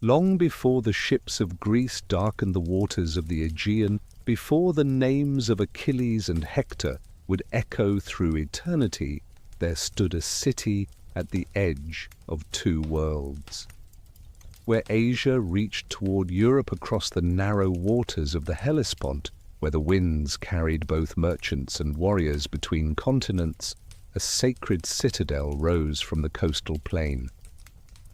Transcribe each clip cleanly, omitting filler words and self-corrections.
Long before the ships of Greece darkened the waters of the Aegean, before the names of Achilles and Hector would echo through eternity, there stood a city at the edge of two worlds. Where Asia reached toward Europe across the narrow waters of the Hellespont, where the winds carried both merchants and warriors between continents, a sacred citadel rose from the coastal plain.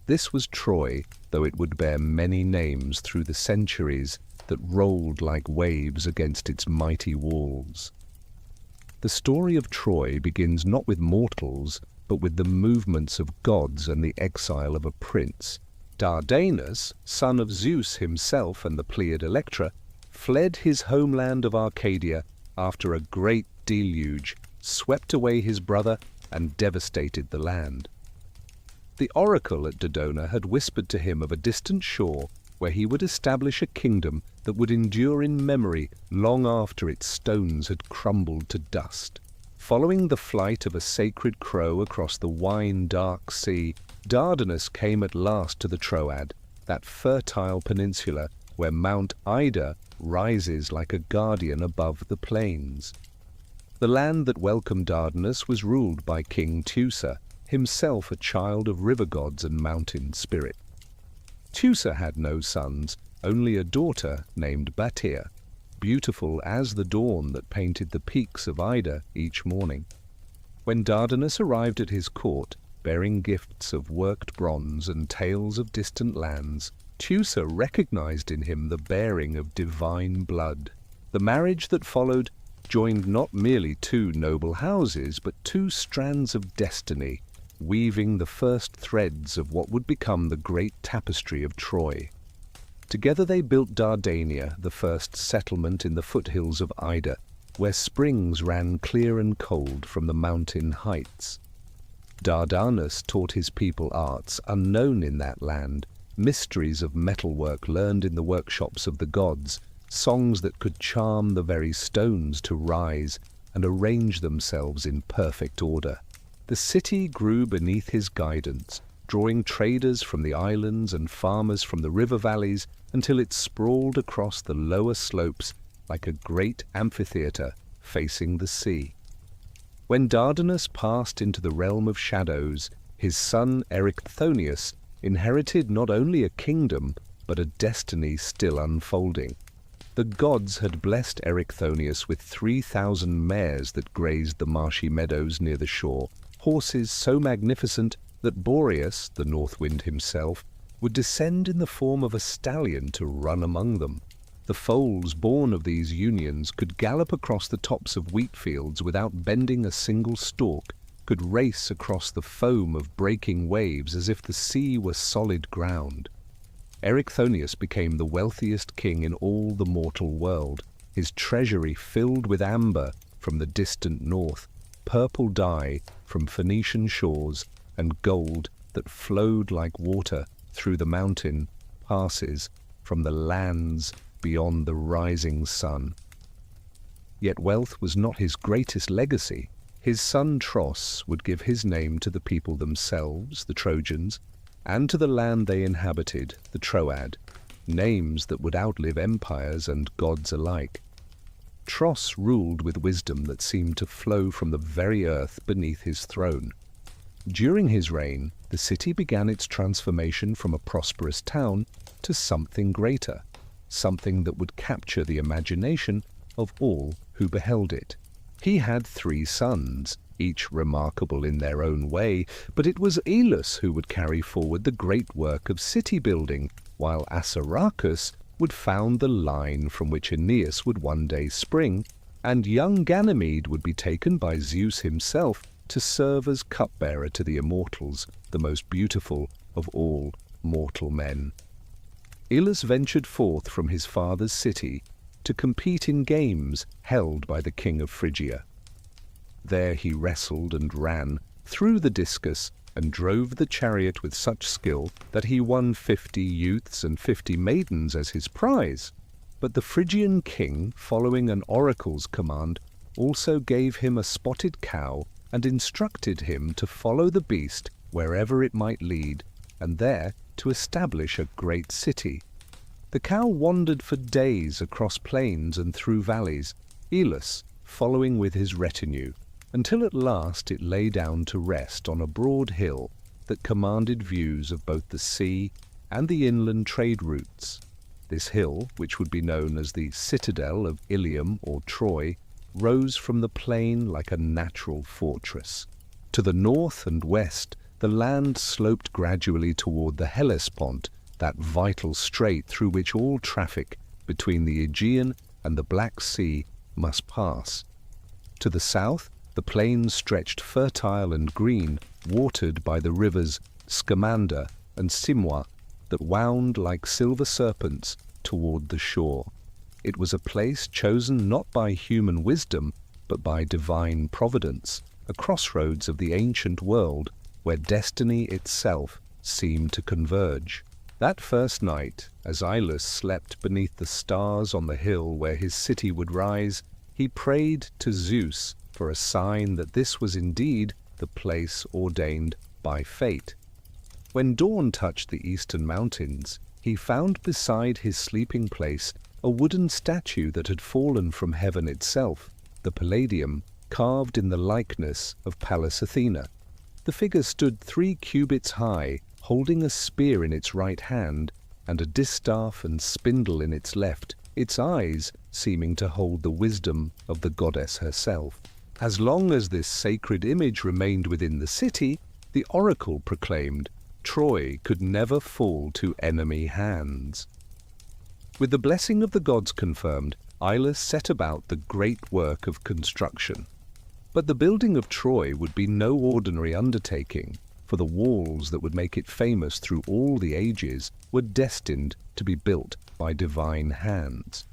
This was Troy, though it would bear many names through the centuries that rolled like waves against its mighty walls. The story of Troy begins not with mortals, but with the movements of gods and the exile of a prince. Dardanus, son of Zeus himself and the Pleiad Electra, fled his homeland of Arcadia after a great deluge swept away his brother and devastated the land. The oracle at Dodona had whispered to him of a distant shore where he would establish a kingdom that would endure in memory long after its stones had crumbled to dust. Following the flight of a sacred crow across the wine-dark sea, Dardanus came at last to the Troad, that fertile peninsula where Mount Ida rises like a guardian above the plains. The land that welcomed Dardanus was ruled by King Teucer, himself a child of river gods and mountain spirit. Teucer had no sons, only a daughter named Batia, beautiful as the dawn that painted the peaks of Ida each morning. When Dardanus arrived at his court, bearing gifts of worked bronze and tales of distant lands, Teucer recognized in him the bearing of divine blood. The marriage that followed joined not merely two noble houses, but two strands of destiny, weaving the first threads of what would become the great tapestry of Troy. Together they built Dardania, the first settlement in the foothills of Ida, where springs ran clear and cold from the mountain heights. Dardanus taught his people arts unknown in that land, mysteries of metalwork learned in the workshops of the gods, songs that could charm the very stones to rise and arrange themselves in perfect order. The city grew beneath his guidance, drawing traders from the islands and farmers from the river valleys until it sprawled across the lower slopes like a great amphitheater facing the sea. When Dardanus passed into the realm of shadows, his son Erichthonius inherited not only a kingdom, but a destiny still unfolding. The gods had blessed Erichthonius with 3,000 mares that grazed the marshy meadows near the shore, horses so magnificent that Boreas, the North Wind himself, would descend in the form of a stallion to run among them. The foals born of these unions could gallop across the tops of wheat fields without bending a single stalk, could race across the foam of breaking waves as if the sea were solid ground. Erichthonius became the wealthiest king in all the mortal world, his treasury filled with amber from the distant north, purple dye from Phoenician shores, and gold that flowed like water through the mountain passes from the lands beyond the rising sun. Yet wealth was not his greatest legacy. His son Tros would give his name to the people themselves, the Trojans, and to the land they inhabited, the Troad, names that would outlive empires and gods alike. Tros ruled with wisdom that seemed to flow from the very earth beneath his throne. During his reign, the city began its transformation from a prosperous town to something greater, something that would capture the imagination of all who beheld it. He had 3 sons, each remarkable in their own way, but it was Aeolus who would carry forward the great work of city building, while Assaracus would found the line from which Aeneas would one day spring, and young Ganymede would be taken by Zeus himself to serve as cupbearer to the immortals, the most beautiful of all mortal men. Aeolus ventured forth from his father's city to compete in games held by the king of Phrygia. There he wrestled and ran, threw the discus, and drove the chariot with such skill that he won 50 youths and 50 maidens as his prize. But the Phrygian king, following an oracle's command, also gave him a spotted cow and instructed him to follow the beast wherever it might lead, and there to establish a great city. The cow wandered for days across plains and through valleys, Aeolus following with his retinue, until at last it lay down to rest on a broad hill that commanded views of both the sea and the inland trade routes. This hill, which would be known as the citadel of Ilium or Troy, rose from the plain like a natural fortress. To the north and west, the land sloped gradually toward the Hellespont, that vital strait through which all traffic between the Aegean and the Black Sea must pass. To the south, the plains stretched fertile and green, watered by the rivers Scamander and Simwa that wound like silver serpents toward the shore. It was a place chosen not by human wisdom, but by divine providence, a crossroads of the ancient world where destiny itself seemed to converge. That first night, as Aeolus slept beneath the stars on the hill where his city would rise, he prayed to Zeus for a sign that this was indeed the place ordained by fate. When dawn touched the eastern mountains, he found beside his sleeping place a wooden statue that had fallen from heaven itself, the Palladium, carved in the likeness of Pallas Athena. The figure stood 3 cubits high, holding a spear in its right hand and a distaff and spindle in its left, its eyes seeming to hold the wisdom of the goddess herself. As long as this sacred image remained within the city, the oracle proclaimed, Troy could never fall to enemy hands. With the blessing of the gods confirmed, Aeolus set about the great work of construction. But the building of Troy would be no ordinary undertaking, for the walls that would make it famous through all the ages were destined to be built by divine hands.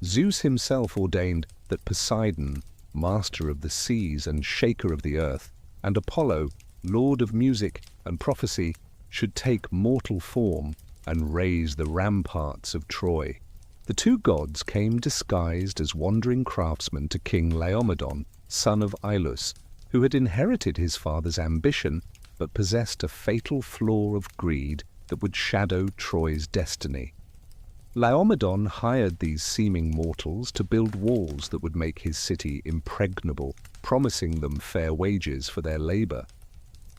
Zeus himself ordained that Poseidon, master of the seas and shaker of the earth, and Apollo, lord of music and prophecy, should take mortal form and raise the ramparts of Troy. The 2 gods came disguised as wandering craftsmen to King Laomedon, son of Aeolus, who had inherited his father's ambition but possessed a fatal flaw of greed that would shadow Troy's destiny. Laomedon hired these seeming mortals to build walls that would make his city impregnable, promising them fair wages for their labor.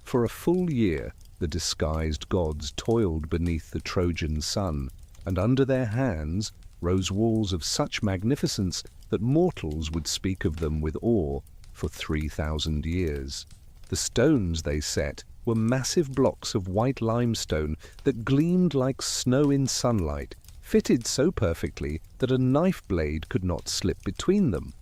For a full year, the disguised gods toiled beneath the Trojan sun, and under their hands rose walls of such magnificence that mortals would speak of them with awe for 3,000 years. The stones they set were massive blocks of white limestone that gleamed like snow in sunlight, fitted so perfectly that a knife blade could not slip between them.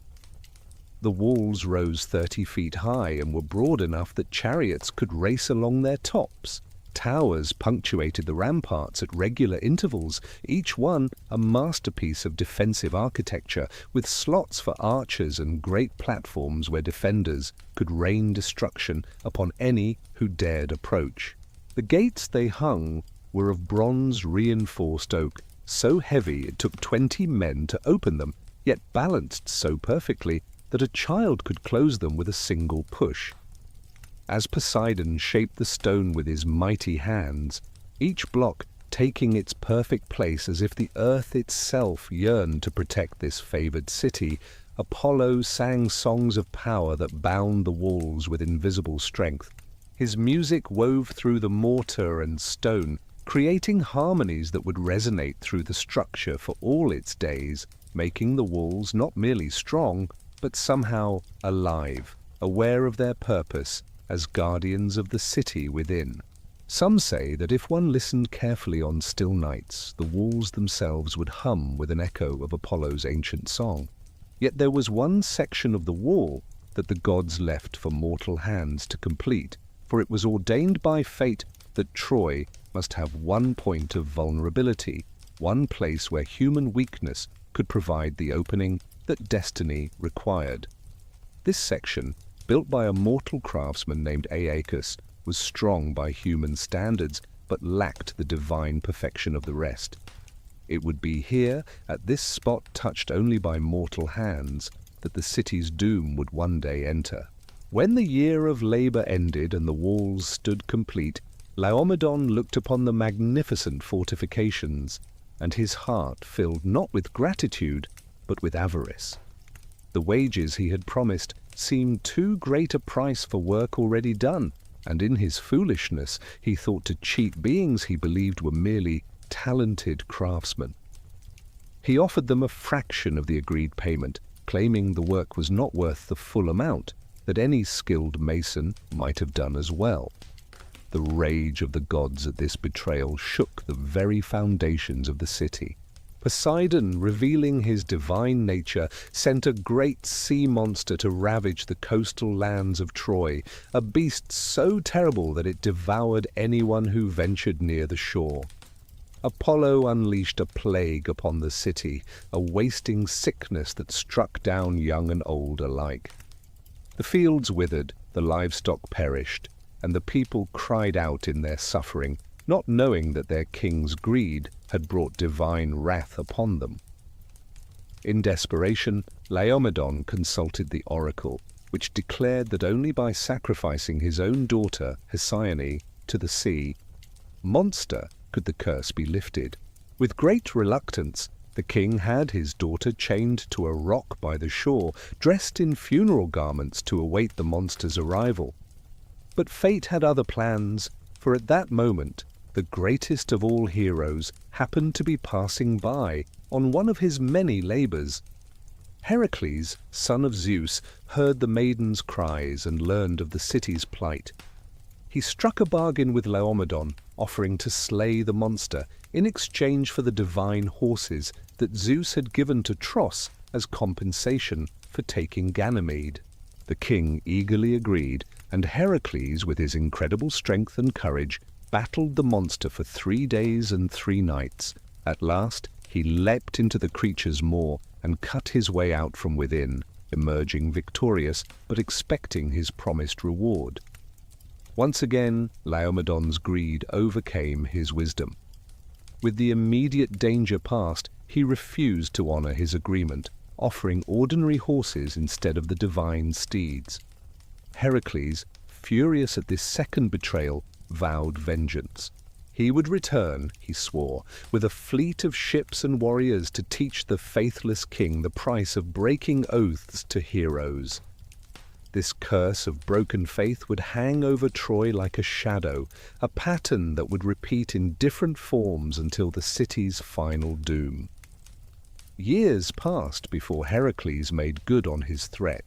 The walls rose 30 feet high and were broad enough that chariots could race along their tops. Towers punctuated the ramparts at regular intervals, each one a masterpiece of defensive architecture, with slots for archers and great platforms where defenders could rain destruction upon any who dared approach. The gates they hung were of bronze reinforced oak, so heavy it took 20 men to open them, yet balanced so perfectly that a child could close them with a single push. As Poseidon shaped the stone with his mighty hands, each block taking its perfect place as if the earth itself yearned to protect this favored city, Apollo sang songs of power that bound the walls with invisible strength. His music wove through the mortar and stone, creating harmonies that would resonate through the structure for all its days, making the walls not merely strong, but somehow alive, aware of their purpose as guardians of the city within. Some say that if one listened carefully on still nights, the walls themselves would hum with an echo of Apollo's ancient song. Yet there was one section of the wall that the gods left for mortal hands to complete, for it was ordained by fate that Troy must have one point of vulnerability, one place where human weakness could provide the opening that destiny required. This section, built by a mortal craftsman named Ajax, was strong by human standards, but lacked the divine perfection of the rest. It would be here, at this spot touched only by mortal hands, that the city's doom would one day enter. When the year of labor ended and the walls stood complete, Laomedon looked upon the magnificent fortifications, and his heart filled not with gratitude, but with avarice. The wages he had promised seemed too great a price for work already done, and in his foolishness he thought to cheat beings he believed were merely talented craftsmen. He offered them a fraction of the agreed payment, claiming the work was not worth the full amount, that any skilled mason might have done as well. The rage of the gods at this betrayal shook the very foundations of the city. Poseidon, revealing his divine nature, sent a great sea monster to ravage the coastal lands of Troy, a beast so terrible that it devoured anyone who ventured near the shore. Apollo unleashed a plague upon the city, a wasting sickness that struck down young and old alike. The fields withered, the livestock perished, and the people cried out in their suffering, not knowing that their king's greed had brought divine wrath upon them. In desperation, Laomedon consulted the oracle, which declared that only by sacrificing his own daughter, Hesione, to the sea monster could the curse be lifted. With great reluctance, the king had his daughter chained to a rock by the shore, dressed in funeral garments to await the monster's arrival. But fate had other plans, for at that moment the greatest of all heroes happened to be passing by on one of his many labors. Heracles, son of Zeus, heard the maiden's cries and learned of the city's plight. He struck a bargain with Laomedon, offering to slay the monster in exchange for the divine horses that Zeus had given to Tros as compensation for taking Ganymede. The king eagerly agreed, and Heracles, with his incredible strength and courage, battled the monster for 3 days and 3 nights. At last, he leapt into the creature's maw and cut his way out from within, emerging victorious, but expecting his promised reward. Once again, Laomedon's greed overcame his wisdom. With the immediate danger past, he refused to honor his agreement, offering ordinary horses instead of the divine steeds. Heracles, furious at this second betrayal, vowed vengeance. He would return, he swore, with a fleet of ships and warriors to teach the faithless king the price of breaking oaths to heroes. This curse of broken faith would hang over Troy like a shadow, a pattern that would repeat in different forms until the city's final doom. Years passed before Heracles made good on his threat.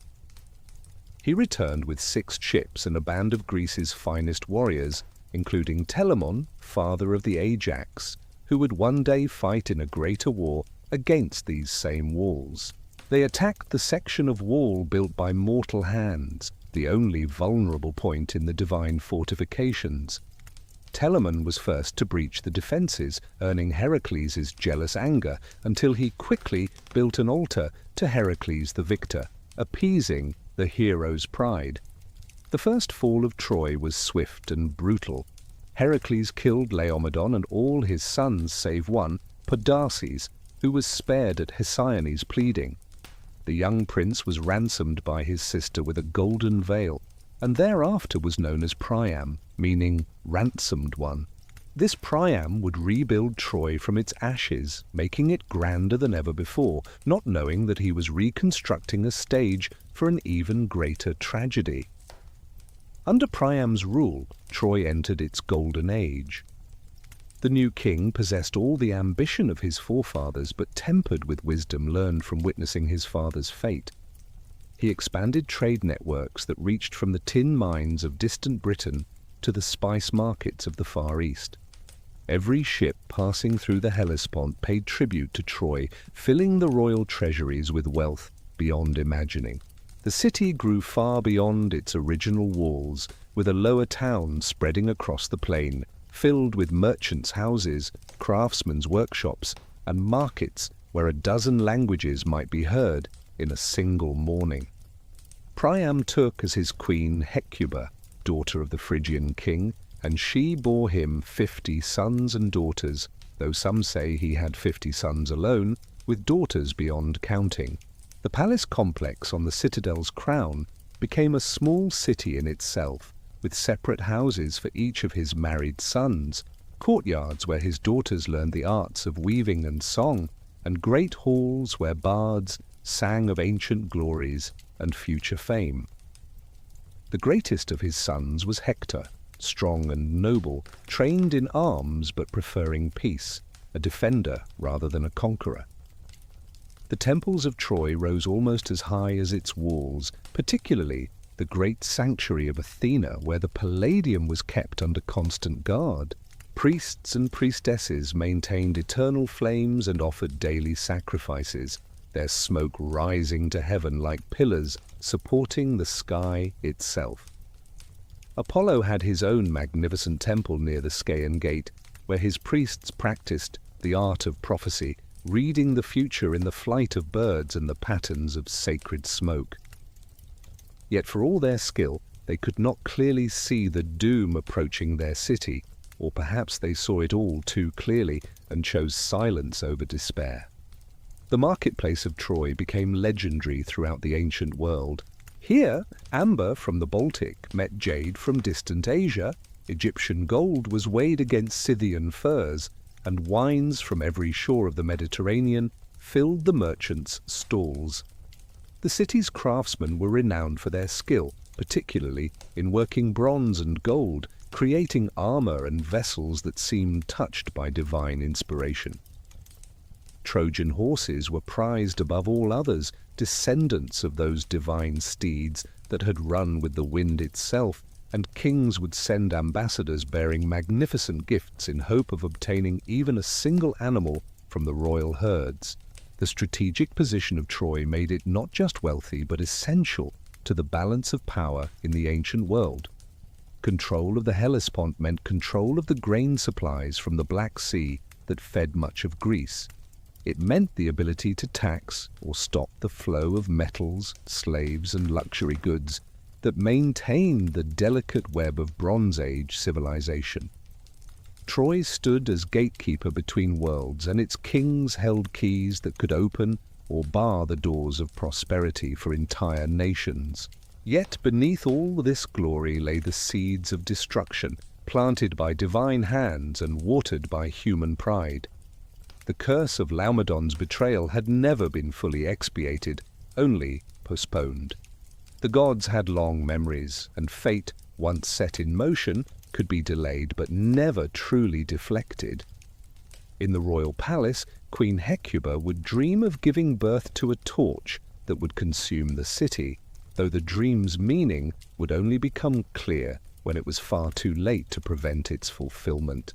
He returned with 6 ships and a band of Greece's finest warriors, including Telamon, father of the Ajax, who would one day fight in a greater war against these same walls. They attacked the section of wall built by mortal hands, the only vulnerable point in the divine fortifications. Telamon was first to breach the defenses, earning Heracles' jealous anger until he quickly built an altar to Heracles the victor, appeasing the hero's pride. The first fall of Troy was swift and brutal. Heracles killed Laomedon and all his sons save one, Podarces, who was spared at Hesione's pleading. The young prince was ransomed by his sister with a golden veil, and thereafter was known as Priam, meaning ransomed one. This Priam would rebuild Troy from its ashes, making it grander than ever before, not knowing that he was reconstructing a stage for an even greater tragedy. Under Priam's rule, Troy entered its golden age. The new king possessed all the ambition of his forefathers, but tempered with wisdom learned from witnessing his father's fate. He expanded trade networks that reached from the tin mines of distant Britain to the spice markets of the Far East. Every ship passing through the Hellespont paid tribute to Troy, filling the royal treasuries with wealth beyond imagining. The city grew far beyond its original walls, with a lower town spreading across the plain, filled with merchants' houses, craftsmen's workshops, and markets where a dozen languages might be heard in a single morning. Priam took as his queen Hecuba, daughter of the Phrygian king, and she bore him 50 sons and daughters, though some say he had 50 sons alone, with daughters beyond counting. The palace complex on the citadel's crown became a small city in itself, with separate houses for each of his married sons, courtyards where his daughters learned the arts of weaving and song, and great halls where bards sang of ancient glories and future fame. The greatest of his sons was Hector, strong and noble, trained in arms but preferring peace, a defender rather than a conqueror. The temples of Troy rose almost as high as its walls, particularly the great sanctuary of Athena, where the Palladium was kept under constant guard. Priests and priestesses maintained eternal flames and offered daily sacrifices, their smoke rising to heaven like pillars supporting the sky itself. Apollo had his own magnificent temple near the Scaean Gate, where his priests practiced the art of prophecy, reading the future in the flight of birds and the patterns of sacred smoke. Yet for all their skill, they could not clearly see the doom approaching their city, or perhaps they saw it all too clearly and chose silence over despair. The marketplace of Troy became legendary throughout the ancient world. Here, amber from the Baltic met jade from distant Asia, Egyptian gold was weighed against Scythian furs, and wines from every shore of the Mediterranean filled the merchants' stalls. The city's craftsmen were renowned for their skill, particularly in working bronze and gold, creating armor and vessels that seemed touched by divine inspiration. Trojan horses were prized above all others, descendants of those divine steeds that had run with the wind itself, and kings would send ambassadors bearing magnificent gifts in hope of obtaining even a single animal from the royal herds. The strategic position of Troy made it not just wealthy but essential to the balance of power in the ancient world. Control of the Hellespont meant control of the grain supplies from the Black Sea that fed much of Greece. It meant the ability to tax or stop the flow of metals, slaves, and luxury goods that maintained the delicate web of Bronze Age civilization. Troy stood as gatekeeper between worlds, and its kings held keys that could open or bar the doors of prosperity for entire nations. Yet beneath all this glory lay the seeds of destruction, planted by divine hands and watered by human pride. The curse of Laomedon's betrayal had never been fully expiated, only postponed. The gods had long memories, and fate, once set in motion, could be delayed but never truly deflected. In the royal palace, Queen Hecuba would dream of giving birth to a torch that would consume the city, though the dream's meaning would only become clear when it was far too late to prevent its fulfillment.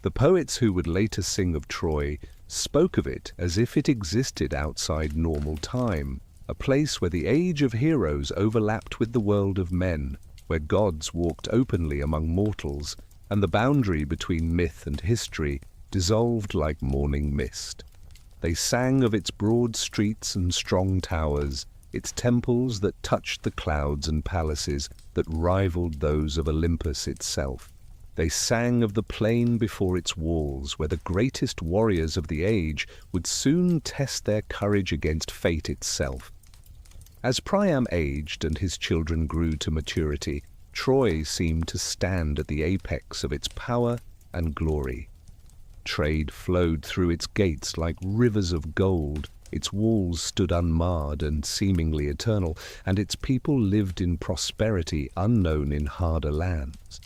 The poets who would later sing of Troy spoke of it as if it existed outside normal time, a place where the age of heroes overlapped with the world of men, where gods walked openly among mortals, and the boundary between myth and history dissolved like morning mist. They sang of its broad streets and strong towers, its temples that touched the clouds and palaces that rivaled those of Olympus itself. They sang of the plain before its walls, where the greatest warriors of the age would soon test their courage against fate itself. As Priam aged and his children grew to maturity, Troy seemed to stand at the apex of its power and glory. Trade flowed through its gates like rivers of gold, its walls stood unmarred and seemingly eternal, and its people lived in prosperity unknown in harder lands.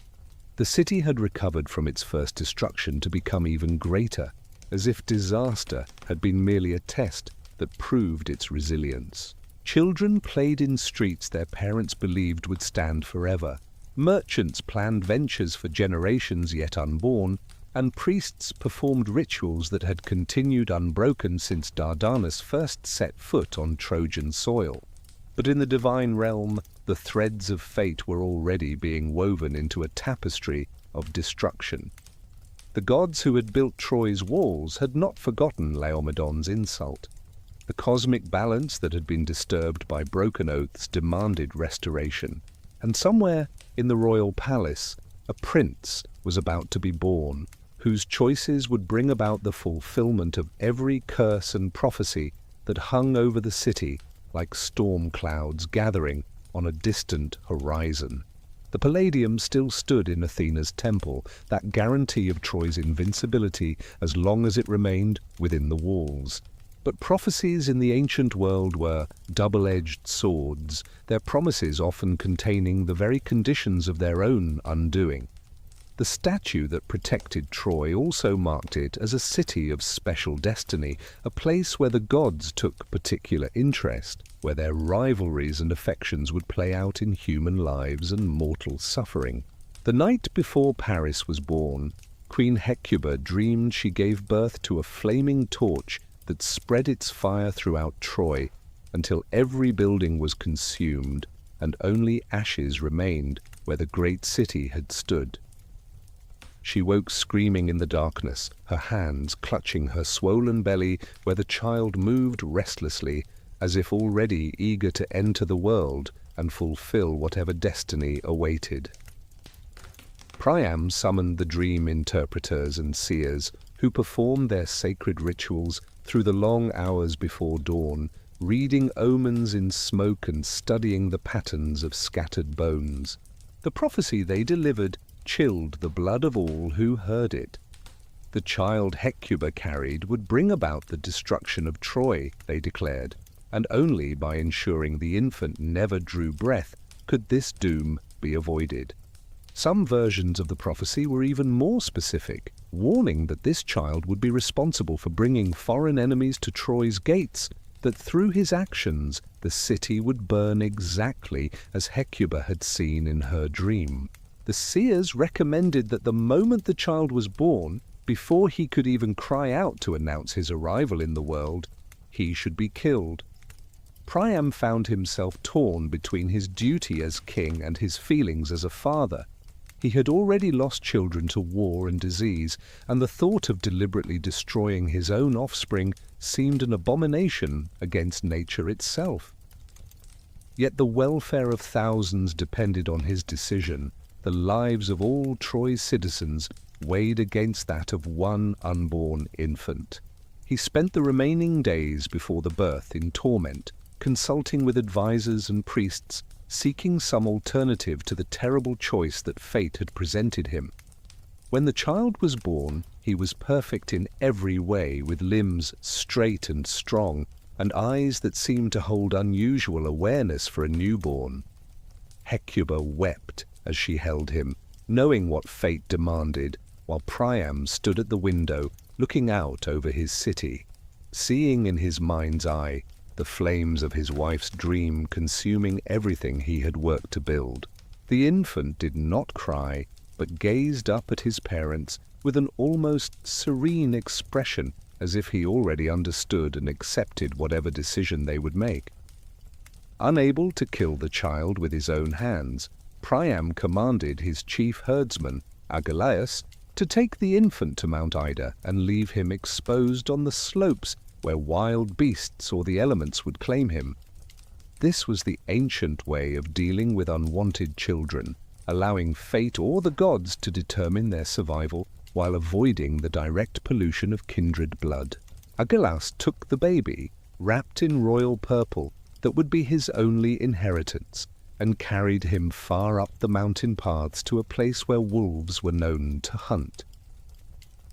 The city had recovered from its first destruction to become even greater, as if disaster had been merely a test that proved its resilience. Children played in streets their parents believed would stand forever. Merchants planned ventures for generations yet unborn, and priests performed rituals that had continued unbroken since Dardanus first set foot on Trojan soil. But in the divine realm, the threads of fate were already being woven into a tapestry of destruction. The gods who had built Troy's walls had not forgotten Laomedon's insult. The cosmic balance that had been disturbed by broken oaths demanded restoration, and somewhere in the royal palace, a prince was about to be born, whose choices would bring about the fulfillment of every curse and prophecy that hung over the city like storm clouds gathering on a distant horizon. The Palladium still stood in Athena's temple, that guarantee of Troy's invincibility as long as it remained within the walls. But prophecies in the ancient world were double-edged swords, their promises often containing the very conditions of their own undoing. The statue that protected Troy also marked it as a city of special destiny, a place where the gods took particular interest, where their rivalries and affections would play out in human lives and mortal suffering. The night before Paris was born, Queen Hecuba dreamed she gave birth to a flaming torch that spread its fire throughout Troy until every building was consumed and only ashes remained where the great city had stood. She woke screaming in the darkness, her hands clutching her swollen belly where the child moved restlessly, as if already eager to enter the world and fulfill whatever destiny awaited. Priam summoned the dream interpreters and seers, who performed their sacred rituals through the long hours before dawn, reading omens in smoke and studying the patterns of scattered bones. The prophecy they delivered chilled the blood of all who heard it. The child Hecuba carried would bring about the destruction of Troy, they declared, and only by ensuring the infant never drew breath could this doom be avoided. Some versions of the prophecy were even more specific, warning that this child would be responsible for bringing foreign enemies to Troy's gates, that through his actions the city would burn exactly as Hecuba had seen in her dream. The seers recommended that the moment the child was born, before he could even cry out to announce his arrival in the world, he should be killed. Priam found himself torn between his duty as king and his feelings as a father. He had already lost children to war and disease, and the thought of deliberately destroying his own offspring seemed an abomination against nature itself. Yet the welfare of thousands depended on his decision. The lives of all Troy's citizens weighed against that of one unborn infant. He spent the remaining days before the birth in torment, consulting with advisors and priests, seeking some alternative to the terrible choice that fate had presented him. When the child was born, he was perfect in every way, with limbs straight and strong, and eyes that seemed to hold unusual awareness for a newborn. Hecuba wept as she held him, knowing what fate demanded, while Priam stood at the window, looking out over his city, seeing in his mind's eye the flames of his wife's dream consuming everything he had worked to build. The infant did not cry, but gazed up at his parents with an almost serene expression, as if he already understood and accepted whatever decision they would make. Unable to kill the child with his own hands, Priam commanded his chief herdsman, Achilles, to take the infant to Mount Ida and leave him exposed on the slopes where wild beasts or the elements would claim him. This was the ancient way of dealing with unwanted children, allowing fate or the gods to determine their survival while avoiding the direct pollution of kindred blood. Achilles took the baby, wrapped in royal purple, that would be his only inheritance, and carried him far up the mountain paths to a place where wolves were known to hunt.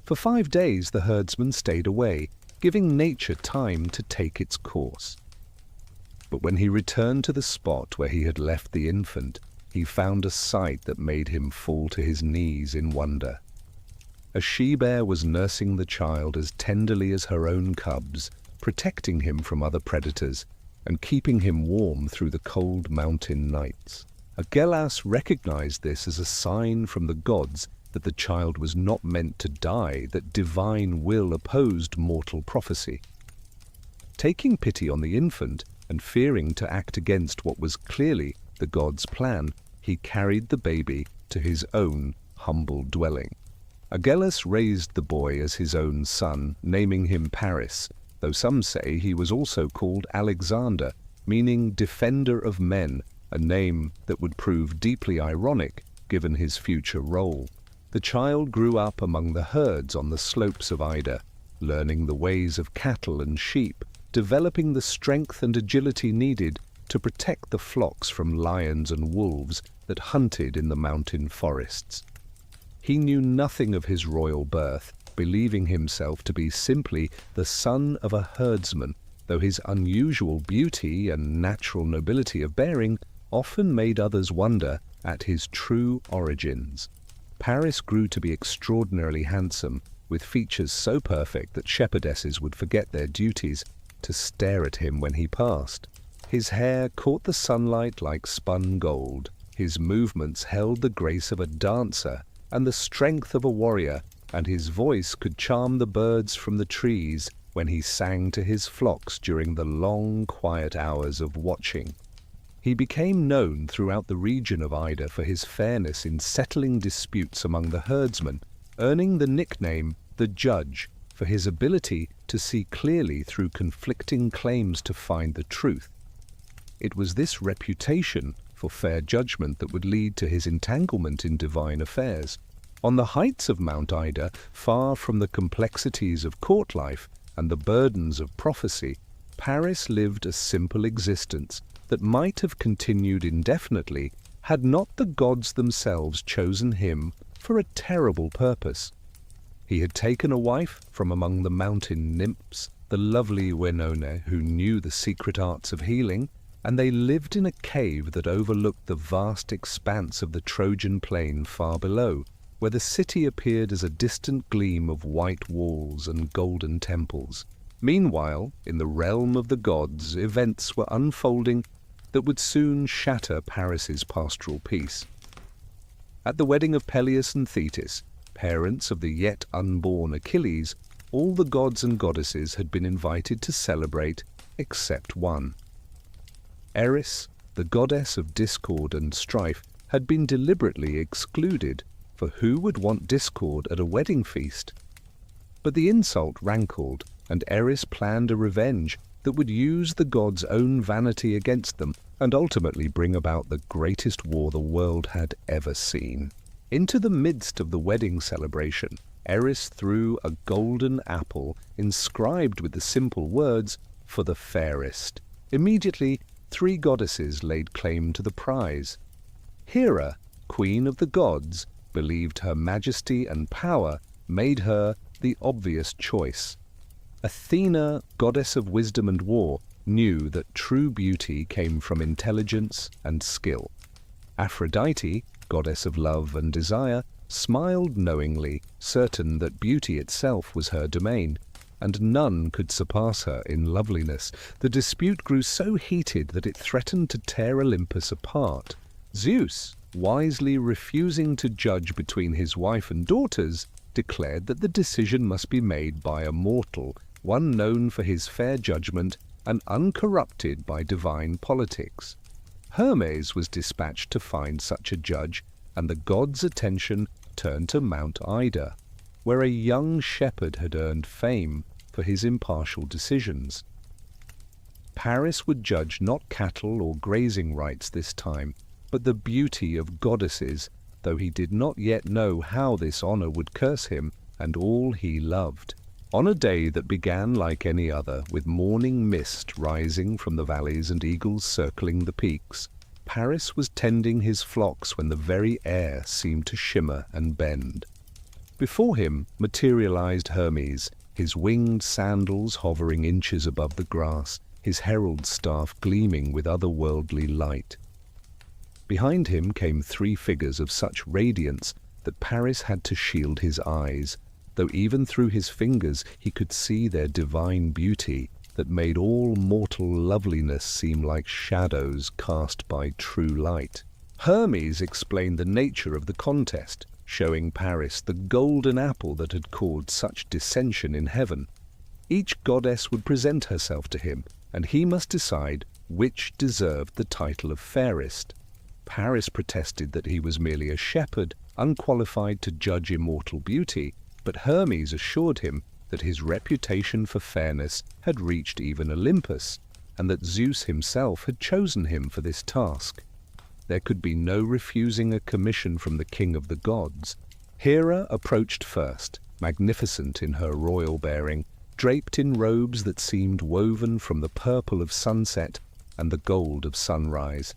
For 5 days the herdsman stayed away, giving nature time to take its course. But when he returned to the spot where he had left the infant, he found a sight that made him fall to his knees in wonder. A she-bear was nursing the child as tenderly as her own cubs, protecting him from other predators, and keeping him warm through the cold mountain nights. Achilles recognized this as a sign from the gods that the child was not meant to die, that divine will opposed mortal prophecy. Taking pity on the infant, and fearing to act against what was clearly the gods' plan, he carried the baby to his own humble dwelling. Achilles raised the boy as his own son, naming him Paris, though some say he was also called Alexander, meaning defender of men, a name that would prove deeply ironic given his future role. The child grew up among the herds on the slopes of Ida, learning the ways of cattle and sheep, developing the strength and agility needed to protect the flocks from lions and wolves that hunted in the mountain forests. He knew nothing of his royal birth, believing himself to be simply the son of a herdsman, though his unusual beauty and natural nobility of bearing often made others wonder at his true origins. Paris grew to be extraordinarily handsome, with features so perfect that shepherdesses would forget their duties to stare at him when he passed. His hair caught the sunlight like spun gold, his movements held the grace of a dancer and the strength of a warrior, and his voice could charm the birds from the trees when he sang to his flocks during the long, quiet hours of watching. He became known throughout the region of Ida for his fairness in settling disputes among the herdsmen, earning the nickname the Judge for his ability to see clearly through conflicting claims to find the truth. It was this reputation for fair judgment that would lead to his entanglement in divine affairs. On the heights of Mount Ida, far from the complexities of court life and the burdens of prophecy, Paris lived a simple existence that might have continued indefinitely had not the gods themselves chosen him for a terrible purpose. He had taken a wife from among the mountain nymphs, the lovely Wenone, who knew the secret arts of healing, and they lived in a cave that overlooked the vast expanse of the Trojan plain far below, where the city appeared as a distant gleam of white walls and golden temples. Meanwhile, in the realm of the gods, events were unfolding that would soon shatter Paris's pastoral peace. At the wedding of Peleus and Thetis, parents of the yet unborn Achilles, all the gods and goddesses had been invited to celebrate except one. Eris, the goddess of discord and strife, had been deliberately excluded, for who would want discord at a wedding feast? But the insult rankled, and Eris planned a revenge that would use the gods' own vanity against them and ultimately bring about the greatest war the world had ever seen. Into the midst of the wedding celebration, Eris threw a golden apple inscribed with the simple words, "For the fairest." Immediately, 3 goddesses laid claim to the prize. Hera, queen of the gods, believed her majesty and power made her the obvious choice. Athena, goddess of wisdom and war, knew that true beauty came from intelligence and skill. Aphrodite, goddess of love and desire, smiled knowingly, certain that beauty itself was her domain, and none could surpass her in loveliness. The dispute grew so heated that it threatened to tear Olympus apart. Zeus, wisely refusing to judge between his wife and daughters, declared that the decision must be made by a mortal, one known for his fair judgment and uncorrupted by divine politics. Hermes was dispatched to find such a judge, and the gods' attention turned to Mount Ida, where a young shepherd had earned fame for his impartial decisions. Paris would judge not cattle or grazing rights this time, but the beauty of goddesses, though he did not yet know how this honor would curse him and all he loved. On a day that began like any other, with morning mist rising from the valleys and eagles circling the peaks, Paris was tending his flocks when the very air seemed to shimmer and bend. Before him materialized Hermes, his winged sandals hovering inches above the grass, his herald staff gleaming with otherworldly light. Behind him came 3 figures of such radiance that Paris had to shield his eyes, though even through his fingers he could see their divine beauty that made all mortal loveliness seem like shadows cast by true light. Hermes explained the nature of the contest, showing Paris the golden apple that had caused such dissension in heaven. Each goddess would present herself to him, and he must decide which deserved the title of fairest. Paris protested that he was merely a shepherd, unqualified to judge immortal beauty, but Hermes assured him that his reputation for fairness had reached even Olympus, and that Zeus himself had chosen him for this task. There could be no refusing a commission from the king of the gods. Hera approached first, magnificent in her royal bearing, draped in robes that seemed woven from the purple of sunset, and the gold of sunrise.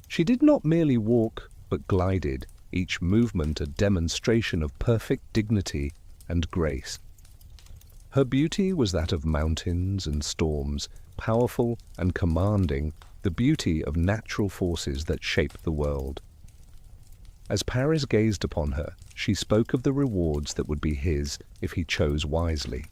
She did not merely walk, but glided, each movement a demonstration of perfect dignity and grace. Her beauty was that of mountains and storms, powerful and commanding, the beauty of natural forces that shape the world. As Paris gazed upon her, she spoke of the rewards that would be his if he chose wisely.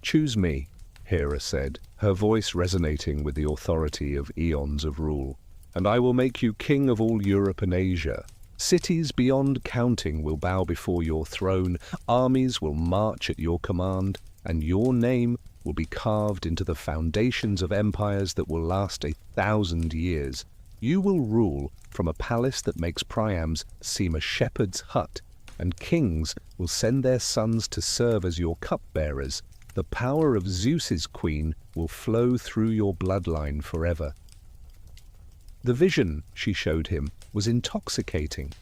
"Choose me," Hera said, her voice resonating with the authority of eons of rule, "and I will make you king of all Europe and Asia. Cities beyond counting will bow before your throne, armies will march at your command, and your name will be carved into the foundations of empires that will last 1,000 years. You will rule from a palace that makes Priam's seem a shepherd's hut, and kings will send their sons to serve as your cupbearers. The power of Zeus's queen will flow through your bloodline forever." The vision she showed him was intoxicating.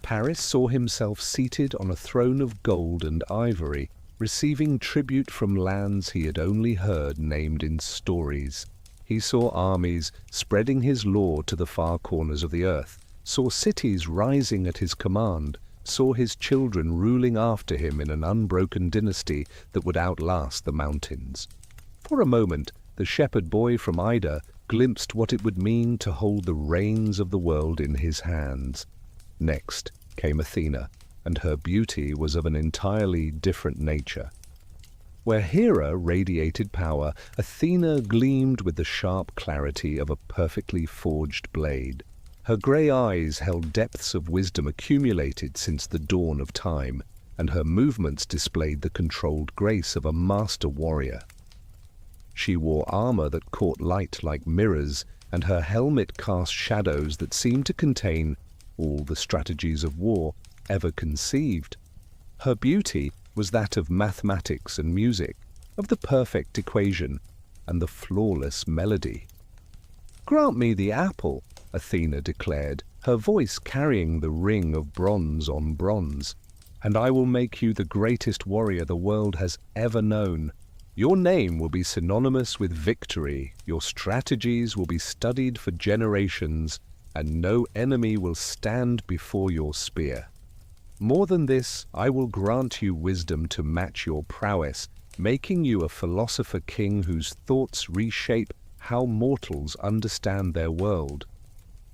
Paris saw himself seated on a throne of gold and ivory, receiving tribute from lands he had only heard named in stories. He saw armies spreading his law to the far corners of the earth, saw cities rising at his command, saw his children ruling after him in an unbroken dynasty that would outlast the mountains. For a moment, the shepherd boy from Ida glimpsed what it would mean to hold the reins of the world in his hands. Next came Athena, and her beauty was of an entirely different nature. Where Hera radiated power, Athena gleamed with the sharp clarity of a perfectly forged blade. Her grey eyes held depths of wisdom accumulated since the dawn of time, and her movements displayed the controlled grace of a master warrior. She wore armor that caught light like mirrors, and her helmet cast shadows that seemed to contain all the strategies of war ever conceived. Her beauty was that of mathematics and music, of the perfect equation and the flawless melody. "Grant me the apple," Athena declared, her voice carrying the ring of bronze on bronze, "and I will make you the greatest warrior the world has ever known. Your name will be synonymous with victory, your strategies will be studied for generations, and no enemy will stand before your spear. More than this, I will grant you wisdom to match your prowess, making you a philosopher king whose thoughts reshape how mortals understand their world.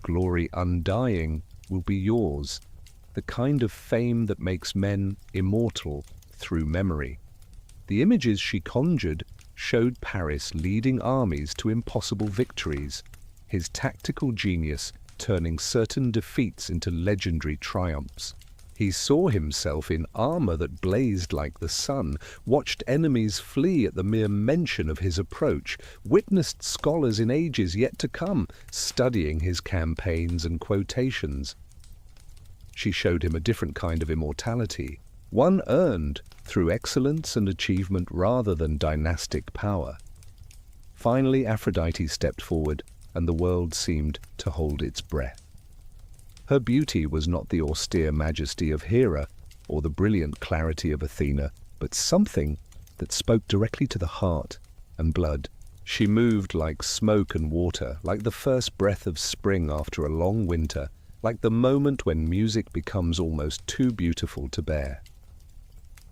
Glory undying will be yours, the kind of fame that makes men immortal through memory." The images she conjured showed Paris leading armies to impossible victories, his tactical genius turning certain defeats into legendary triumphs. He saw himself in armor that blazed like the sun, watched enemies flee at the mere mention of his approach, witnessed scholars in ages yet to come studying his campaigns and quotations. She showed him a different kind of immortality, one earned through excellence and achievement rather than dynastic power. Finally, Aphrodite stepped forward, and the world seemed to hold its breath. Her beauty was not the austere majesty of Hera or the brilliant clarity of Athena, but something that spoke directly to the heart and blood. She moved like smoke and water, like the first breath of spring after a long winter, like the moment when music becomes almost too beautiful to bear.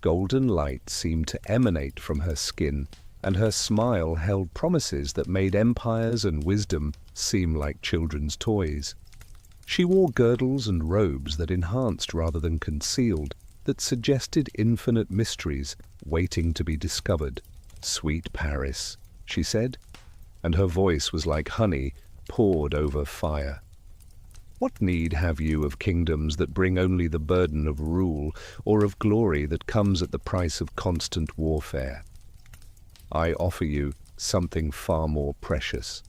Golden light seemed to emanate from her skin, and her smile held promises that made empires and wisdom seem like children's toys. She wore girdles and robes that enhanced rather than concealed, that suggested infinite mysteries waiting to be discovered. "Sweet Paris," she said, and her voice was like honey poured over fire. "What need have you of kingdoms that bring only the burden of rule, or of glory that comes at the price of constant warfare? I offer you something far more precious.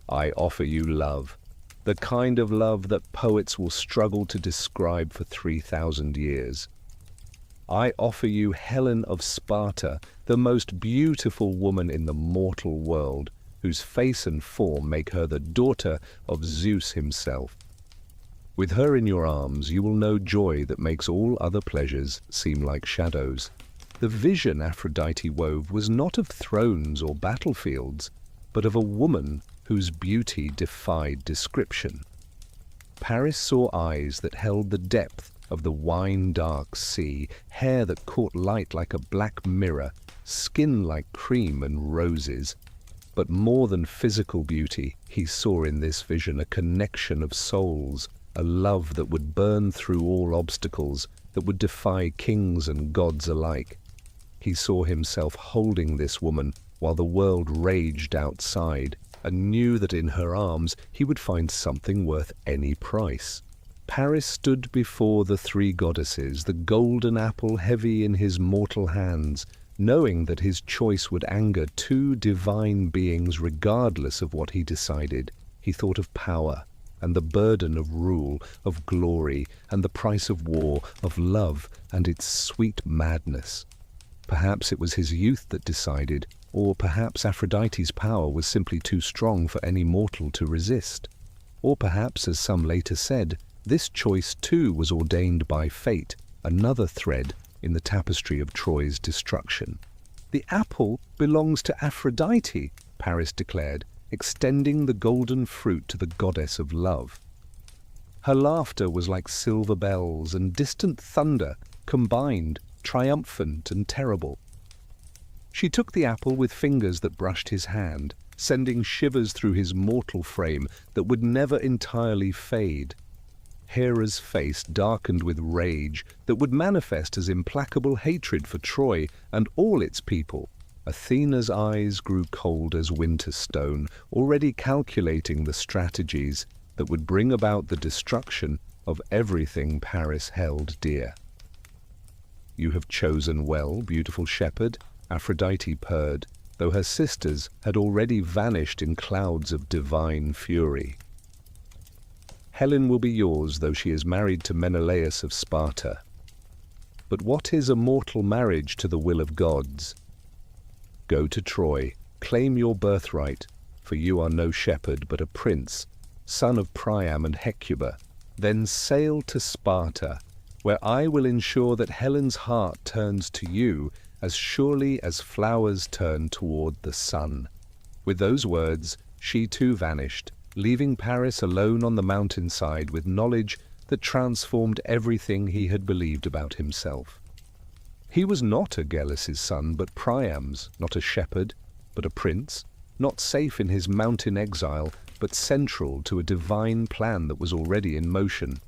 I offer you love, the kind of love that poets will struggle to describe for 3,000 years. I offer you Helen of Sparta, the most beautiful woman in the mortal world, whose face and form make her the daughter of Zeus himself. With her in your arms, you will know joy that makes all other pleasures seem like shadows. The vision Aphrodite wove was not of thrones or battlefields, but of a woman whose beauty defied description. Paris saw eyes that held the depth of the wine-dark sea, hair that caught light like a black mirror, skin like cream and roses. But more than physical beauty, he saw in this vision a connection of souls, a love that would burn through all obstacles, that would defy kings and gods alike. He saw himself holding this woman while the world raged outside, and knew that in her arms he would find something worth any price. Paris stood before the three goddesses, the golden apple heavy in his mortal hands, knowing that his choice would anger two divine beings regardless of what he decided. He thought of power, and the burden of rule, of glory, and the price of war, of love, and its sweet madness. Perhaps it was his youth that decided, or perhaps Aphrodite's power was simply too strong for any mortal to resist. Or perhaps, as some later said, this choice too was ordained by fate, another thread in the tapestry of Troy's destruction. "The apple belongs to Aphrodite," Paris declared, extending the golden fruit to the goddess of love. Her laughter was like silver bells and distant thunder, combined, triumphant and terrible. She took the apple with fingers that brushed his hand, sending shivers through his mortal frame that would never entirely fade. Hera's face darkened with rage that would manifest as implacable hatred for Troy and all its people. Athena's eyes grew cold as winter stone, already calculating the strategies that would bring about the destruction of everything Paris held dear. "You have chosen well, beautiful shepherd," Aphrodite purred, though her sisters had already vanished in clouds of divine fury. "Helen will be yours, though she is married to Menelaus of Sparta. But what is a mortal marriage to the will of gods? Go to Troy, claim your birthright, for you are no shepherd but a prince, son of Priam and Hecuba. Then sail to Sparta, where I will ensure that Helen's heart turns to you as surely as flowers turn toward the sun." With those words, she too vanished, leaving Paris alone on the mountainside with knowledge that transformed everything he had believed about himself. He was not Achilles' son, but Priam's, not a shepherd, but a prince, not safe in his mountain exile, but central to a divine plan that was already in motion.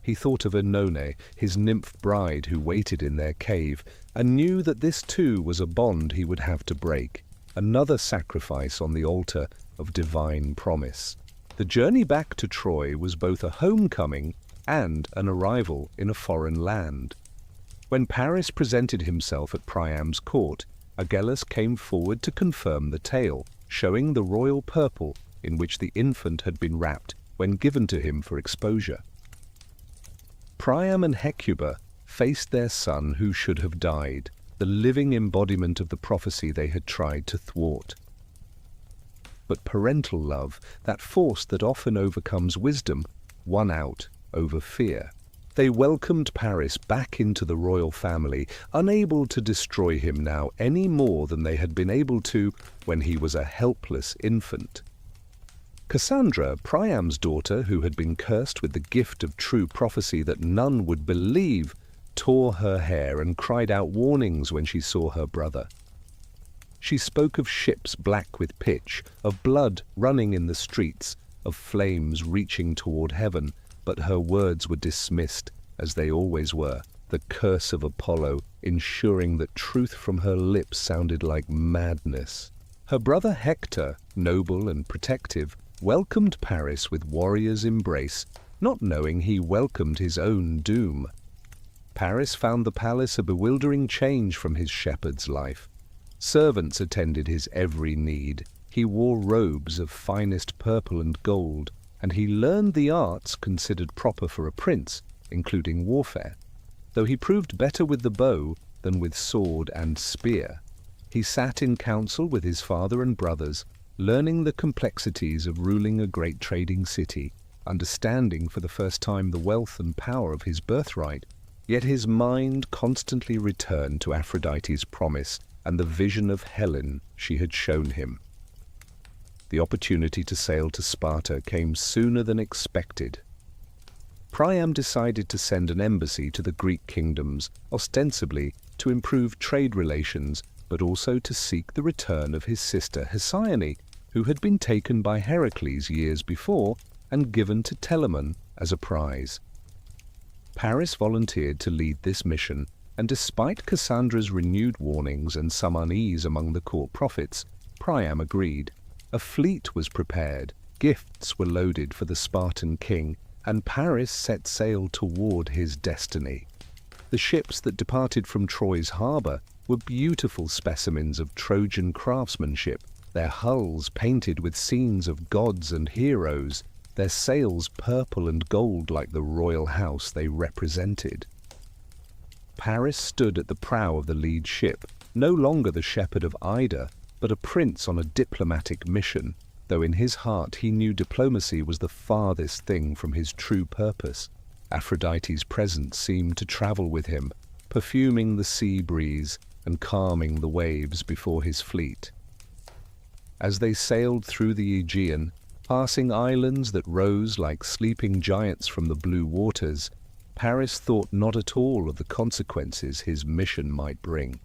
He thought of Oenone, his nymph bride who waited in their cave, and knew that this too was a bond he would have to break, another sacrifice on the altar of divine promise. The journey back to Troy was both a homecoming and an arrival in a foreign land. When Paris presented himself at Priam's court, Achilles came forward to confirm the tale, showing the royal purple in which the infant had been wrapped when given to him for exposure. Priam and Hecuba faced their son who should have died, the living embodiment of the prophecy they had tried to thwart. But parental love, that force that often overcomes wisdom, won out over fear. They welcomed Paris back into the royal family, unable to destroy him now any more than they had been able to when he was a helpless infant. Cassandra, Priam's daughter, who had been cursed with the gift of true prophecy that none would believe, tore her hair and cried out warnings when she saw her brother. She spoke of ships black with pitch, of blood running in the streets, of flames reaching toward heaven, but her words were dismissed, as they always were, the curse of Apollo, ensuring that truth from her lips sounded like madness. Her brother Hector, noble and protective, welcomed Paris with warrior's embrace, not knowing he welcomed his own doom. Paris found the palace a bewildering change from his shepherd's life. Servants attended his every need. He wore robes of finest purple and gold, and he learned the arts considered proper for a prince, including warfare, though he proved better with the bow than with sword and spear. He sat in council with his father and brothers, learning the complexities of ruling a great trading city, understanding for the first time the wealth and power of his birthright, yet his mind constantly returned to Aphrodite's promise and the vision of Helen she had shown him. the opportunity to sail to Sparta came sooner than expected. Priam decided to send an embassy to the Greek kingdoms, ostensibly to improve trade relations, but also to seek the return of his sister Hesione, who had been taken by Heracles years before and given to Telamon as a prize. Paris volunteered to lead this mission, and despite Cassandra's renewed warnings and some unease among the court prophets, Priam agreed. A fleet was prepared, gifts were loaded for the Spartan king, and Paris set sail toward his destiny. The ships that departed from Troy's harbour were beautiful specimens of Trojan craftsmanship, their hulls painted with scenes of gods and heroes, their sails purple and gold like the royal house they represented. Paris stood at the prow of the lead ship, no longer the shepherd of Ida, but a prince on a diplomatic mission, though in his heart he knew diplomacy was the farthest thing from his true purpose. Aphrodite's presence seemed to travel with him, perfuming the sea breeze and calming the waves before his fleet. As they sailed through the Aegean, passing islands that rose like sleeping giants from the blue waters, Paris thought not at all of the consequences his mission might bring.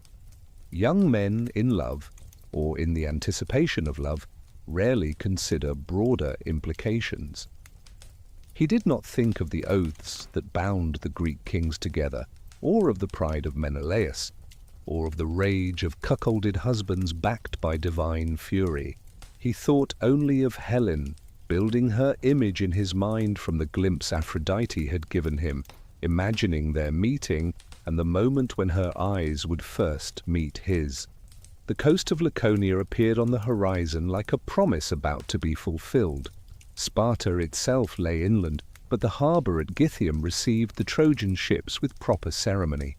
Young men in love, or in the anticipation of love, rarely consider broader implications. He did not think of the oaths that bound the Greek kings together, or of the pride of Menelaus, or of the rage of cuckolded husbands backed by divine fury. He thought only of Helen, building her image in his mind from the glimpse Aphrodite had given him, imagining their meeting and the moment when her eyes would first meet his. The coast of Laconia appeared on the horizon like a promise about to be fulfilled. Sparta itself lay inland, but the harbour at Gythium received the Trojan ships with proper ceremony.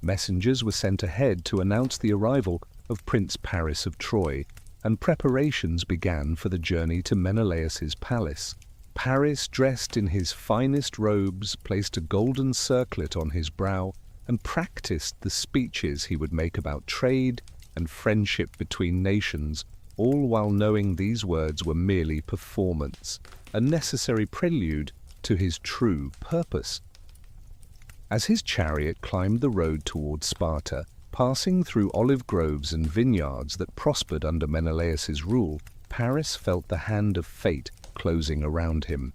Messengers were sent ahead to announce the arrival of Prince Paris of Troy, and preparations began for the journey to Menelaus's palace. Paris, dressed in his finest robes, placed a golden circlet on his brow and practiced the speeches he would make about trade and friendship between nations, all while knowing these words were merely performance, a necessary prelude to his true purpose. As his chariot climbed the road toward Sparta, passing through olive groves and vineyards that prospered under Menelaus's rule, Paris felt the hand of fate closing around him.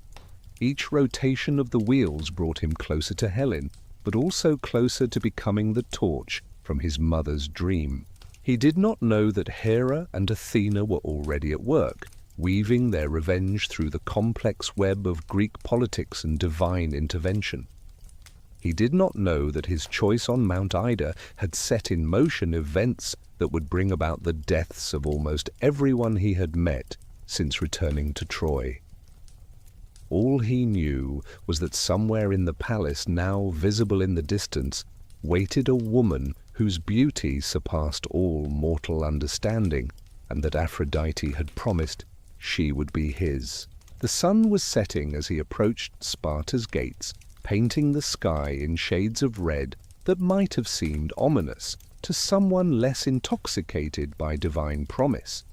Each rotation of the wheels brought him closer to Helen, but also closer to becoming the torch from his mother's dream. He did not know that Hera and Athena were already at work, weaving their revenge through the complex web of Greek politics and divine intervention. He did not know that his choice on Mount Ida had set in motion events that would bring about the deaths of almost everyone he had met since returning to Troy. All he knew was that somewhere in the palace, now visible in the distance, waited a woman whose beauty surpassed all mortal understanding, and that Aphrodite had promised she would be his. The sun was setting as he approached Sparta's gates, painting the sky in shades of red that might have seemed ominous to someone less intoxicated by divine promise.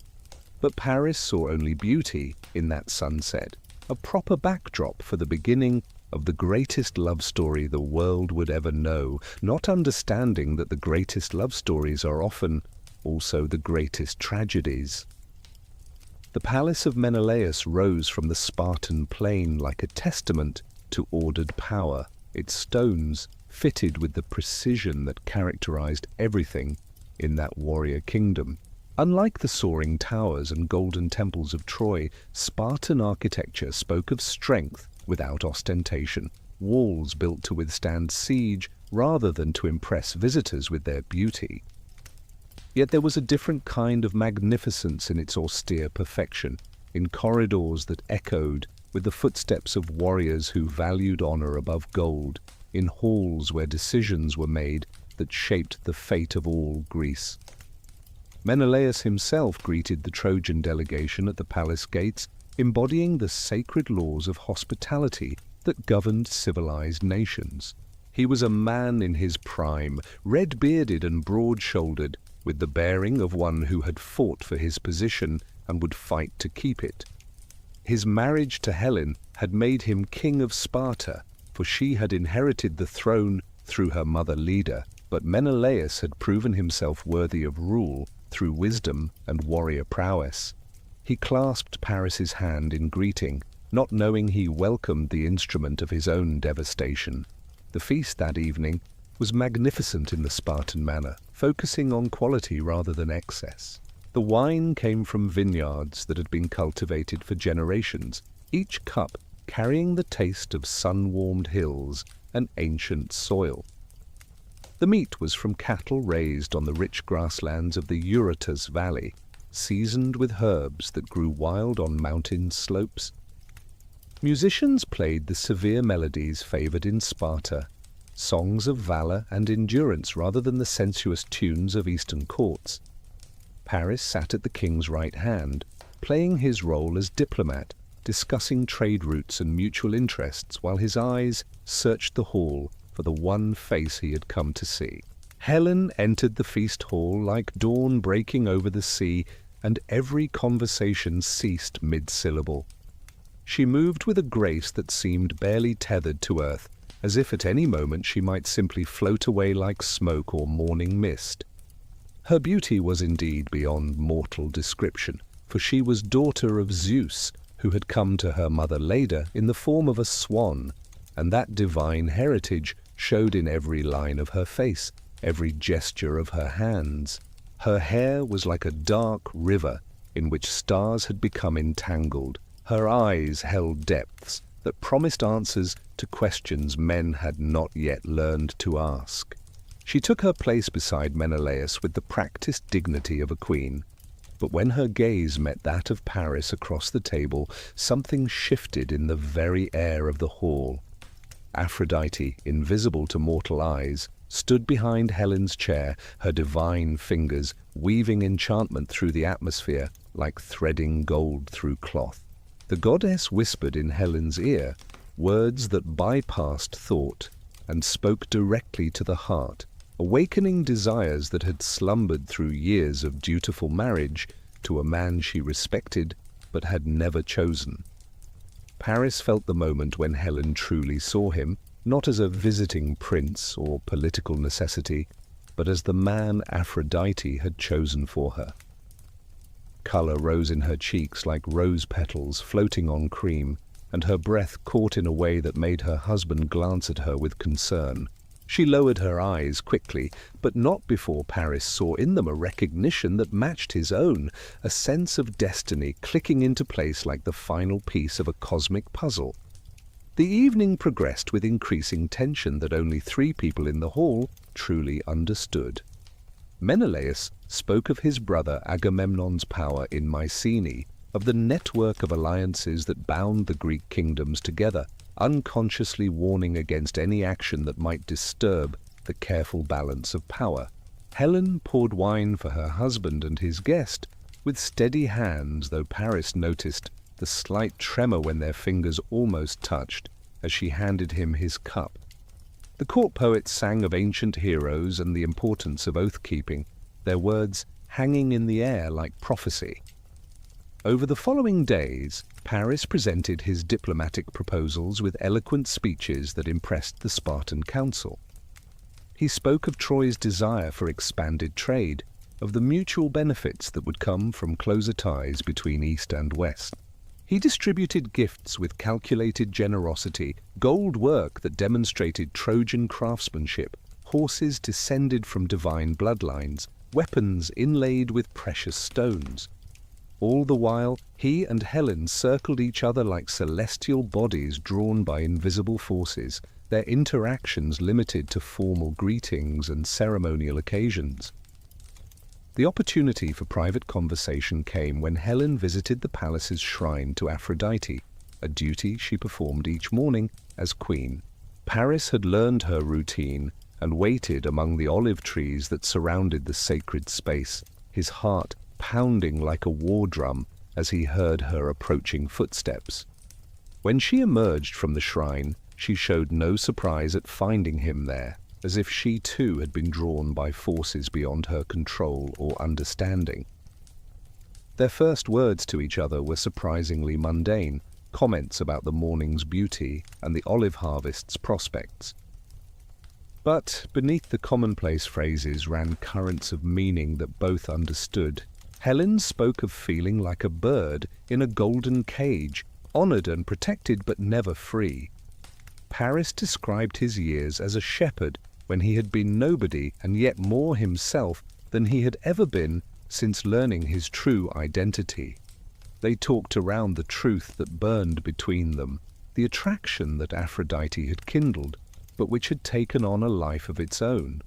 But Paris saw only beauty in that sunset, a proper backdrop for the beginning of the greatest love story the world would ever know, not understanding that the greatest love stories are often also the greatest tragedies. The palace of Menelaus rose from the Spartan plain like a testament to ordered power, its stones fitted with the precision that characterized everything in that warrior kingdom. Unlike the soaring towers and golden temples of Troy, Spartan architecture spoke of strength without ostentation, walls built to withstand siege rather than to impress visitors with their beauty. Yet there was a different kind of magnificence in its austere perfection, in corridors that echoed with the footsteps of warriors who valued honor above gold, in halls where decisions were made that shaped the fate of all Greece. Menelaus himself greeted the Trojan delegation at the palace gates, embodying the sacred laws of hospitality that governed civilized nations. He was a man in his prime, red-bearded and broad-shouldered, with the bearing of one who had fought for his position and would fight to keep it. His marriage to Helen had made him king of Sparta, for she had inherited the throne through her mother Leda, but Menelaus had proven himself worthy of rule through wisdom and warrior prowess. He clasped Paris's hand in greeting, not knowing he welcomed the instrument of his own devastation. The feast that evening was magnificent in the Spartan manner, focusing on quality rather than excess. The wine came from vineyards that had been cultivated for generations, each cup carrying the taste of sun-warmed hills and ancient soil. The meat was from cattle raised on the rich grasslands of the Eurotas Valley, seasoned with herbs that grew wild on mountain slopes. Musicians played the severe melodies favoured in Sparta, songs of valour and endurance rather than the sensuous tunes of eastern courts. Paris sat at the king's right hand, playing his role as diplomat, discussing trade routes and mutual interests while his eyes searched the hall for the one face he had come to see. Helen entered the feast hall like dawn breaking over the sea, and every conversation ceased mid-syllable. She moved with a grace that seemed barely tethered to earth, as if at any moment she might simply float away like smoke or morning mist. Her beauty was indeed beyond mortal description, for she was daughter of Zeus, who had come to her mother Leda in the form of a swan, and that divine heritage showed in every line of her face, every gesture of her hands. Her hair was like a dark river in which stars had become entangled. Her eyes held depths that promised answers to questions men had not yet learned to ask. She took her place beside Menelaus with the practiced dignity of a queen, but when her gaze met that of Paris across the table, something shifted in the very air of the hall. Aphrodite, invisible to mortal eyes, stood behind Helen's chair, her divine fingers weaving enchantment through the atmosphere like threading gold through cloth. The goddess whispered in Helen's ear words that bypassed thought and spoke directly to the heart, awakening desires that had slumbered through years of dutiful marriage to a man she respected but had never chosen. Paris felt the moment when Helen truly saw him, not as a visiting prince or political necessity, but as the man Aphrodite had chosen for her. Colour rose in her cheeks like rose petals floating on cream, and her breath caught in a way that made her husband glance at her with concern. She lowered her eyes quickly, but not before Paris saw in them a recognition that matched his own, a sense of destiny clicking into place like the final piece of a cosmic puzzle. The evening progressed with increasing tension that only 3 people in the hall truly understood. Menelaus spoke of his brother Agamemnon's power in Mycenae, of the network of alliances that bound the Greek kingdoms together, unconsciously warning against any action that might disturb the careful balance of power. Helen poured wine for her husband and his guest with steady hands, though Paris noticed the slight tremor when their fingers almost touched as she handed him his cup. The court poets sang of ancient heroes and the importance of oath-keeping, their words hanging in the air like prophecy. Over the following days, Paris presented his diplomatic proposals with eloquent speeches that impressed the Spartan council. He spoke of Troy's desire for expanded trade, of the mutual benefits that would come from closer ties between East and West. He distributed gifts with calculated generosity, gold work that demonstrated Trojan craftsmanship, horses descended from divine bloodlines, weapons inlaid with precious stones. All the while, he and Helen circled each other like celestial bodies drawn by invisible forces, their interactions limited to formal greetings and ceremonial occasions. The opportunity for private conversation came when Helen visited the palace's shrine to Aphrodite, a duty she performed each morning as queen. Paris had learned her routine and waited among the olive trees that surrounded the sacred space, his heart pounding like a war drum as he heard her approaching footsteps. When she emerged from the shrine, she showed no surprise at finding him there, as if she too had been drawn by forces beyond her control or understanding. Their first words to each other were surprisingly mundane, comments about the morning's beauty and the olive harvest's prospects. But beneath the commonplace phrases ran currents of meaning that both understood. Helen spoke of feeling like a bird in a golden cage, honored and protected but never free. Paris described his years as a shepherd when he had been nobody and yet more himself than he had ever been since learning his true identity. They talked around the truth that burned between them, the attraction that Aphrodite had kindled, but which had taken on a life of its own.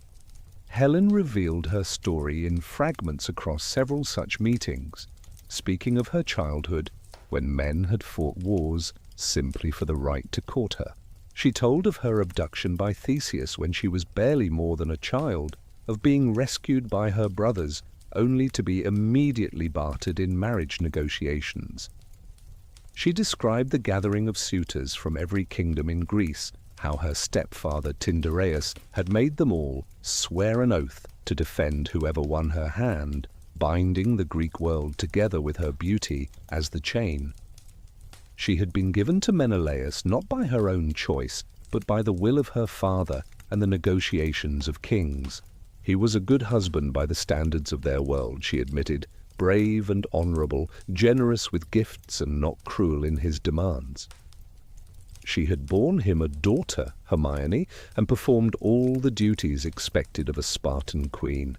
Helen revealed her story in fragments across several such meetings, speaking of her childhood when men had fought wars simply for the right to court her. She told of her abduction by Theseus when she was barely more than a child, of being rescued by her brothers only to be immediately bartered in marriage negotiations. She described the gathering of suitors from every kingdom in Greece, how her stepfather Tyndareus had made them all swear an oath to defend whoever won her hand, binding the Greek world together with her beauty as the chain. She had been given to Menelaus not by her own choice, but by the will of her father and the negotiations of kings. He was a good husband by the standards of their world, she admitted, brave and honorable, generous with gifts and not cruel in his demands. She had borne him a daughter, Hermione, and performed all the duties expected of a Spartan queen.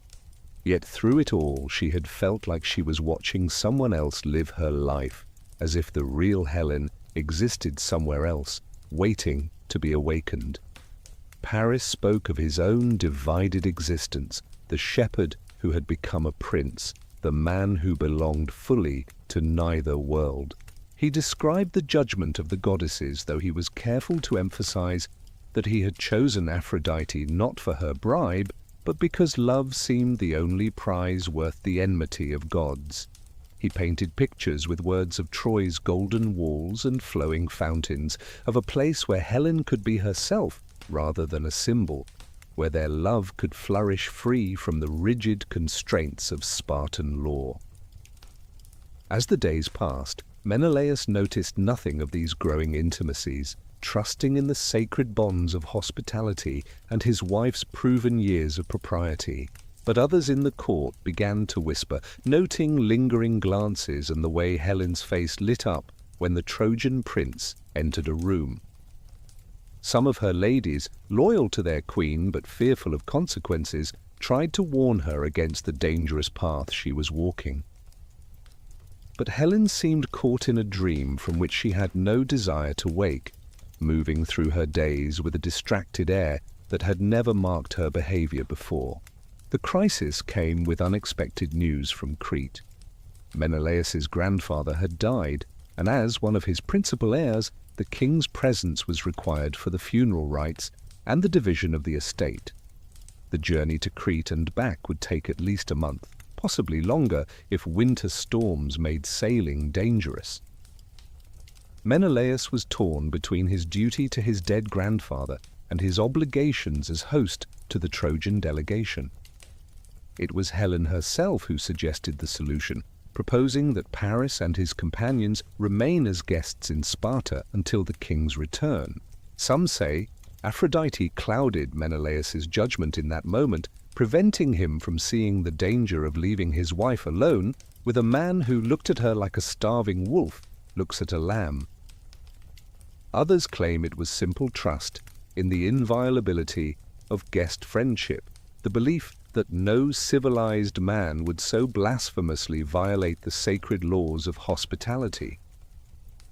Yet through it all she had felt like she was watching someone else live her life, as if the real Helen existed somewhere else, waiting to be awakened. Paris spoke of his own divided existence, the shepherd who had become a prince, the man who belonged fully to neither world. He described the judgment of the goddesses, though he was careful to emphasize that he had chosen Aphrodite not for her bribe, but because love seemed the only prize worth the enmity of gods. He painted pictures with words of Troy's golden walls and flowing fountains, of a place where Helen could be herself rather than a symbol, where their love could flourish free from the rigid constraints of Spartan law. As the days passed, Menelaus noticed nothing of these growing intimacies, trusting in the sacred bonds of hospitality and his wife's proven years of propriety. But others in the court began to whisper, noting lingering glances and the way Helen's face lit up when the Trojan prince entered a room. Some of her ladies, loyal to their queen but fearful of consequences, tried to warn her against the dangerous path she was walking. But Helen seemed caught in a dream from which she had no desire to wake, moving through her days with a distracted air that had never marked her behavior before. The crisis came with unexpected news from Crete. Menelaus's grandfather had died, and as one of his principal heirs, the king's presence was required for the funeral rites and the division of the estate. The journey to Crete and back would take at least a month, possibly longer if winter storms made sailing dangerous. Menelaus was torn between his duty to his dead grandfather and his obligations as host to the Trojan delegation. It was Helen herself who suggested the solution, proposing that Paris and his companions remain as guests in Sparta until the king's return. Some say Aphrodite clouded Menelaus's judgment in that moment, preventing him from seeing the danger of leaving his wife alone with a man who looked at her like a starving wolf looks at a lamb. Others claim it was simple trust in the inviolability of guest friendship, the belief that no civilized man would so blasphemously violate the sacred laws of hospitality.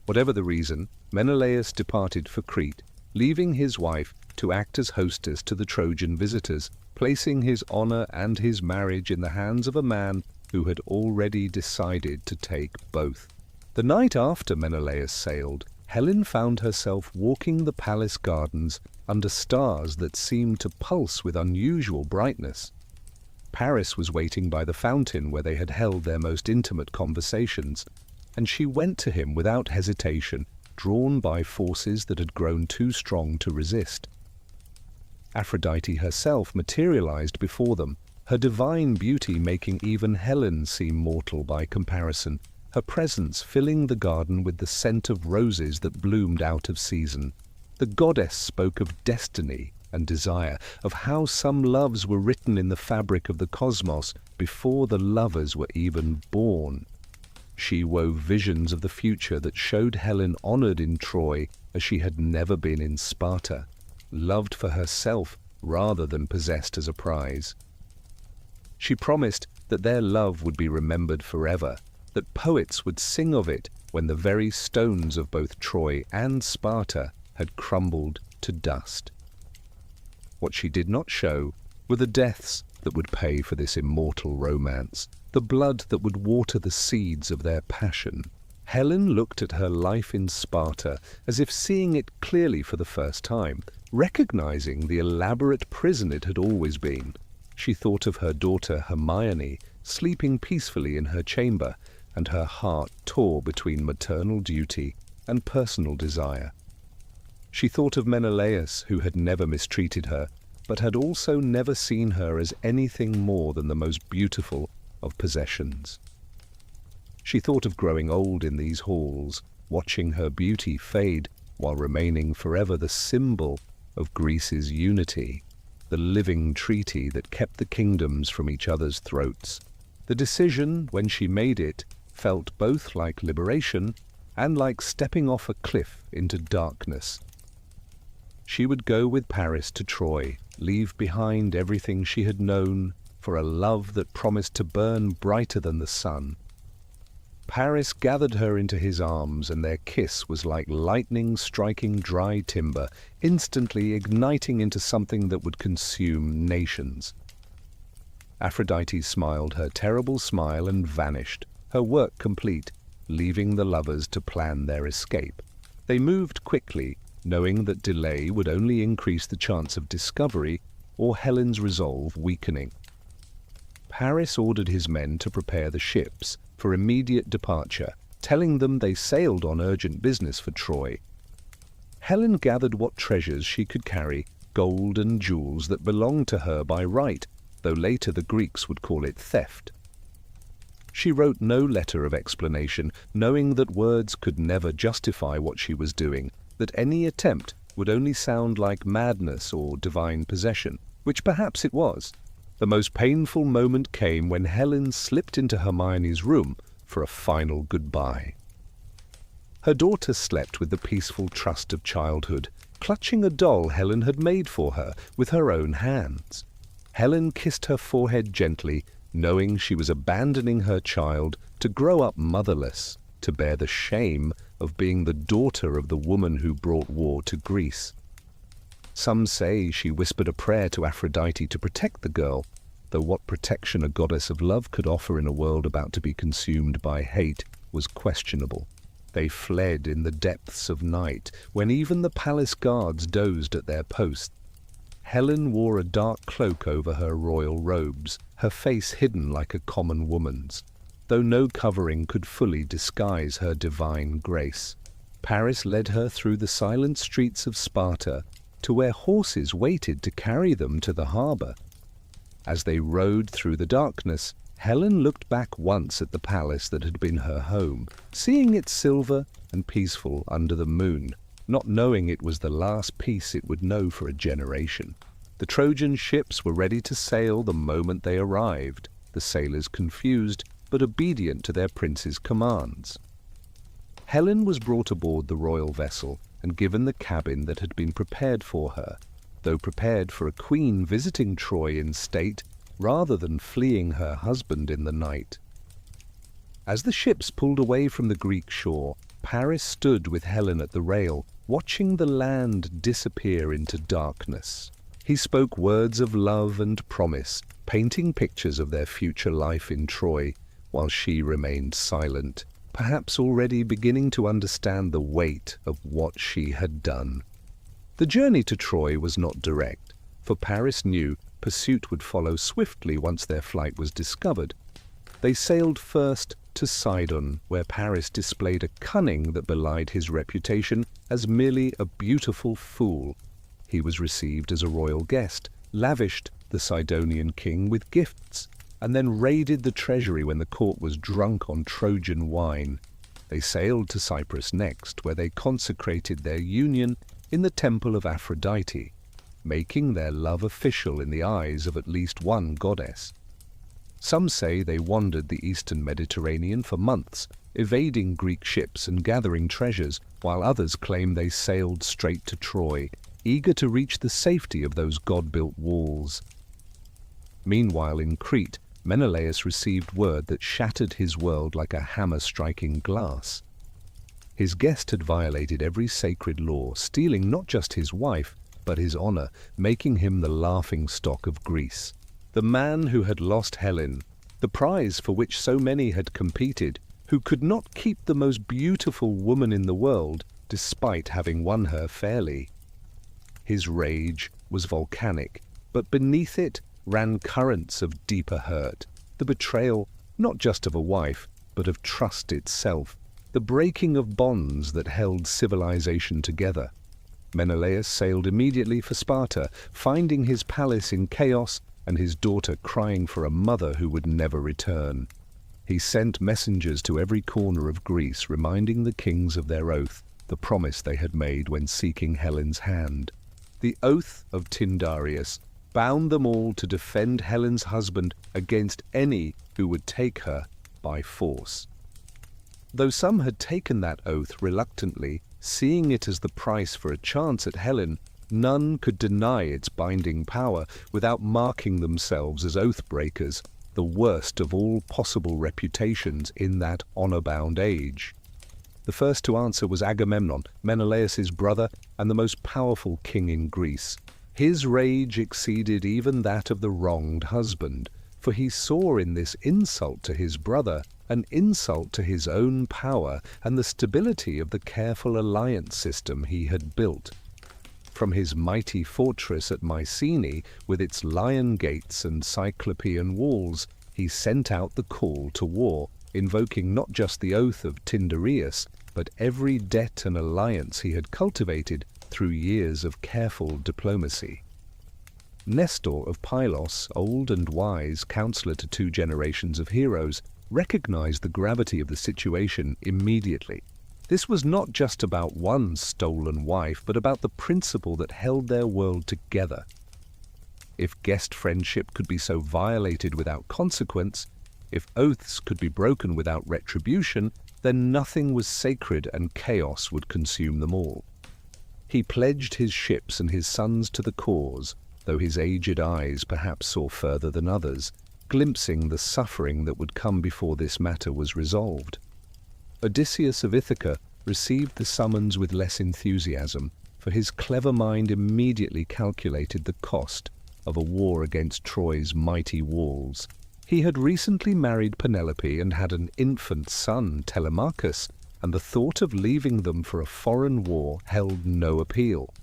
Whatever the reason, Menelaus departed for Crete, leaving his wife to act as hostess to the Trojan visitors, placing his honor and his marriage in the hands of a man who had already decided to take both. The night after Menelaus sailed, Helen found herself walking the palace gardens under stars that seemed to pulse with unusual brightness. Paris was waiting by the fountain where they had held their most intimate conversations, and she went to him without hesitation, drawn by forces that had grown too strong to resist. Aphrodite herself materialized before them, her divine beauty making even Helen seem mortal by comparison, her presence filling the garden with the scent of roses that bloomed out of season. The goddess spoke of destiny and desire, of how some loves were written in the fabric of the cosmos before the lovers were even born. She wove visions of the future that showed Helen honored in Troy as she had never been in Sparta, loved for herself rather than possessed as a prize. She promised that their love would be remembered forever, that poets would sing of it when the very stones of both Troy and Sparta had crumbled to dust. What she did not show were the deaths that would pay for this immortal romance, the blood that would water the seeds of their passion. Helen looked at her life in Sparta as if seeing it clearly for the first time, recognizing the elaborate prison it had always been. She thought of her daughter Hermione sleeping peacefully in her chamber, and her heart tore between maternal duty and personal desire. She thought of Menelaus, who had never mistreated her, but had also never seen her as anything more than the most beautiful of possessions. She thought of growing old in these halls, watching her beauty fade while remaining forever the symbol of Greece's unity, the living treaty that kept the kingdoms from each other's throats. The decision, when she made it, felt both like liberation and like stepping off a cliff into darkness. She would go with Paris to Troy, leave behind everything she had known for a love that promised to burn brighter than the sun. Paris gathered her into his arms, and their kiss was like lightning striking dry timber, instantly igniting into something that would consume nations. Aphrodite smiled her terrible smile and vanished, her work complete, leaving the lovers to plan their escape. They moved quickly, knowing that delay would only increase the chance of discovery or Helen's resolve weakening. Paris ordered his men to prepare the ships for immediate departure, telling them they sailed on urgent business for Troy. Helen gathered what treasures she could carry, gold and jewels that belonged to her by right, though later the Greeks would call it theft. She wrote no letter of explanation, knowing that words could never justify what she was doing, that any attempt would only sound like madness or divine possession, which perhaps it was. The most painful moment came when Helen slipped into Hermione's room for a final goodbye. Her daughter slept with the peaceful trust of childhood, clutching a doll Helen had made for her with her own hands. Helen kissed her forehead gently, knowing she was abandoning her child to grow up motherless, to bear the shame of being the daughter of the woman who brought war to Greece. Some say she whispered a prayer to Aphrodite to protect the girl, though what protection a goddess of love could offer in a world about to be consumed by hate was questionable. They fled in the depths of night, when even the palace guards dozed at their posts. Helen wore a dark cloak over her royal robes, her face hidden like a common woman's, though no covering could fully disguise her divine grace. Paris led her through the silent streets of Sparta to where horses waited to carry them to the harbor. As they rode through the darkness, Helen looked back once at the palace that had been her home, seeing it silver and peaceful under the moon, not knowing it was the last peace it would know for a generation. The Trojan ships were ready to sail the moment they arrived, the sailors confused but obedient to their prince's commands. Helen was brought aboard the royal vessel and given the cabin that had been prepared for her, though prepared for a queen visiting Troy in state rather than fleeing her husband in the night. As the ships pulled away from the Greek shore, Paris stood with Helen at the rail, watching the land disappear into darkness. He spoke words of love and promise, painting pictures of their future life in Troy, while she remained silent, perhaps already beginning to understand the weight of what she had done. The journey to Troy was not direct, for Paris knew pursuit would follow swiftly once their flight was discovered. They sailed first to Sidon, where Paris displayed a cunning that belied his reputation as merely a beautiful fool. He was received as a royal guest, lavished the Sidonian king with gifts, and then raided the treasury when the court was drunk on Trojan wine. They sailed to Cyprus next, where they consecrated their union in the temple of Aphrodite, making their love official in the eyes of at least one goddess. Some say they wandered the eastern Mediterranean for months, evading Greek ships and gathering treasures, while others claim they sailed straight to Troy, eager to reach the safety of those god-built walls. Meanwhile, in Crete, Menelaus received word that shattered his world like a hammer striking glass. His guest had violated every sacred law, stealing not just his wife, but his honor, making him the laughingstock of Greece. The man who had lost Helen, the prize for which so many had competed, who could not keep the most beautiful woman in the world, despite having won her fairly. His rage was volcanic, but beneath it ran currents of deeper hurt, the betrayal not just of a wife, but of trust itself, the breaking of bonds that held civilization together. Menelaus sailed immediately for Sparta, finding his palace in chaos and his daughter crying for a mother who would never return. He sent messengers to every corner of Greece, reminding the kings of their oath, the promise they had made when seeking Helen's hand. The oath of Tyndareus bound them all to defend Helen's husband against any who would take her by force. Though some had taken that oath reluctantly, seeing it as the price for a chance at Helen, none could deny its binding power without marking themselves as oath-breakers, the worst of all possible reputations in that honor-bound age. The first to answer was Agamemnon, Menelaus's brother and the most powerful king in Greece. His rage exceeded even that of the wronged husband, for he saw in this insult to his brother an insult to his own power and the stability of the careful alliance system he had built. From his mighty fortress at Mycenae, with its lion gates and cyclopean walls, he sent out the call to war, invoking not just the oath of Tyndareus, but every debt and alliance he had cultivated through years of careful diplomacy. Nestor of Pylos, old and wise counselor to 2 generations of heroes, recognized the gravity of the situation immediately. This was not just about one stolen wife, but about the principle that held their world together. If guest friendship could be so violated without consequence, if oaths could be broken without retribution, then nothing was sacred and chaos would consume them all. He pledged his ships and his sons to the cause, though his aged eyes perhaps saw further than others, glimpsing the suffering that would come before this matter was resolved. Odysseus of Ithaca received the summons with less enthusiasm, for his clever mind immediately calculated the cost of a war against Troy's mighty walls. He had recently married Penelope and had an infant son, Telemachus, and the thought of leaving them for a foreign war held no appeal.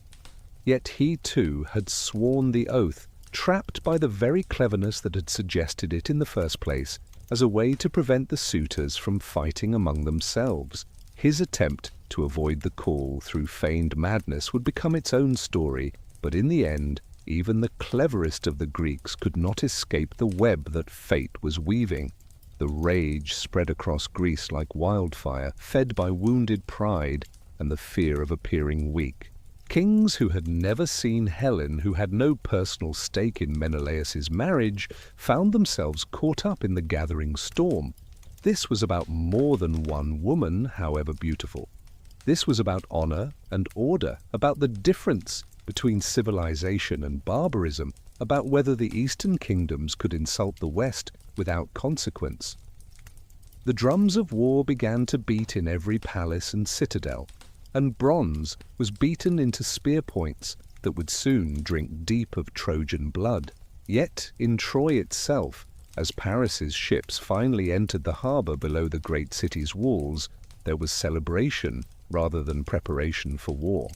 Yet he too had sworn the oath, trapped by the very cleverness that had suggested it in the first place, as a way to prevent the suitors from fighting among themselves. His attempt to avoid the call through feigned madness would become its own story, but in the end, even the cleverest of the Greeks could not escape the web that fate was weaving. The rage spread across Greece like wildfire, fed by wounded pride and the fear of appearing weak. Kings who had never seen Helen, who had no personal stake in Menelaus's marriage, found themselves caught up in the gathering storm. This was about more than one woman, however beautiful. This was about honor and order, about the difference between civilization and barbarism, about whether the eastern kingdoms could insult the west without consequence. The drums of war began to beat in every palace and citadel, and bronze was beaten into spear points that would soon drink deep of Trojan blood. Yet in Troy itself, as Paris's ships finally entered the harbor below the great city's walls, there was celebration rather than preparation for war.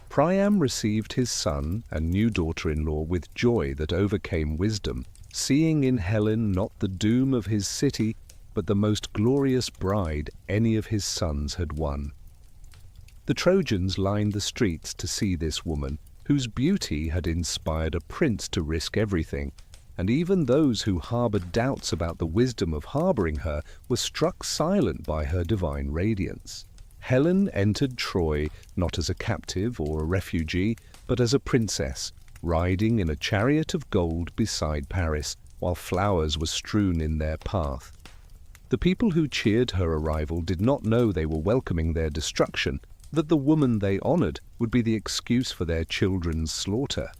Priam received his son and new daughter-in-law with joy that overcame wisdom, seeing in Helen not the doom of his city, but the most glorious bride any of his sons had won. The Trojans lined the streets to see this woman, whose beauty had inspired a prince to risk everything, and even those who harbored doubts about the wisdom of harboring her were struck silent by her divine radiance. Helen entered Troy not as a captive or a refugee, but as a princess, riding in a chariot of gold beside Paris, while flowers were strewn in their path. The people who cheered her arrival did not know they were welcoming their destruction, that the woman they honored would be the excuse for their children's slaughter.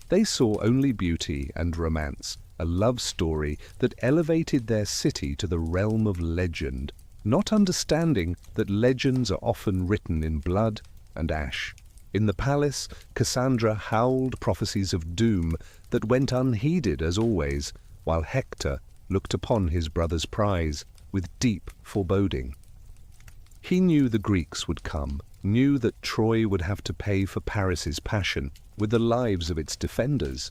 They saw only beauty and romance, a love story that elevated their city to the realm of legend, not understanding that legends are often written in blood and ash. In the palace, Cassandra howled prophecies of doom that went unheeded as always, while Hector looked upon his brother's prize with deep foreboding. He knew the Greeks would come, knew that Troy would have to pay for Paris's passion with the lives of its defenders.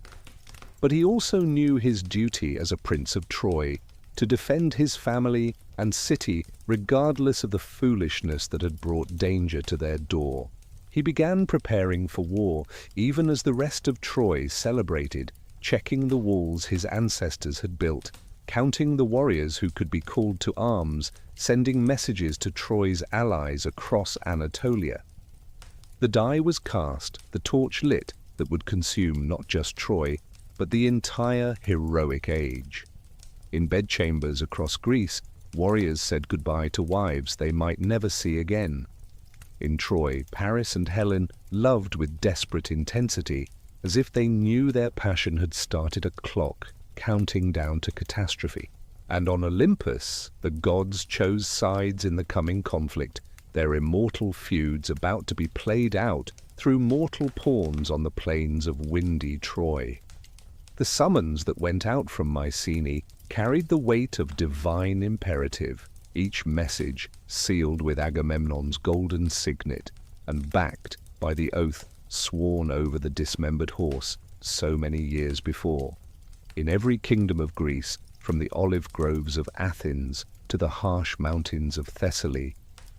But he also knew his duty as a prince of Troy, to defend his family and city regardless of the foolishness that had brought danger to their door. He began preparing for war, even as the rest of Troy celebrated, checking the walls his ancestors had built, counting the warriors who could be called to arms, sending messages to Troy's allies across Anatolia. The die was cast, the torch lit that would consume not just Troy, but the entire heroic age. In bedchambers across Greece, warriors said goodbye to wives they might never see again. In Troy, Paris and Helen loved with desperate intensity, as if they knew their passion had started a clock counting down to catastrophe. And on Olympus, the gods chose sides in the coming conflict, their immortal feuds about to be played out through mortal pawns on the plains of windy Troy. The summons that went out from Mycenae carried the weight of divine imperative, each message sealed with Agamemnon's golden signet and backed by the oath sworn over the dismembered horse so many years before. In every kingdom of Greece, from the olive groves of Athens to the harsh mountains of Thessaly,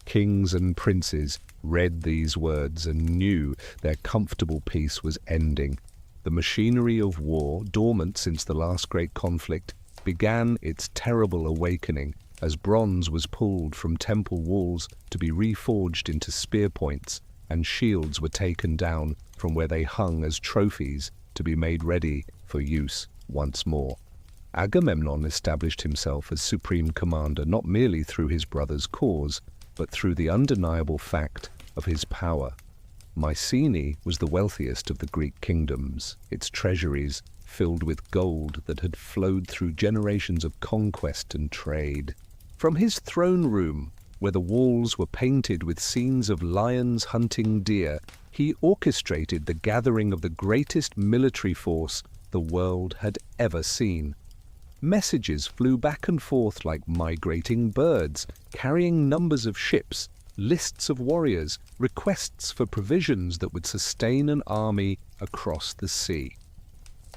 kings and princes read these words and knew their comfortable peace was ending. The machinery of war, dormant since the last great conflict, began its terrible awakening as bronze was pulled from temple walls to be reforged into spear points, and shields were taken down from where they hung as trophies to be made ready for use once more. Agamemnon established himself as supreme commander not merely through his brother's cause, but through the undeniable fact of his power. Mycenae was the wealthiest of the Greek kingdoms, its treasuries filled with gold that had flowed through generations of conquest and trade. From his throne room, where the walls were painted with scenes of lions hunting deer, he orchestrated the gathering of the greatest military force the world had ever seen. Messages flew back and forth like migrating birds, carrying numbers of ships, lists of warriors, requests for provisions that would sustain an army across the sea.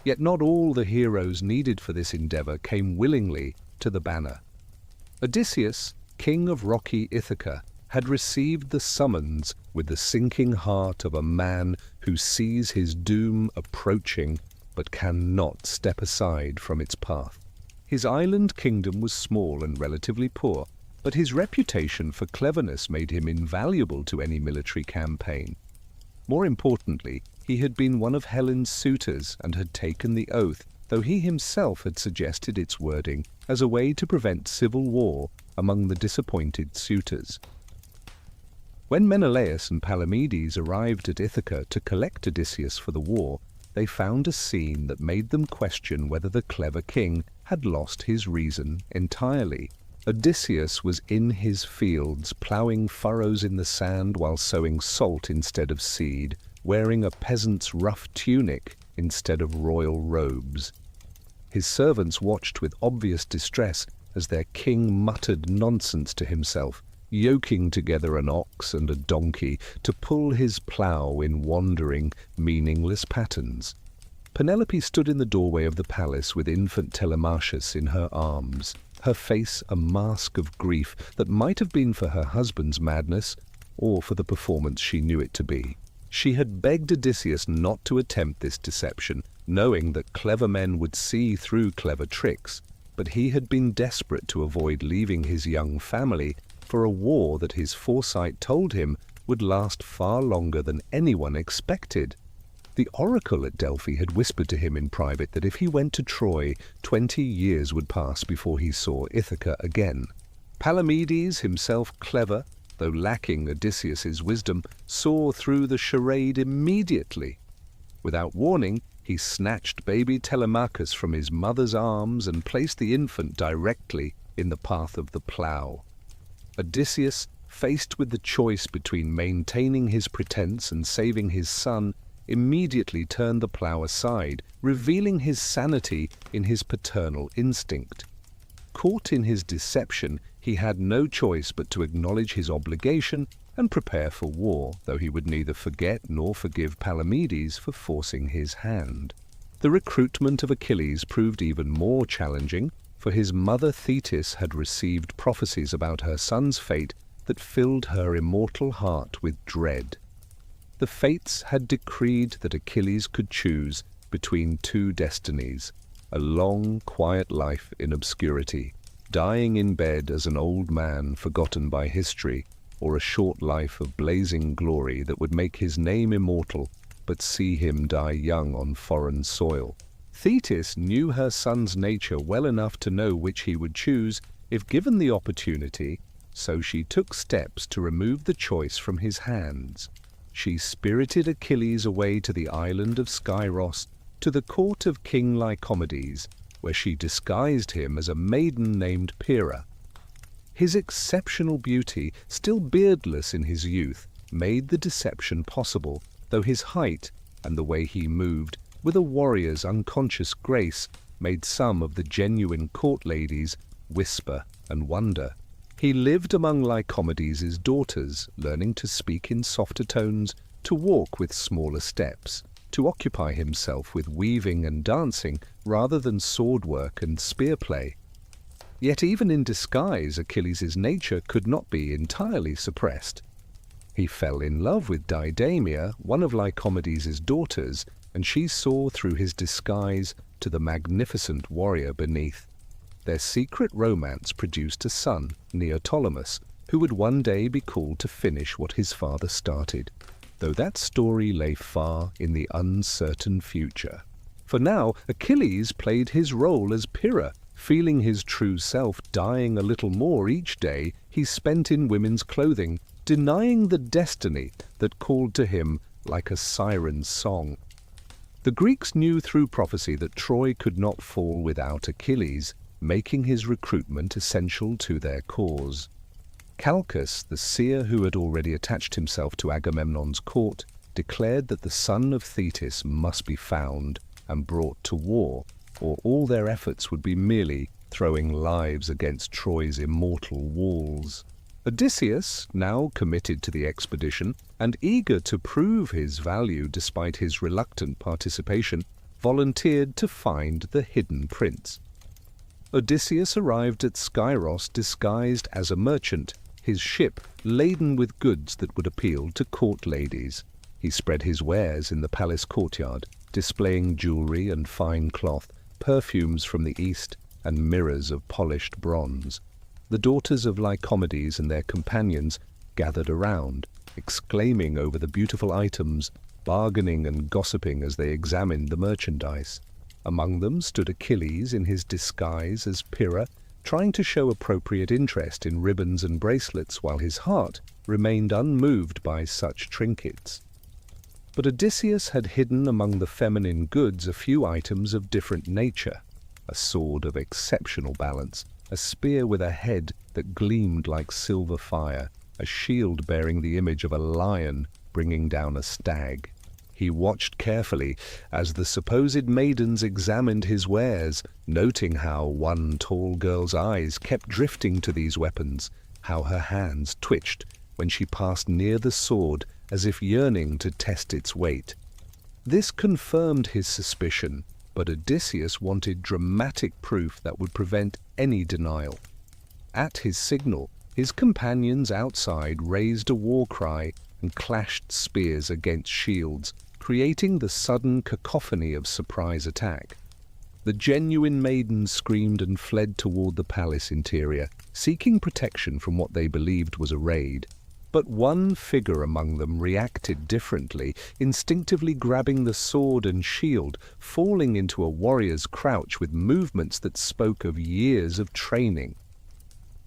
Yet not all the heroes needed for this endeavor came willingly to the banner. Odysseus, king of rocky Ithaca, had received the summons with the sinking heart of a man who sees his doom approaching but cannot step aside from its path. His island kingdom was small and relatively poor, but his reputation for cleverness made him invaluable to any military campaign. More importantly, he had been one of Helen's suitors and had taken the oath, though he himself had suggested its wording as a way to prevent civil war among the disappointed suitors. When Menelaus and Palamedes arrived at Ithaca to collect Odysseus for the war, they found a scene that made them question whether the clever king had lost his reason entirely. Odysseus was in his fields, ploughing furrows in the sand while sowing salt instead of seed, wearing a peasant's rough tunic instead of royal robes. His servants watched with obvious distress as their king muttered nonsense to himself, yoking together an ox and a donkey to pull his plough in wandering, meaningless patterns. Penelope stood in the doorway of the palace with infant Telemachus in her arms, her face a mask of grief that might have been for her husband's madness or for the performance she knew it to be. She had begged Odysseus not to attempt this deception, knowing that clever men would see through clever tricks, but he had been desperate to avoid leaving his young family for a war that his foresight told him would last far longer than anyone expected. The oracle at Delphi had whispered to him in private that if he went to Troy, 20 years would pass before he saw Ithaca again. Palamedes, himself clever, though lacking Odysseus's wisdom, saw through the charade immediately. Without warning, he snatched baby Telemachus from his mother's arms and placed the infant directly in the path of the plough. Odysseus, faced with the choice between maintaining his pretense and saving his son, immediately turned the plough aside, revealing his sanity in his paternal instinct. Caught in his deception, he had no choice but to acknowledge his obligation and prepare for war, though he would neither forget nor forgive Palamedes for forcing his hand. The recruitment of Achilles proved even more challenging, for his mother Thetis had received prophecies about her son's fate that filled her immortal heart with dread. The fates had decreed that Achilles could choose between two destinies: a long, quiet life in obscurity, dying in bed as an old man forgotten by history, or a short life of blazing glory that would make his name immortal, but see him die young on foreign soil. Thetis knew her son's nature well enough to know which he would choose if given the opportunity, so she took steps to remove the choice from his hands. She spirited Achilles away to the island of Skyros, to the court of King Lycomedes, where she disguised him as a maiden named Pyrrha. His exceptional beauty, still beardless in his youth, made the deception possible, though his height and the way he moved, with a warrior's unconscious grace, made some of the genuine court ladies whisper and wonder. He lived among Lycomedes' daughters, learning to speak in softer tones, to walk with smaller steps, to occupy himself with weaving and dancing rather than sword work and spear play. Yet even in disguise, Achilles' nature could not be entirely suppressed. He fell in love with Didamia, one of Lycomedes' daughters, and she saw through his disguise to the magnificent warrior beneath. Their secret romance produced a son, Neoptolemus, who would one day be called to finish what his father started, though that story lay far in the uncertain future. For now, Achilles played his role as Pyrrha, feeling his true self dying a little more each day he spent in women's clothing, denying the destiny that called to him like a siren's song. The Greeks knew through prophecy that Troy could not fall without Achilles, making his recruitment essential to their cause. Calchas, the seer who had already attached himself to Agamemnon's court, declared that the son of Thetis must be found and brought to war, or all their efforts would be merely throwing lives against Troy's immortal walls. Odysseus, now committed to the expedition and eager to prove his value despite his reluctant participation, volunteered to find the hidden prince. Odysseus arrived at Skyros disguised as a merchant, his ship laden with goods that would appeal to court ladies. He spread his wares in the palace courtyard, displaying jewelry and fine cloth, perfumes from the east, and mirrors of polished bronze. The daughters of Lycomedes and their companions gathered around, exclaiming over the beautiful items, bargaining and gossiping as they examined the merchandise. Among them stood Achilles in his disguise as Pyrrha, trying to show appropriate interest in ribbons and bracelets while his heart remained unmoved by such trinkets. But Odysseus had hidden among the feminine goods a few items of different nature: a sword of exceptional balance, a spear with a head that gleamed like silver fire, a shield bearing the image of a lion bringing down a stag. He watched carefully as the supposed maidens examined his wares, noting how one tall girl's eyes kept drifting to these weapons, how her hands twitched when she passed near the sword as if yearning to test its weight. This confirmed his suspicion, but Odysseus wanted dramatic proof that would prevent any denial. At his signal, his companions outside raised a war cry, and clashed spears against shields, creating the sudden cacophony of surprise attack. The genuine maidens screamed and fled toward the palace interior, seeking protection from what they believed was a raid. But one figure among them reacted differently, instinctively grabbing the sword and shield, falling into a warrior's crouch with movements that spoke of years of training.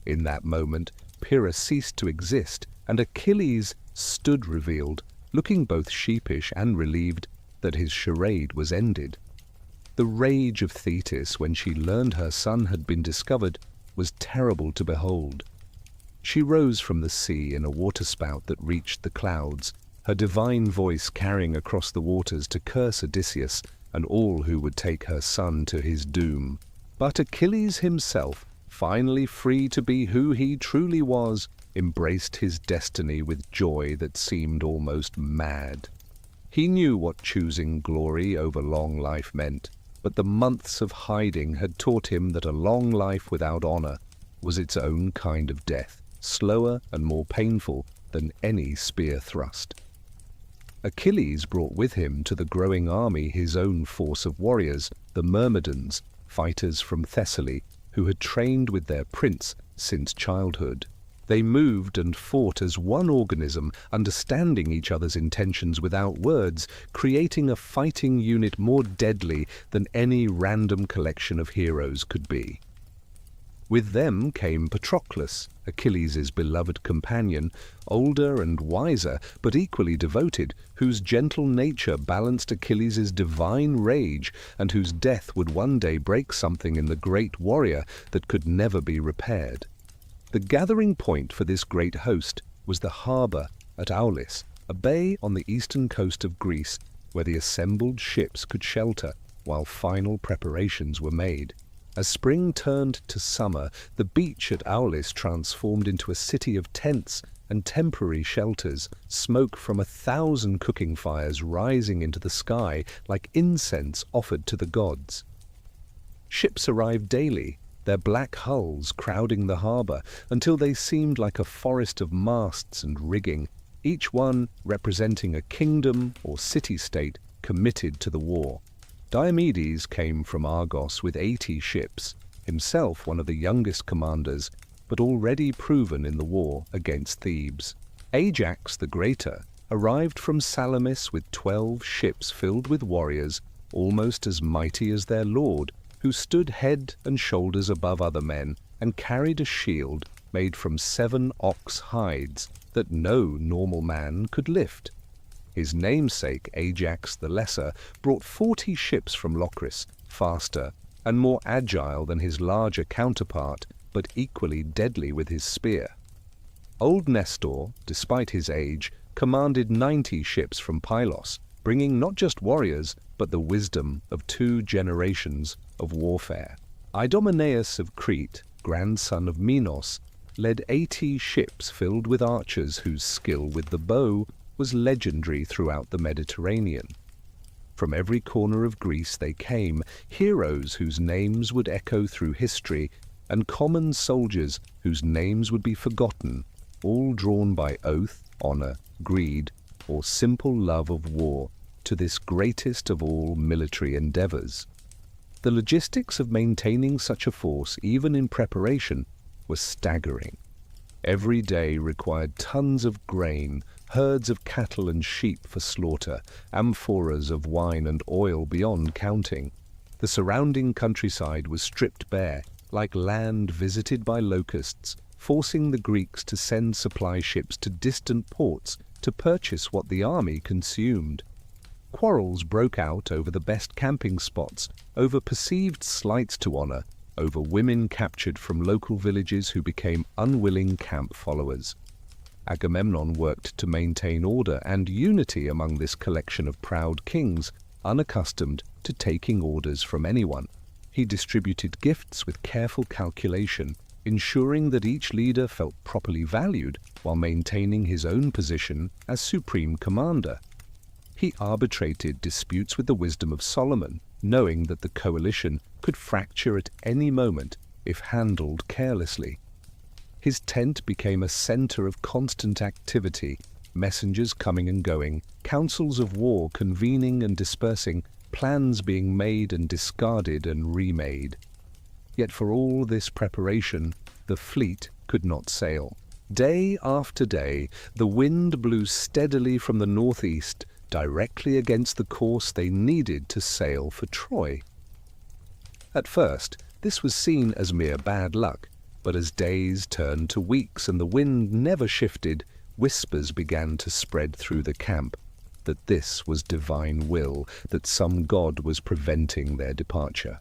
In that moment, Pyrrha ceased to exist, and Achilles stood revealed, looking both sheepish and relieved that his charade was ended. The rage of Thetis when she learned her son had been discovered was terrible to behold. She rose from the sea in a waterspout that reached the clouds, her divine voice carrying across the waters to curse Odysseus and all who would take her son to his doom. But Achilles himself, finally free to be who he truly was, embraced his destiny with joy that seemed almost mad. He knew what choosing glory over long life meant, but the months of hiding had taught him that a long life without honor was its own kind of death, slower and more painful than any spear thrust. Achilles brought with him to the growing army his own force of warriors, the Myrmidons, fighters from Thessaly, who had trained with their prince since childhood. They moved and fought as one organism, understanding each other's intentions without words, creating a fighting unit more deadly than any random collection of heroes could be. With them came Patroclus, Achilles' beloved companion, older and wiser, but equally devoted, whose gentle nature balanced Achilles' divine rage, and whose death would one day break something in the great warrior that could never be repaired. The gathering point for this great host was the harbour at Aulis, a bay on the eastern coast of Greece, where the assembled ships could shelter while final preparations were made. As spring turned to summer, the beach at Aulis transformed into a city of tents and temporary shelters, smoke from 1,000 cooking fires rising into the sky like incense offered to the gods. Ships arrived daily, their black hulls crowding the harbour until they seemed like a forest of masts and rigging, each one representing a kingdom or city-state committed to the war. Diomedes came from Argos with 80 ships, himself one of the youngest commanders, but already proven in the war against Thebes. Ajax the Greater arrived from Salamis with 12 ships filled with warriors, almost as mighty as their lord, who stood head and shoulders above other men and carried a shield made from 7 ox hides that no normal man could lift. His namesake, Ajax the Lesser, brought 40 ships from Locris, faster and more agile than his larger counterpart, but equally deadly with his spear. Old Nestor, despite his age, commanded 90 ships from Pylos, bringing not just warriors, but the wisdom of 2 generations of warfare. Idomeneus of Crete, grandson of Minos, led 80 ships filled with archers whose skill with the bow was legendary throughout the Mediterranean. From every corner of Greece they came, heroes whose names would echo through history, and common soldiers whose names would be forgotten, all drawn by oath, honor, greed, or simple love of war, to this greatest of all military endeavors. The logistics of maintaining such a force, even in preparation, were staggering. Every day required tons of grain, herds of cattle and sheep for slaughter, amphoras of wine and oil beyond counting. The surrounding countryside was stripped bare, like land visited by locusts, forcing the Greeks to send supply ships to distant ports to purchase what the army consumed. Quarrels broke out over the best camping spots, over perceived slights to honor, over women captured from local villages who became unwilling camp followers. Agamemnon worked to maintain order and unity among this collection of proud kings, unaccustomed to taking orders from anyone. He distributed gifts with careful calculation, ensuring that each leader felt properly valued while maintaining his own position as supreme commander. He arbitrated disputes with the wisdom of Solomon, knowing that the coalition could fracture at any moment if handled carelessly. His tent became a center of constant activity, messengers coming and going, councils of war convening and dispersing, plans being made and discarded and remade. Yet for all this preparation, the fleet could not sail. Day after day, the wind blew steadily from the northeast, directly against the course they needed to sail for Troy. At first, this was seen as mere bad luck, but as days turned to weeks and the wind never shifted, whispers began to spread through the camp that this was divine will, that some god was preventing their departure.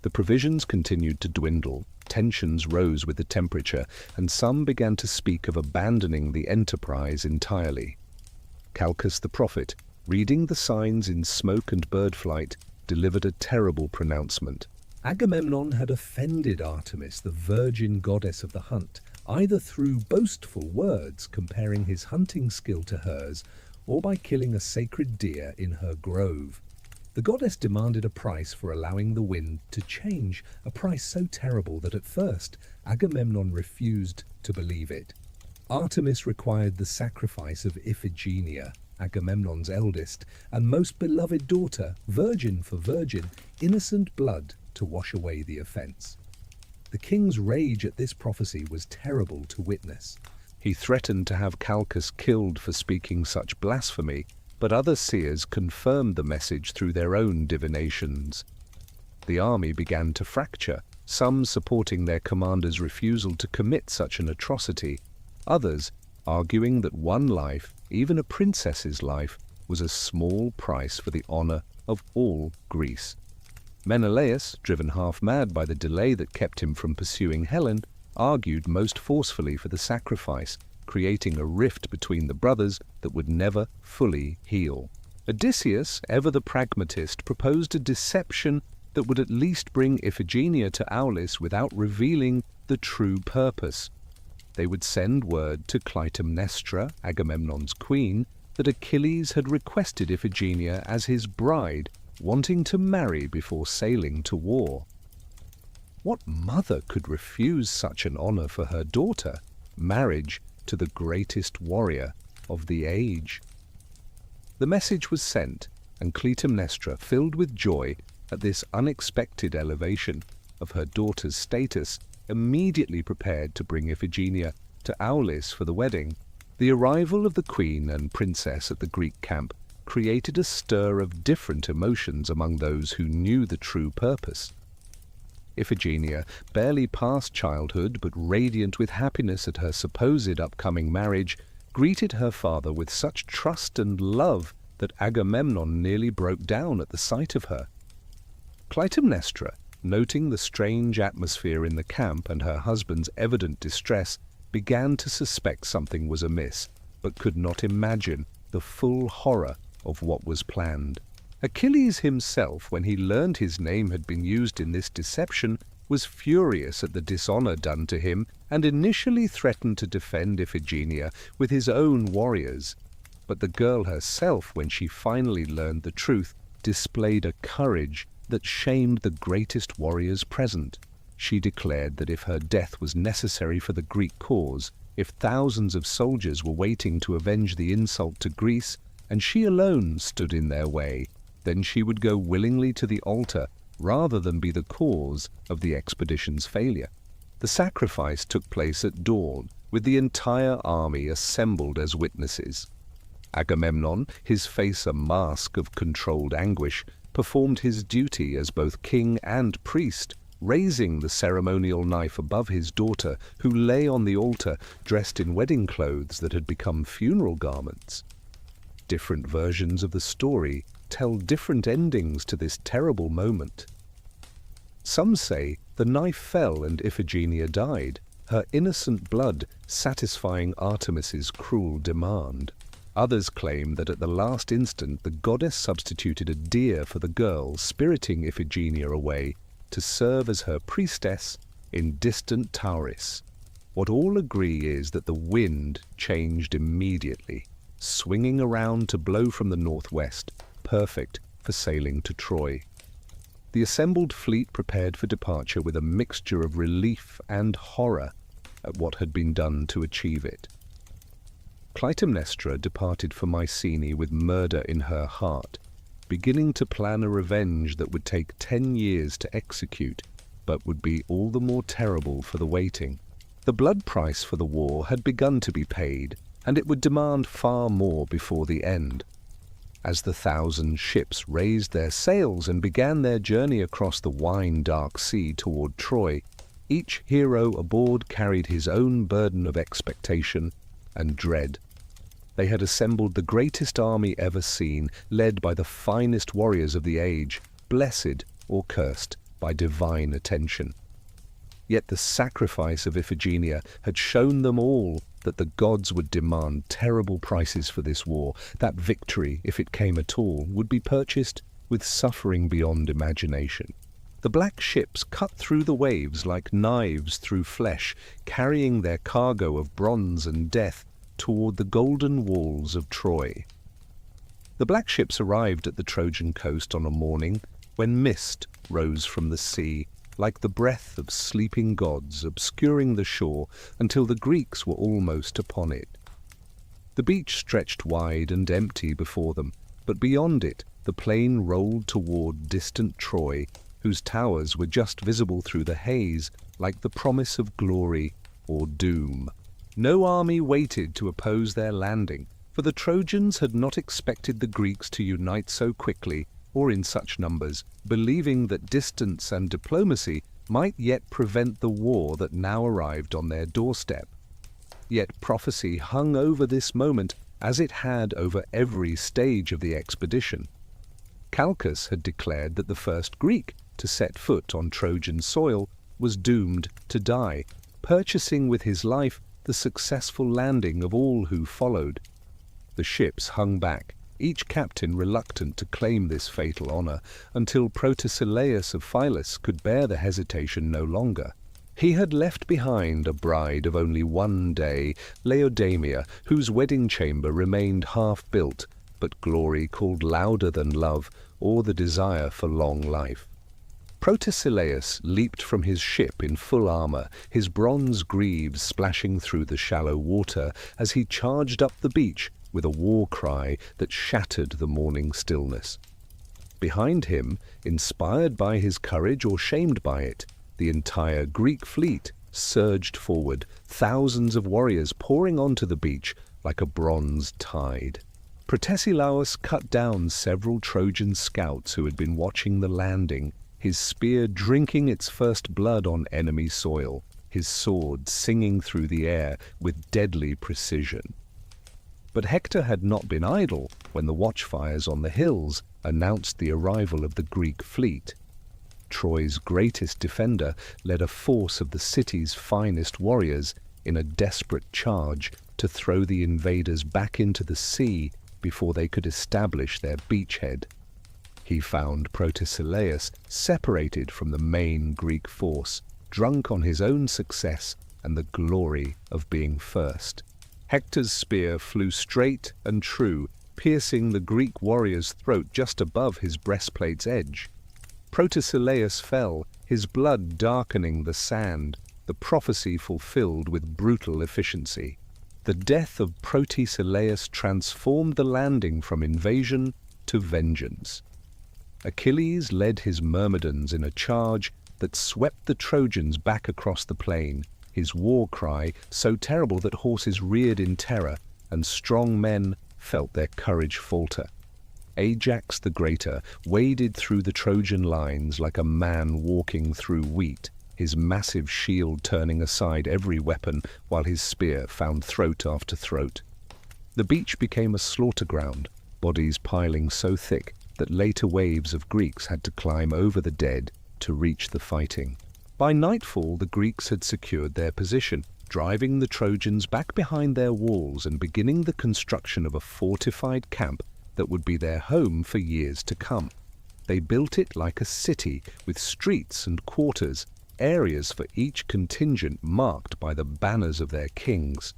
The provisions continued to dwindle, tensions rose with the temperature, and some began to speak of abandoning the enterprise entirely. Calchas the prophet, reading the signs in smoke and bird flight, delivered a terrible pronouncement. Agamemnon had offended Artemis, the virgin goddess of the hunt, either through boastful words comparing his hunting skill to hers, or by killing a sacred deer in her grove. The goddess demanded a price for allowing the wind to change, a price so terrible that at first Agamemnon refused to believe it. Artemis required the sacrifice of Iphigenia, Agamemnon's eldest and most beloved daughter, virgin for virgin, innocent blood to wash away the offense. The king's rage at this prophecy was terrible to witness. He threatened to have Calchas killed for speaking such blasphemy, but other seers confirmed the message through their own divinations. The army began to fracture, some supporting their commander's refusal to commit such an atrocity, others arguing that one life, even a princess's life, was a small price for the honor of all Greece. Menelaus, driven half-mad by the delay that kept him from pursuing Helen, argued most forcefully for the sacrifice, creating a rift between the brothers that would never fully heal. Odysseus, ever the pragmatist, proposed a deception that would at least bring Iphigenia to Aulis without revealing the true purpose. They would send word to Clytemnestra, Agamemnon's queen, that Achilles had requested Iphigenia as his bride, wanting to marry before sailing to war. What mother could refuse such an honor for her daughter, marriage to the greatest warrior of the age? The message was sent, and Clytemnestra, filled with joy at this unexpected elevation of her daughter's status, immediately prepared to bring Iphigenia to Aulis for the wedding. The arrival of the queen and princess at the Greek camp created a stir of different emotions among those who knew the true purpose. Iphigenia, barely past childhood but radiant with happiness at her supposed upcoming marriage, greeted her father with such trust and love that Agamemnon nearly broke down at the sight of her. Clytemnestra, noting the strange atmosphere in the camp and her husband's evident distress, began to suspect something was amiss, but could not imagine the full horror of what was planned. Achilles himself, when he learned his name had been used in this deception, was furious at the dishonor done to him and initially threatened to defend Iphigenia with his own warriors. But the girl herself, when she finally learned the truth, displayed a courage that shamed the greatest warriors present. She declared that if her death was necessary for the Greek cause, if thousands of soldiers were waiting to avenge the insult to Greece, and she alone stood in their way, then she would go willingly to the altar rather than be the cause of the expedition's failure. The sacrifice took place at dawn, with the entire army assembled as witnesses. Agamemnon, his face a mask of controlled anguish, performed his duty as both king and priest, raising the ceremonial knife above his daughter, who lay on the altar dressed in wedding clothes that had become funeral garments. Different versions of the story tell different endings to this terrible moment. Some say the knife fell and Iphigenia died, her innocent blood satisfying Artemis's cruel demand. Others claim that at the last instant the goddess substituted a deer for the girl, spiriting Iphigenia away to serve as her priestess in distant Tauris. What all agree is that the wind changed immediately, swinging around to blow from the northwest, perfect for sailing to Troy. The assembled fleet prepared for departure with a mixture of relief and horror at what had been done to achieve it. Clytemnestra departed for Mycenae with murder in her heart, beginning to plan a revenge that would take 10 years to execute, but would be all the more terrible for the waiting. The blood price for the war had begun to be paid, and it would demand far more before the end. As the 1,000 ships raised their sails and began their journey across the wine-dark sea toward Troy, each hero aboard carried his own burden of expectation and dread. They had assembled the greatest army ever seen, led by the finest warriors of the age, blessed or cursed by divine attention. Yet the sacrifice of Iphigenia had shown them all that the gods would demand terrible prices for this war, that victory, if it came at all, would be purchased with suffering beyond imagination. The black ships cut through the waves like knives through flesh, carrying their cargo of bronze and death toward the golden walls of Troy. The black ships arrived at the Trojan coast on a morning when mist rose from the sea, like the breath of sleeping gods, obscuring the shore until the Greeks were almost upon it. The beach stretched wide and empty before them, but beyond it the plain rolled toward distant Troy, whose towers were just visible through the haze like the promise of glory or doom. No army waited to oppose their landing, for the Trojans had not expected the Greeks to unite so quickly or in such numbers, believing that distance and diplomacy might yet prevent the war that now arrived on their doorstep. Yet prophecy hung over this moment as it had over every stage of the expedition. Calchas had declared that the first Greek to set foot on Trojan soil was doomed to die, purchasing with his life the successful landing of all who followed. The ships hung back, each captain reluctant to claim this fatal honor, until Protesilaus of Philus could bear the hesitation no longer. He had left behind a bride of only 1 day, Laodamia, whose wedding chamber remained half-built, but glory called louder than love or the desire for long life. Protesilaus leaped from his ship in full armor, his bronze greaves splashing through the shallow water as he charged up the beach with a war cry that shattered the morning stillness. Behind him, inspired by his courage or shamed by it, the entire Greek fleet surged forward, thousands of warriors pouring onto the beach like a bronze tide. Protesilaus cut down several Trojan scouts who had been watching the landing, his spear drinking its first blood on enemy soil, his sword singing through the air with deadly precision. But Hector had not been idle when the watchfires on the hills announced the arrival of the Greek fleet. Troy's greatest defender led a force of the city's finest warriors in a desperate charge to throw the invaders back into the sea before they could establish their beachhead. He found Protesilaus separated from the main Greek force, drunk on his own success and the glory of being first. Hector's spear flew straight and true, piercing the Greek warrior's throat just above his breastplate's edge. Protesilaus fell, his blood darkening the sand, the prophecy fulfilled with brutal efficiency. The death of Protesilaus transformed the landing from invasion to vengeance. Achilles led his Myrmidons in a charge that swept the Trojans back across the plain, his war cry so terrible that horses reared in terror and strong men felt their courage falter. Ajax the Greater waded through the Trojan lines like a man walking through wheat, his massive shield turning aside every weapon while his spear found throat after throat. The beach became a slaughter ground, bodies piling so thick that later waves of Greeks had to climb over the dead to reach the fighting. By nightfall, the Greeks had secured their position, driving the Trojans back behind their walls and beginning the construction of a fortified camp that would be their home for years to come. They built it like a city, with streets and quarters, areas for each contingent marked by the banners of their kings.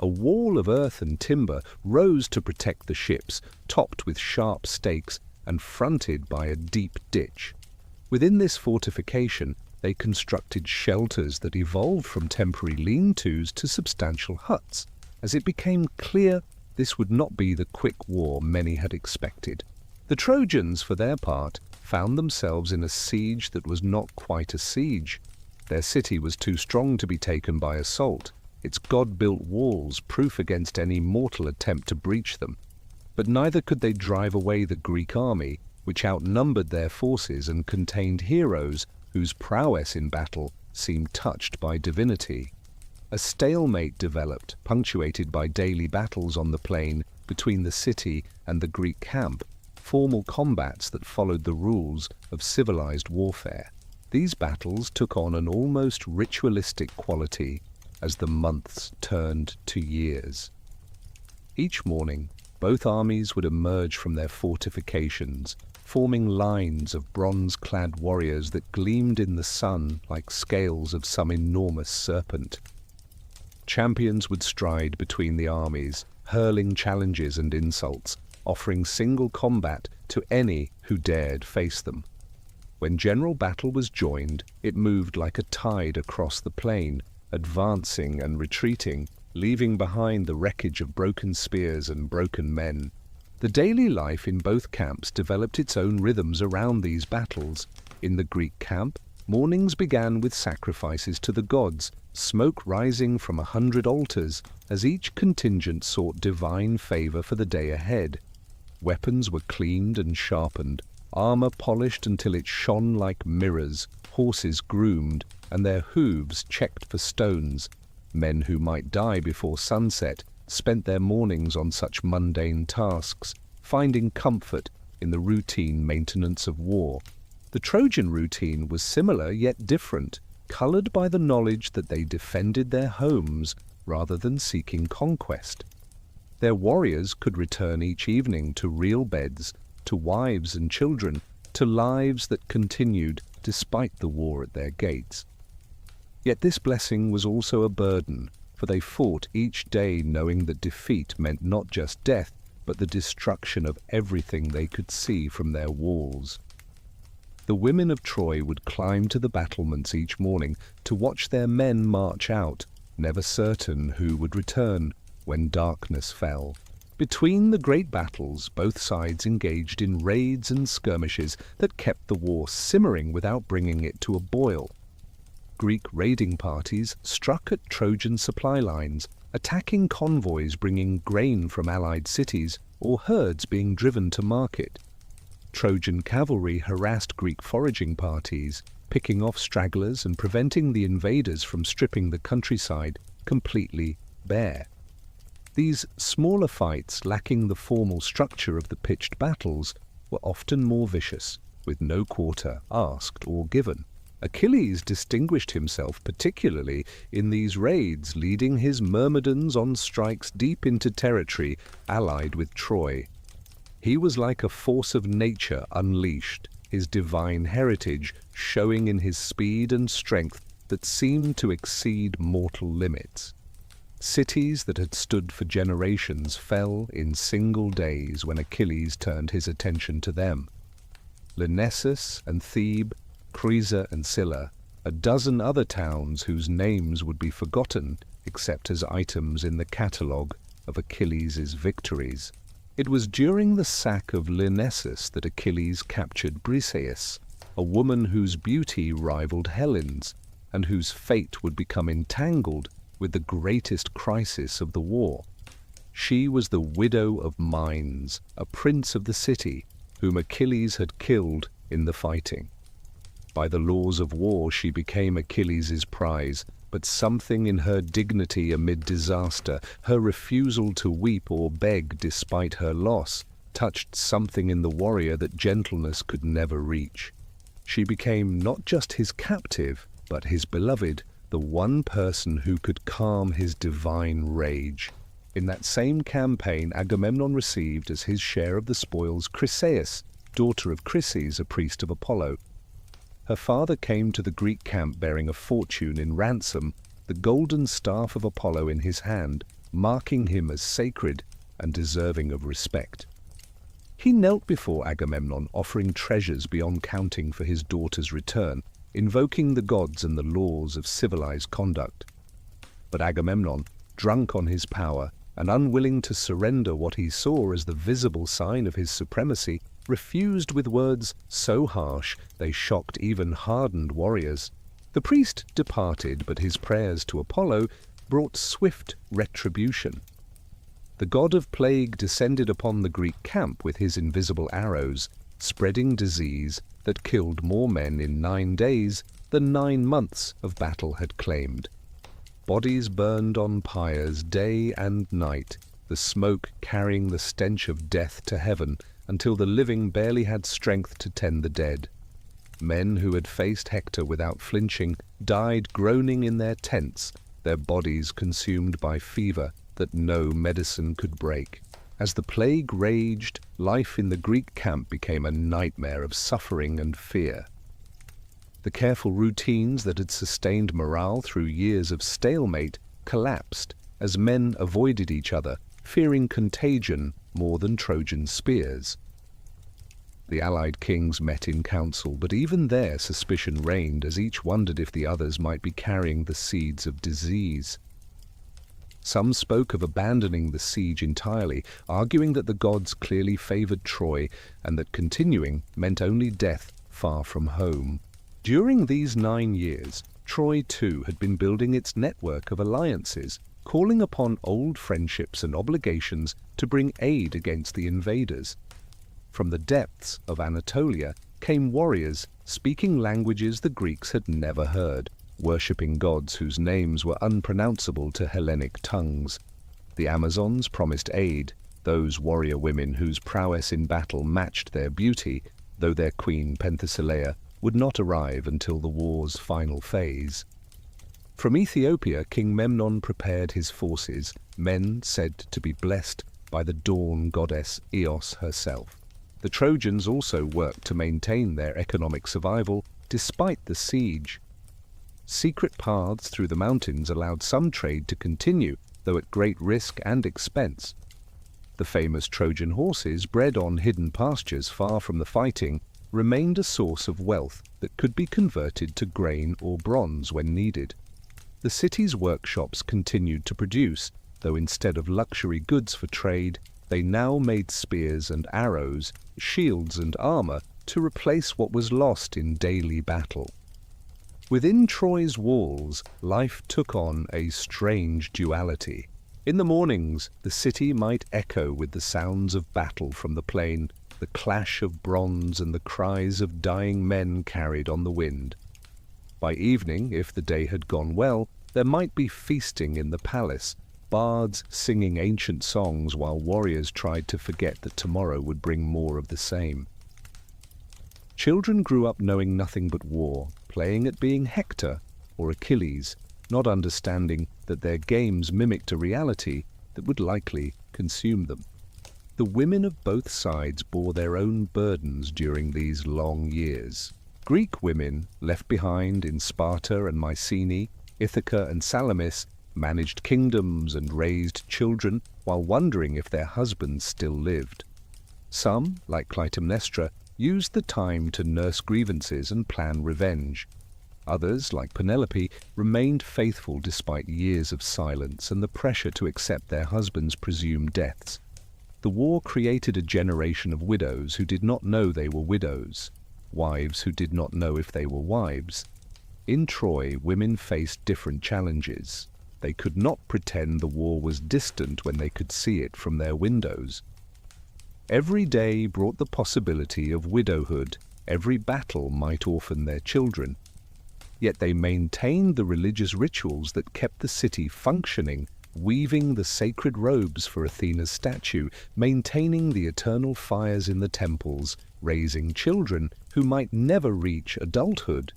A wall of earth and timber rose to protect the ships, topped with sharp stakes and fronted by a deep ditch. Within this fortification, they constructed shelters that evolved from temporary lean-tos to substantial huts, as it became clear this would not be the quick war many had expected. The Trojans, for their part, found themselves in a siege that was not quite a siege. Their city was too strong to be taken by assault, its god-built walls proof against any mortal attempt to breach them. But neither could they drive away the Greek army, which outnumbered their forces and contained heroes whose prowess in battle seemed touched by divinity. A stalemate developed, punctuated by daily battles on the plain between the city and the Greek camp, formal combats that followed the rules of civilized warfare. These battles took on an almost ritualistic quality as the months turned to years. Each morning, both armies would emerge from their fortifications, forming lines of bronze-clad warriors that gleamed in the sun like scales of some enormous serpent. Champions would stride between the armies, hurling challenges and insults, offering single combat to any who dared face them. When general battle was joined, it moved like a tide across the plain, advancing and retreating, leaving behind the wreckage of broken spears and broken men. The daily life in both camps developed its own rhythms around these battles. In the Greek camp, mornings began with sacrifices to the gods, smoke rising from 100 altars as each contingent sought divine favor for the day ahead. Weapons were cleaned and sharpened, armor polished until it shone like mirrors, horses groomed, and their hooves checked for stones. Men who might die before sunset spent their mornings on such mundane tasks, finding comfort in the routine maintenance of war. The Trojan routine was similar yet different, colored by the knowledge that they defended their homes rather than seeking conquest. Their warriors could return each evening to real beds, to wives and children, to lives that continued despite the war at their gates. Yet this blessing was also a burden, for they fought each day knowing that defeat meant not just death, but the destruction of everything they could see from their walls. The women of Troy would climb to the battlements each morning to watch their men march out, never certain who would return when darkness fell. Between the great battles, both sides engaged in raids and skirmishes that kept the war simmering without bringing it to a boil. Greek raiding parties struck at Trojan supply lines, attacking convoys bringing grain from allied cities or herds being driven to market. Trojan cavalry harassed Greek foraging parties, picking off stragglers and preventing the invaders from stripping the countryside completely bare. These smaller fights, lacking the formal structure of the pitched battles, were often more vicious, with no quarter asked or given. Achilles distinguished himself particularly in these raids, leading his myrmidons on strikes deep into territory allied with Troy. He was like a force of nature unleashed, his divine heritage showing in his speed and strength that seemed to exceed mortal limits. Cities that had stood for generations fell in single days when Achilles turned his attention to them. Lyrnessus and Thebe, Crisa and Scylla, a dozen other towns whose names would be forgotten except as items in the catalogue of Achilles' victories. It was during the sack of Lyrnessus that Achilles captured Briseis, a woman whose beauty rivaled Helen's, and whose fate would become entangled with the greatest crisis of the war. She was the widow of Mines, a prince of the city, whom Achilles had killed in the fighting. By the laws of war she became Achilles' prize, but something in her dignity amid disaster, her refusal to weep or beg despite her loss, touched something in the warrior that gentleness could never reach. She became not just his captive, but his beloved, the one person who could calm his divine rage. In that same campaign, Agamemnon received as his share of the spoils Chryseis, daughter of Chryses, a priest of Apollo. Her father came to the Greek camp bearing a fortune in ransom, the golden staff of Apollo in his hand, marking him as sacred and deserving of respect. He knelt before Agamemnon, offering treasures beyond counting for his daughter's return, invoking the gods and the laws of civilized conduct. But Agamemnon, drunk on his power and unwilling to surrender what he saw as the visible sign of his supremacy, refused with words so harsh they shocked even hardened warriors. The priest departed, but his prayers to Apollo brought swift retribution. The god of plague descended upon the Greek camp with his invisible arrows, spreading disease that killed more men in 9 days than 9 months of battle had claimed. Bodies burned on pyres day and night, the smoke carrying the stench of death to heaven until the living barely had strength to tend the dead. Men who had faced Hector without flinching died groaning in their tents, their bodies consumed by fever that no medicine could break. As the plague raged, life in the Greek camp became a nightmare of suffering and fear. The careful routines that had sustained morale through years of stalemate collapsed as men avoided each other, fearing contagion more than Trojan spears. The allied kings met in council, but even there suspicion reigned as each wondered if the others might be carrying the seeds of disease. Some spoke of abandoning the siege entirely, arguing that the gods clearly favored Troy and that continuing meant only death far from home. During these 9 years, Troy too had been building its network of alliances, calling upon old friendships and obligations to bring aid against the invaders. From the depths of Anatolia came warriors speaking languages the Greeks had never heard, worshipping gods whose names were unpronounceable to Hellenic tongues. The Amazons promised aid, those warrior women whose prowess in battle matched their beauty, though their queen Penthesilea would not arrive until the war's final phase. From Ethiopia, King Memnon prepared his forces, men said to be blessed by the dawn goddess Eos herself. The Trojans also worked to maintain their economic survival despite the siege. Secret paths through the mountains allowed some trade to continue, though at great risk and expense. The famous Trojan horses, bred on hidden pastures far from the fighting, remained a source of wealth that could be converted to grain or bronze when needed. The city's workshops continued to produce, though instead of luxury goods for trade, they now made spears and arrows, shields and armor to replace what was lost in daily battle. Within Troy's walls, life took on a strange duality. In the mornings, the city might echo with the sounds of battle from the plain, the clash of bronze and the cries of dying men carried on the wind. By evening, if the day had gone well, there might be feasting in the palace, bards singing ancient songs while warriors tried to forget that tomorrow would bring more of the same. Children grew up knowing nothing but war, playing at being Hector or Achilles, not understanding that their games mimicked a reality that would likely consume them. The women of both sides bore their own burdens during these long years. Greek women, left behind in Sparta and Mycenae, Ithaca and Salamis, managed kingdoms and raised children while wondering if their husbands still lived. Some, like Clytemnestra, used the time to nurse grievances and plan revenge. Others, like Penelope, remained faithful despite years of silence and the pressure to accept their husbands' presumed deaths. The war created a generation of widows who did not know they were widows, wives who did not know if they were wives. In Troy, women faced different challenges. They could not pretend the war was distant when they could see it from their windows. Every day brought the possibility of widowhood. Every battle might orphan their children. Yet they maintained the religious rituals that kept the city functioning, weaving the sacred robes for Athena's statue, maintaining the eternal fires in the temples, raising children who might never reach adulthood.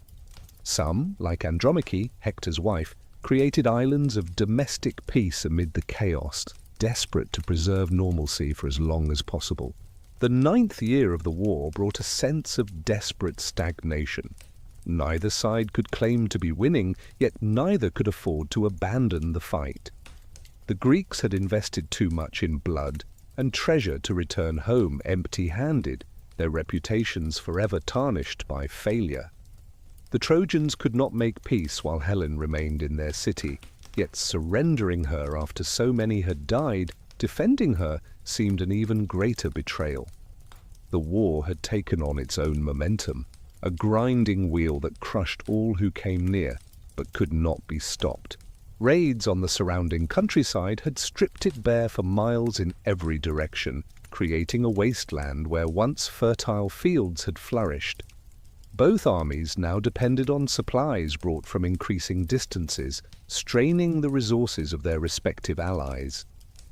Some, like Andromache, Hector's wife, created islands of domestic peace amid the chaos, desperate to preserve normalcy for as long as possible. The 9th year of the war brought a sense of desperate stagnation. Neither side could claim to be winning, yet neither could afford to abandon the fight. The Greeks had invested too much in blood and treasure to return home empty-handed, their reputations forever tarnished by failure. The Trojans could not make peace while Helen remained in their city. Yet surrendering her after so many had died, defending her, seemed an even greater betrayal. The war had taken on its own momentum, a grinding wheel that crushed all who came near, but could not be stopped. Raids on the surrounding countryside had stripped it bare for miles in every direction, creating a wasteland where once fertile fields had flourished. Both armies now depended on supplies brought from increasing distances, straining the resources of their respective allies.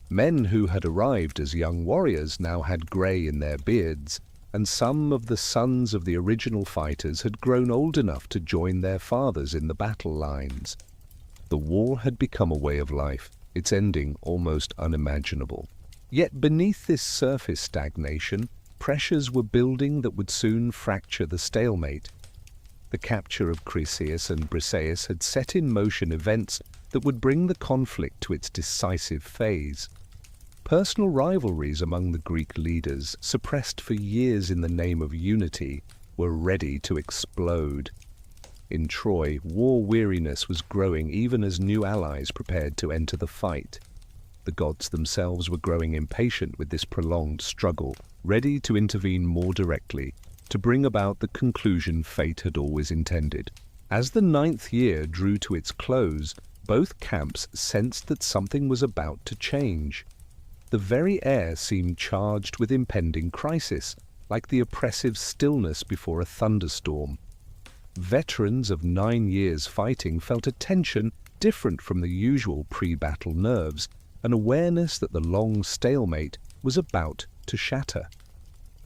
Men who had arrived as young warriors now had grey in their beards, and some of the sons of the original fighters had grown old enough to join their fathers in the battle lines. The war had become a way of life, its ending almost unimaginable. Yet beneath this surface stagnation, pressures were building that would soon fracture the stalemate. The capture of Chryseis and Briseis had set in motion events that would bring the conflict to its decisive phase. Personal rivalries among the Greek leaders, suppressed for years in the name of unity, were ready to explode. In Troy, war weariness was growing even as new allies prepared to enter the fight. The gods themselves were growing impatient with this prolonged struggle, ready to intervene more directly, to bring about the conclusion fate had always intended. As the 9th year drew to its close, both camps sensed that something was about to change. The very air seemed charged with impending crisis, like the oppressive stillness before a thunderstorm. Veterans of 9 years fighting felt a tension different from the usual pre-battle nerves, an awareness that the long stalemate was about to shatter.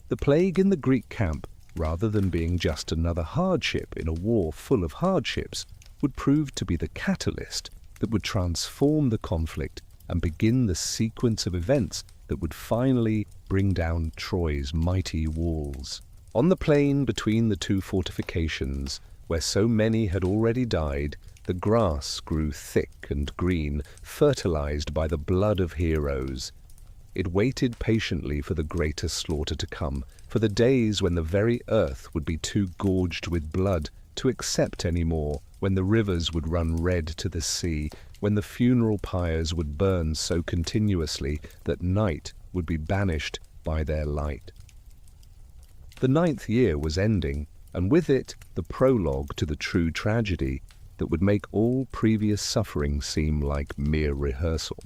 The plague in the Greek camp, rather than being just another hardship in a war full of hardships, would prove to be the catalyst that would transform the conflict and begin the sequence of events that would finally bring down Troy's mighty walls. On the plain between the two fortifications, where so many had already died, the grass grew thick and green, fertilized by the blood of heroes. It waited patiently for the greater slaughter to come, for the days when the very earth would be too gorged with blood to accept any more, when the rivers would run red to the sea, when the funeral pyres would burn so continuously that night would be banished by their light. The 9th year was ending, and with it the prologue to the true tragedy that would make all previous suffering seem like mere rehearsal.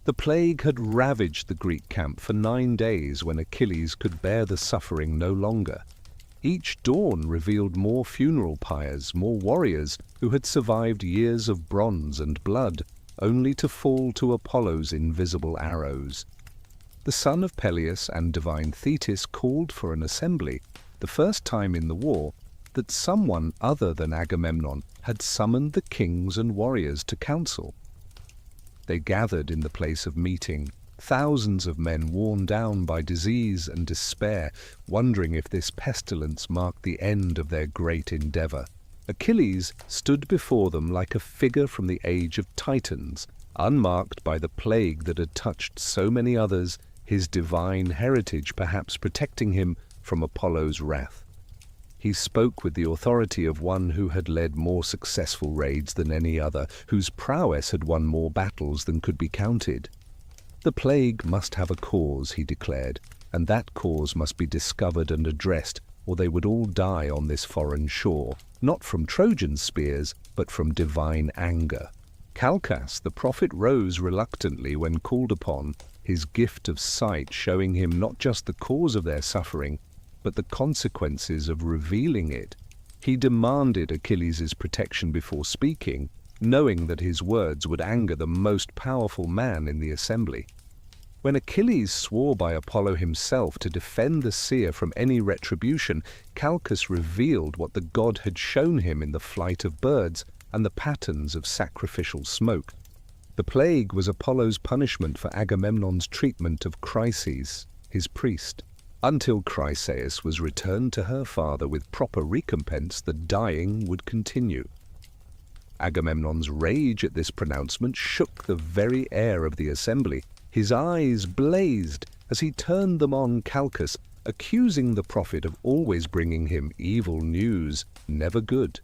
The plague had ravaged the Greek camp for 9 days when Achilles could bear the suffering no longer. Each dawn revealed more funeral pyres, more warriors who had survived years of bronze and blood, only to fall to Apollo's invisible arrows. The son of Peleus and divine Thetis called for an assembly, the first time in the war that someone other than Agamemnon had summoned the kings and warriors to council. They gathered in the place of meeting, thousands of men worn down by disease and despair, wondering if this pestilence marked the end of their great endeavor. Achilles stood before them like a figure from the age of Titans, unmarked by the plague that had touched so many others, his divine heritage perhaps protecting him from Apollo's wrath. He spoke with the authority of one who had led more successful raids than any other, whose prowess had won more battles than could be counted. The plague must have a cause, he declared, and that cause must be discovered and addressed, or they would all die on this foreign shore, not from Trojan spears, but from divine anger. Calchas, the prophet, rose reluctantly when called upon, his gift of sight showing him not just the cause of their suffering, but the consequences of revealing it. He demanded Achilles' protection before speaking, knowing that his words would anger the most powerful man in the assembly. When Achilles swore by Apollo himself to defend the seer from any retribution, Calchas revealed what the god had shown him in the flight of birds and the patterns of sacrificial smoke. The plague was Apollo's punishment for Agamemnon's treatment of Chryseis, his priest. Until Chryseis was returned to her father with proper recompense, the dying would continue. Agamemnon's rage at this pronouncement shook the very air of the assembly. His eyes blazed as he turned them on Calchas, accusing the prophet of always bringing him evil news, never good.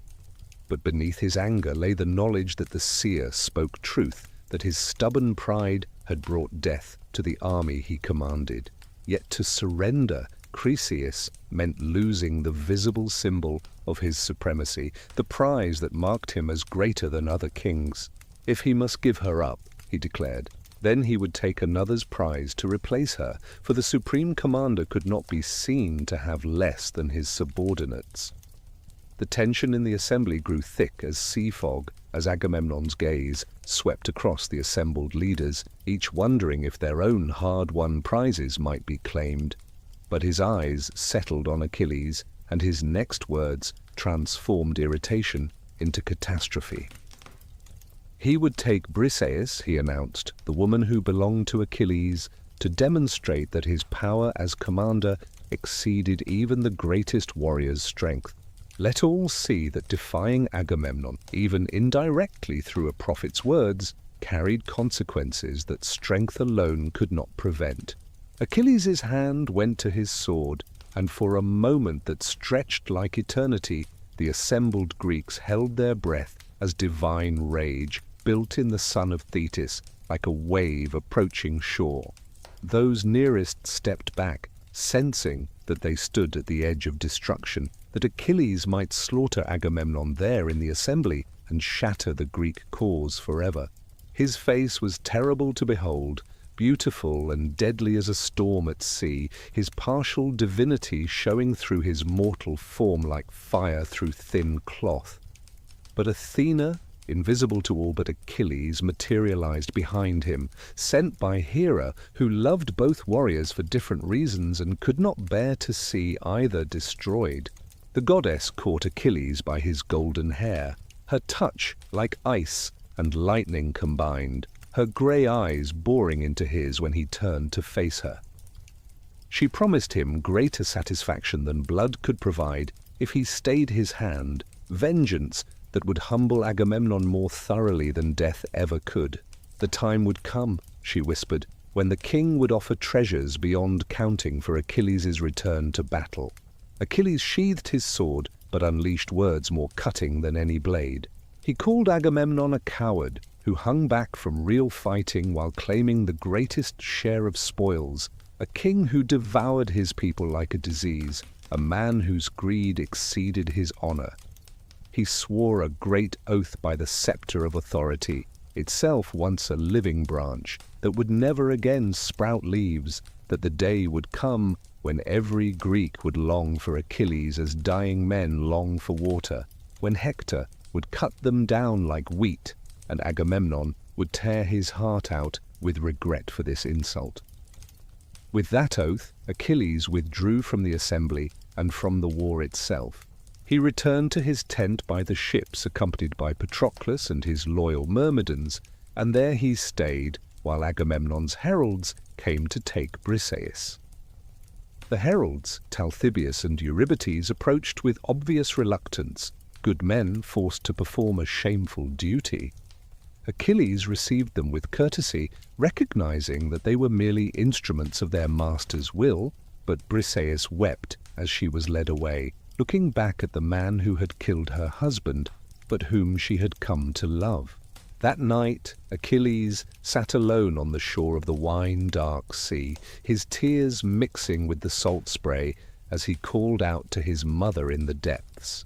But beneath his anger lay the knowledge that the seer spoke truth, that his stubborn pride had brought death to the army he commanded. Yet to surrender Chryseis meant losing the visible symbol of his supremacy, the prize that marked him as greater than other kings. If he must give her up, he declared, then he would take another's prize to replace her, for the supreme commander could not be seen to have less than his subordinates. The tension in the assembly grew thick as sea fog, as Agamemnon's gaze swept across the assembled leaders, each wondering if their own hard-won prizes might be claimed. But his eyes settled on Achilles, and his next words transformed irritation into catastrophe. He would take Briseis, he announced, the woman who belonged to Achilles, to demonstrate that his power as commander exceeded even the greatest warrior's strength. Let all see that defying Agamemnon, even indirectly through a prophet's words, carried consequences that strength alone could not prevent. Achilles' hand went to his sword, and for a moment that stretched like eternity, the assembled Greeks held their breath as divine rage built in the son of Thetis like a wave approaching shore. Those nearest stepped back, sensing that they stood at the edge of destruction, that Achilles might slaughter Agamemnon there in the assembly and shatter the Greek cause forever. His face was terrible to behold, beautiful and deadly as a storm at sea, his partial divinity showing through his mortal form like fire through thin cloth. But Athena, invisible to all but Achilles, materialized behind him, sent by Hera, who loved both warriors for different reasons and could not bear to see either destroyed. The goddess caught Achilles by his golden hair, her touch like ice and lightning combined, her grey eyes boring into his when he turned to face her. She promised him greater satisfaction than blood could provide if he stayed his hand, vengeance that would humble Agamemnon more thoroughly than death ever could. The time would come, she whispered, when the king would offer treasures beyond counting for Achilles' return to battle. Achilles sheathed his sword, but unleashed words more cutting than any blade. He called Agamemnon a coward, who hung back from real fighting while claiming the greatest share of spoils, a king who devoured his people like a disease, a man whose greed exceeded his honor. He swore a great oath by the scepter of authority, itself once a living branch, that would never again sprout leaves, that the day would come when every Greek would long for Achilles as dying men long for water, when Hector would cut them down like wheat, and Agamemnon would tear his heart out with regret for this insult. With that oath, Achilles withdrew from the assembly and from the war itself. He returned to his tent by the ships, accompanied by Patroclus and his loyal Myrmidons, and there he stayed while Agamemnon's heralds came to take Briseis. The heralds, Talthybius and Eurybates, approached with obvious reluctance, good men forced to perform a shameful duty. Achilles received them with courtesy, recognizing that they were merely instruments of their master's will, but Briseis wept as she was led away, looking back at the man who had killed her husband, but whom she had come to love. That night Achilles sat alone on the shore of the wine-dark sea, his tears mixing with the salt spray as he called out to his mother in the depths.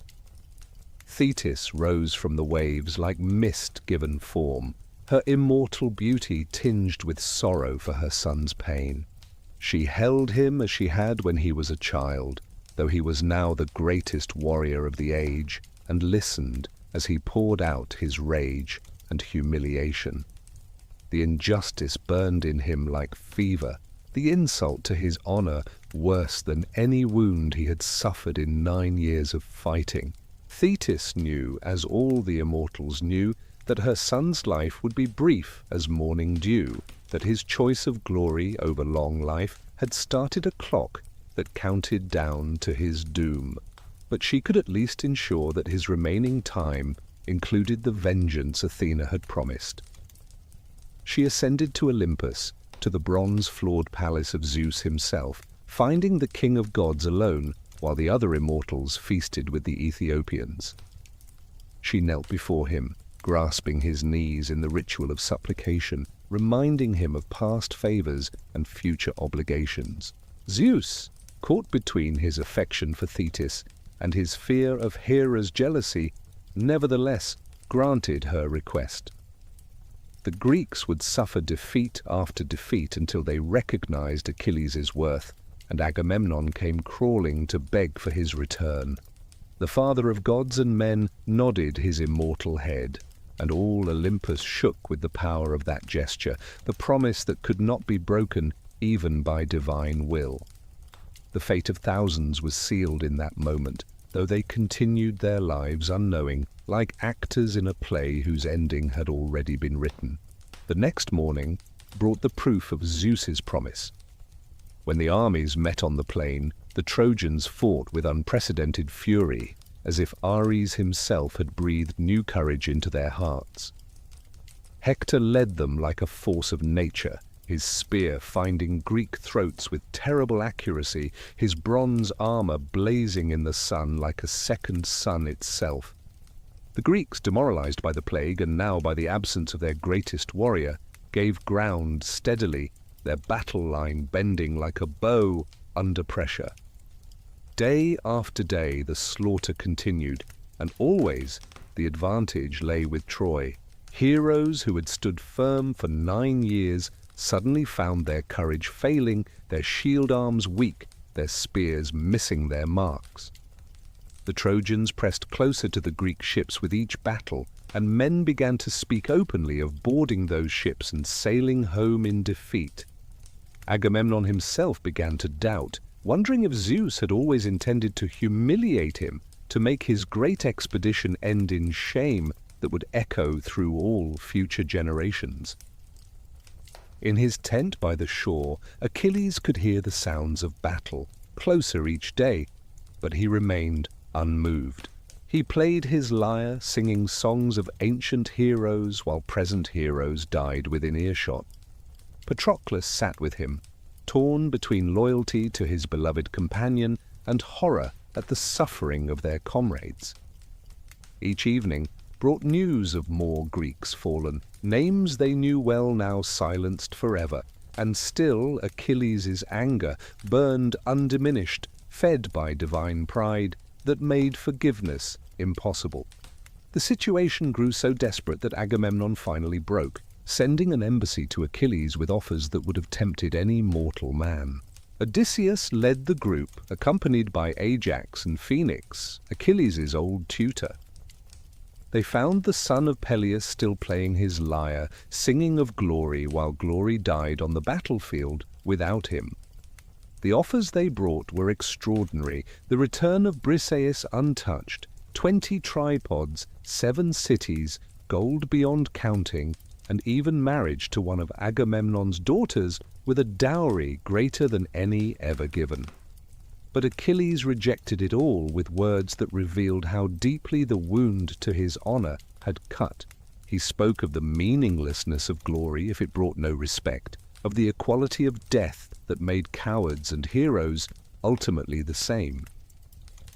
Thetis rose from the waves like mist given form, her immortal beauty tinged with sorrow for her son's pain. She held him as she had when he was a child, though he was now the greatest warrior of the age, and listened as he poured out his rage and humiliation. The injustice burned in him like fever, the insult to his honor worse than any wound he had suffered in 9 years of fighting. Thetis knew, as all the immortals knew, that her son's life would be brief as morning dew, that his choice of glory over long life had started a clock that counted down to his doom. But she could at least ensure that his remaining time included the vengeance Athena had promised. She ascended to Olympus, to the bronze-floored palace of Zeus himself, finding the king of gods alone while the other immortals feasted with the Ethiopians. She knelt before him, grasping his knees in the ritual of supplication, reminding him of past favors and future obligations. Zeus, caught between his affection for Thetis and his fear of Hera's jealousy, nevertheless granted her request. The Greeks would suffer defeat after defeat until they recognized Achilles' worth, and Agamemnon came crawling to beg for his return. The father of gods and men nodded his immortal head, and all Olympus shook with the power of that gesture, the promise that could not be broken even by divine will. The fate of thousands was sealed in that moment, though they continued their lives unknowing, like actors in a play whose ending had already been written. The next morning brought the proof of Zeus's promise. When the armies met on the plain, the Trojans fought with unprecedented fury, as if Ares himself had breathed new courage into their hearts. Hector led them like a force of nature, his spear finding Greek throats with terrible accuracy, his bronze armor blazing in the sun like a second sun itself. The Greeks, demoralized by the plague and now by the absence of their greatest warrior, gave ground steadily, their battle line bending like a bow under pressure. Day after day the slaughter continued, and always the advantage lay with Troy. Heroes who had stood firm for 9 years suddenly found their courage failing, their shield arms weak, their spears missing their marks. The Trojans pressed closer to the Greek ships with each battle, and men began to speak openly of boarding those ships and sailing home in defeat. Agamemnon himself began to doubt, wondering if Zeus had always intended to humiliate him, to make his great expedition end in shame that would echo through all future generations. In his tent by the shore, Achilles could hear the sounds of battle, closer each day, but he remained unmoved. He played his lyre, singing songs of ancient heroes while present heroes died within earshot. Patroclus sat with him, torn between loyalty to his beloved companion and horror at the suffering of their comrades. Each evening brought news of more Greeks fallen, names they knew well now silenced forever, and still Achilles' anger burned undiminished, fed by divine pride that made forgiveness impossible. The situation grew so desperate that Agamemnon finally broke, sending an embassy to Achilles with offers that would have tempted any mortal man. Odysseus led the group, accompanied by Ajax and Phoenix, Achilles' old tutor. They found the son of Peleus still playing his lyre, singing of glory while glory died on the battlefield without him. The offers they brought were extraordinary, the return of Briseis untouched, 20 tripods, 7 cities, gold beyond counting, and even marriage to one of Agamemnon's daughters with a dowry greater than any ever given. But Achilles rejected it all with words that revealed how deeply the wound to his honor had cut. He spoke of the meaninglessness of glory if it brought no respect, of the equality of death that made cowards and heroes ultimately the same.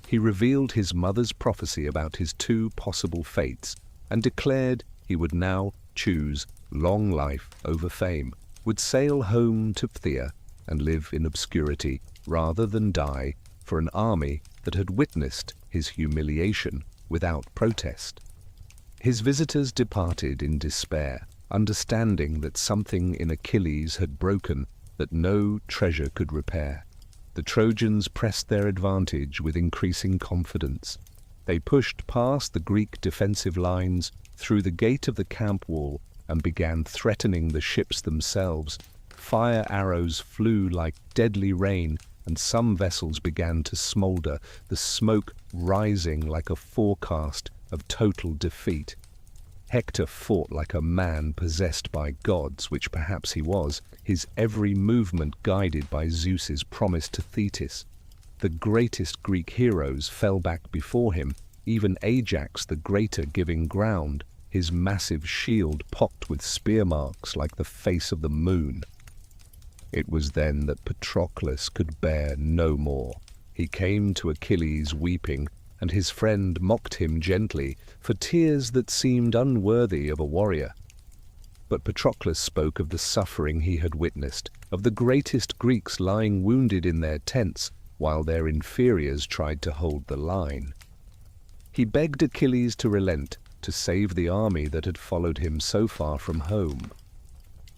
He revealed his mother's prophecy about his 2 possible fates, and declared he would now choose long life over fame, would sail home to Phthia and live in obscurity rather than die for an army that had witnessed his humiliation without protest. His visitors departed in despair, understanding that something in Achilles had broken that no treasure could repair. The Trojans pressed their advantage with increasing confidence. They pushed past the Greek defensive lines, through the gate of the camp wall, and began threatening the ships themselves. Fire arrows flew like deadly rain, and some vessels began to smolder, the smoke rising like a forecast of total defeat. Hector fought like a man possessed by gods, which perhaps he was, his every movement guided by Zeus's promise to Thetis. The greatest Greek heroes fell back before him, even Ajax the greater giving ground, his massive shield pocked with spear marks like the face of the moon. It was then that Patroclus could bear no more. He came to Achilles weeping, and his friend mocked him gently for tears that seemed unworthy of a warrior. But Patroclus spoke of the suffering he had witnessed, of the greatest Greeks lying wounded in their tents while their inferiors tried to hold the line. He begged Achilles to relent, to save the army that had followed him so far from home.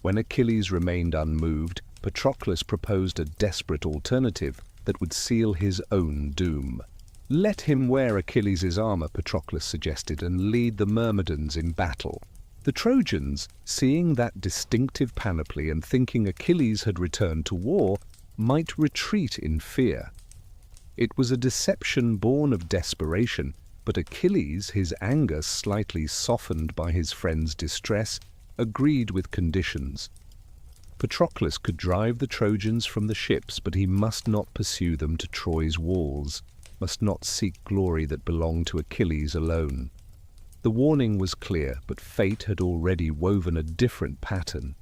When Achilles remained unmoved, Patroclus proposed a desperate alternative that would seal his own doom. Let him wear Achilles' armor, Patroclus suggested, and lead the Myrmidons in battle. The Trojans, seeing that distinctive panoply and thinking Achilles had returned to war, might retreat in fear. It was a deception born of desperation, but Achilles, his anger slightly softened by his friend's distress, agreed with conditions. Patroclus could drive the Trojans from the ships, but he must not pursue them to Troy's walls, must not seek glory that belonged to Achilles alone. The warning was clear, but fate had already woven a different pattern.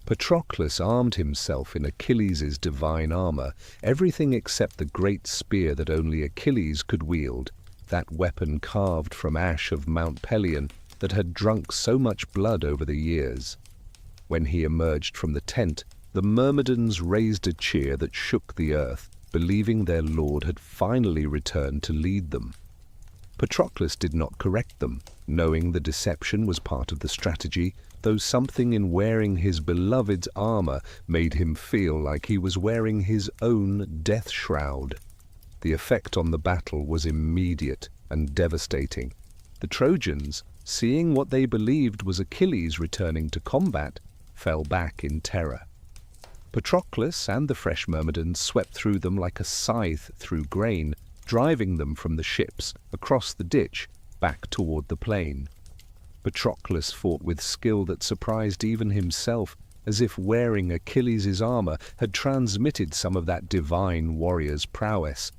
Patroclus armed himself in Achilles' divine armor, everything except the great spear that only Achilles could wield, that weapon carved from ash of Mount Pelion that had drunk so much blood over the years. When he emerged from the tent, the Myrmidons raised a cheer that shook the earth, believing their lord had finally returned to lead them. Patroclus did not correct them, knowing the deception was part of the strategy, though something in wearing his beloved's armor made him feel like he was wearing his own death shroud. The effect on the battle was immediate and devastating. The Trojans, seeing what they believed was Achilles returning to combat, fell back in terror. Patroclus and the fresh Myrmidons swept through them like a scythe through grain, driving them from the ships, across the ditch, back toward the plain. Patroclus fought with skill that surprised even himself, as if wearing Achilles' armor had transmitted some of that divine warrior's prowess.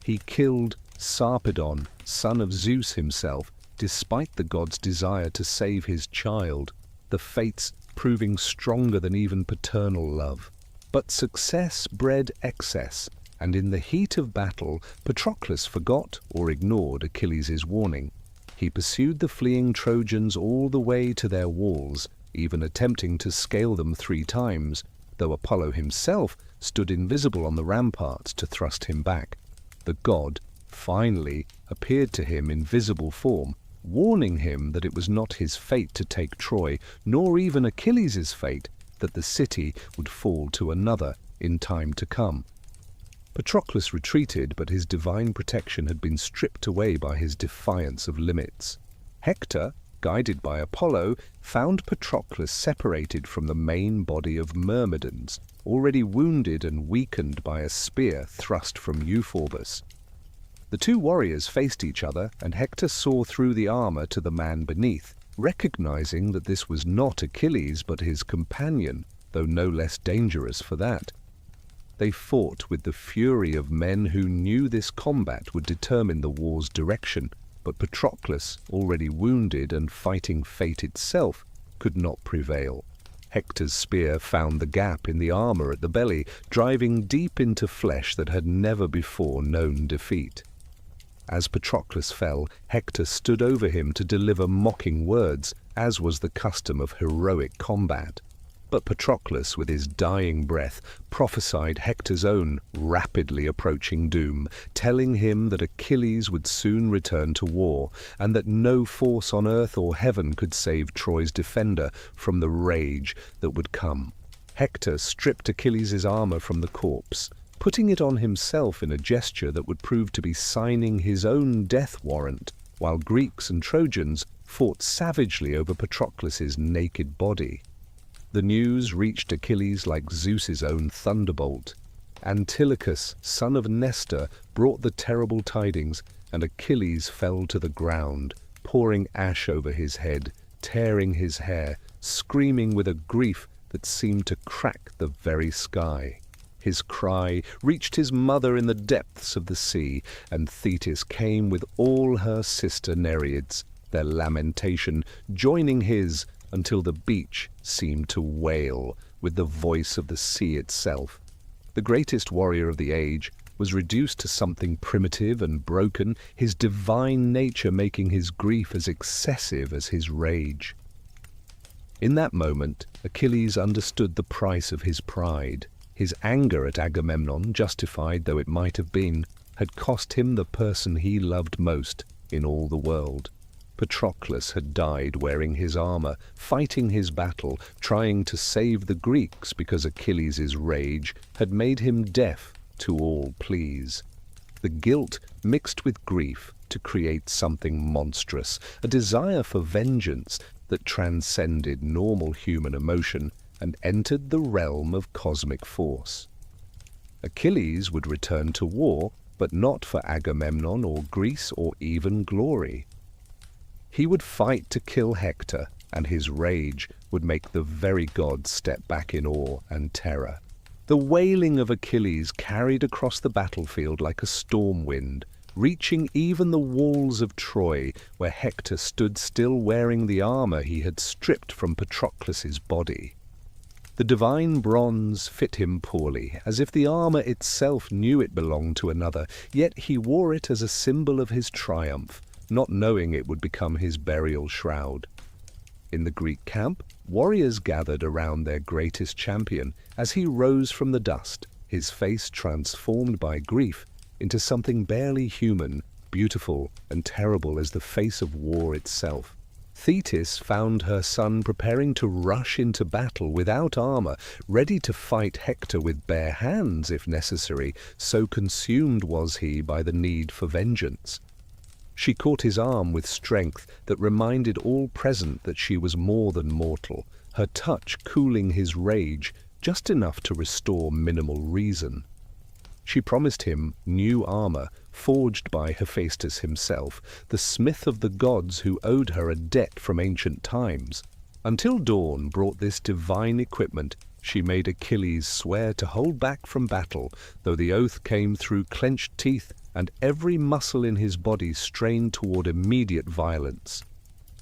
He killed Sarpedon, son of Zeus himself, despite the god's desire to save his child, the fates proving stronger than even paternal love. But success bred excess, and in the heat of battle, Patroclus forgot or ignored Achilles' warning. He pursued the fleeing Trojans all the way to their walls, even attempting to scale them 3 times, though Apollo himself stood invisible on the ramparts to thrust him back. The god finally appeared to him in visible form, warning him that it was not his fate to take Troy, nor even Achilles' fate, that the city would fall to another in time to come. Patroclus retreated, but his divine protection had been stripped away by his defiance of limits. Hector, guided by Apollo, found Patroclus separated from the main body of Myrmidons, already wounded and weakened by a spear thrust from Euphorbus. The 2 warriors faced each other, and Hector saw through the armor to the man beneath, recognizing that this was not Achilles but his companion, though no less dangerous for that. They fought with the fury of men who knew this combat would determine the war's direction, but Patroclus, already wounded and fighting fate itself, could not prevail. Hector's spear found the gap in the armor at the belly, driving deep into flesh that had never before known defeat. As Patroclus fell, Hector stood over him to deliver mocking words, as was the custom of heroic combat. But Patroclus, with his dying breath, prophesied Hector's own rapidly approaching doom, telling him that Achilles would soon return to war, and that no force on earth or heaven could save Troy's defender from the rage that would come. Hector stripped Achilles' armor from the corpse, putting it on himself in a gesture that would prove to be signing his own death warrant, while Greeks and Trojans fought savagely over Patroclus's naked body. The news reached Achilles like Zeus's own thunderbolt. Antilochus, son of Nestor, brought the terrible tidings, and Achilles fell to the ground, pouring ash over his head, tearing his hair, screaming with a grief that seemed to crack the very sky. His cry reached his mother in the depths of the sea, and Thetis came with all her sister Nereids, their lamentation joining his, until the beach seemed to wail with the voice of the sea itself. The greatest warrior of the age, was reduced to something primitive and broken, his divine nature making his grief as excessive as his rage. In that moment, Achilles understood the price of his pride. His anger at Agamemnon, justified though it might have been, had cost him the person he loved most in all the world. Patroclus had died wearing his armor, fighting his battle, trying to save the Greeks because Achilles' rage had made him deaf to all pleas. The guilt mixed with grief to create something monstrous, a desire for vengeance that transcended normal human emotion and entered the realm of cosmic force. Achilles would return to war, but not for Agamemnon or Greece or even glory. He would fight to kill Hector, and his rage would make the very gods step back in awe and terror. The wailing of Achilles carried across the battlefield like a storm wind, reaching even the walls of Troy, where Hector stood still wearing the armor he had stripped from Patroclus's body. The divine bronze fit him poorly, as if the armor itself knew it belonged to another, yet he wore it as a symbol of his triumph, not knowing it would become his burial shroud. In the Greek camp, warriors gathered around their greatest champion as he rose from the dust, his face transformed by grief into something barely human, beautiful and terrible as the face of war itself. Thetis found her son preparing to rush into battle without armor, ready to fight Hector with bare hands if necessary, so consumed was he by the need for vengeance. She caught his arm with strength that reminded all present that she was more than mortal, her touch cooling his rage just enough to restore minimal reason. She promised him new armor, forged by Hephaestus himself, the smith of the gods who owed her a debt from ancient times. Until dawn brought this divine equipment, she made Achilles swear to hold back from battle, though the oath came through clenched teeth and every muscle in his body strained toward immediate violence.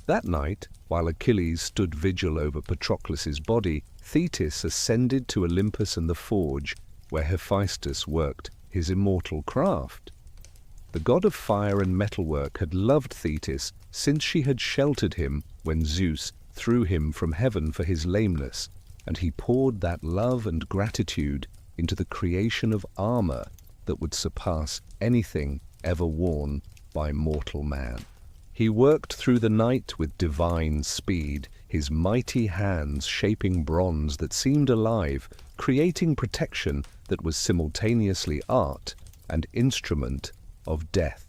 That night, while Achilles stood vigil over Patroclus's body, Thetis ascended to Olympus and the forge, where Hephaestus worked his immortal craft. The god of fire and metalwork had loved Thetis since she had sheltered him when Zeus threw him from heaven for his lameness, and he poured that love and gratitude into the creation of armor that would surpass anything ever worn by mortal man. He worked through the night with divine speed, his mighty hands shaping bronze that seemed alive, creating protection that was simultaneously art and instrument of death.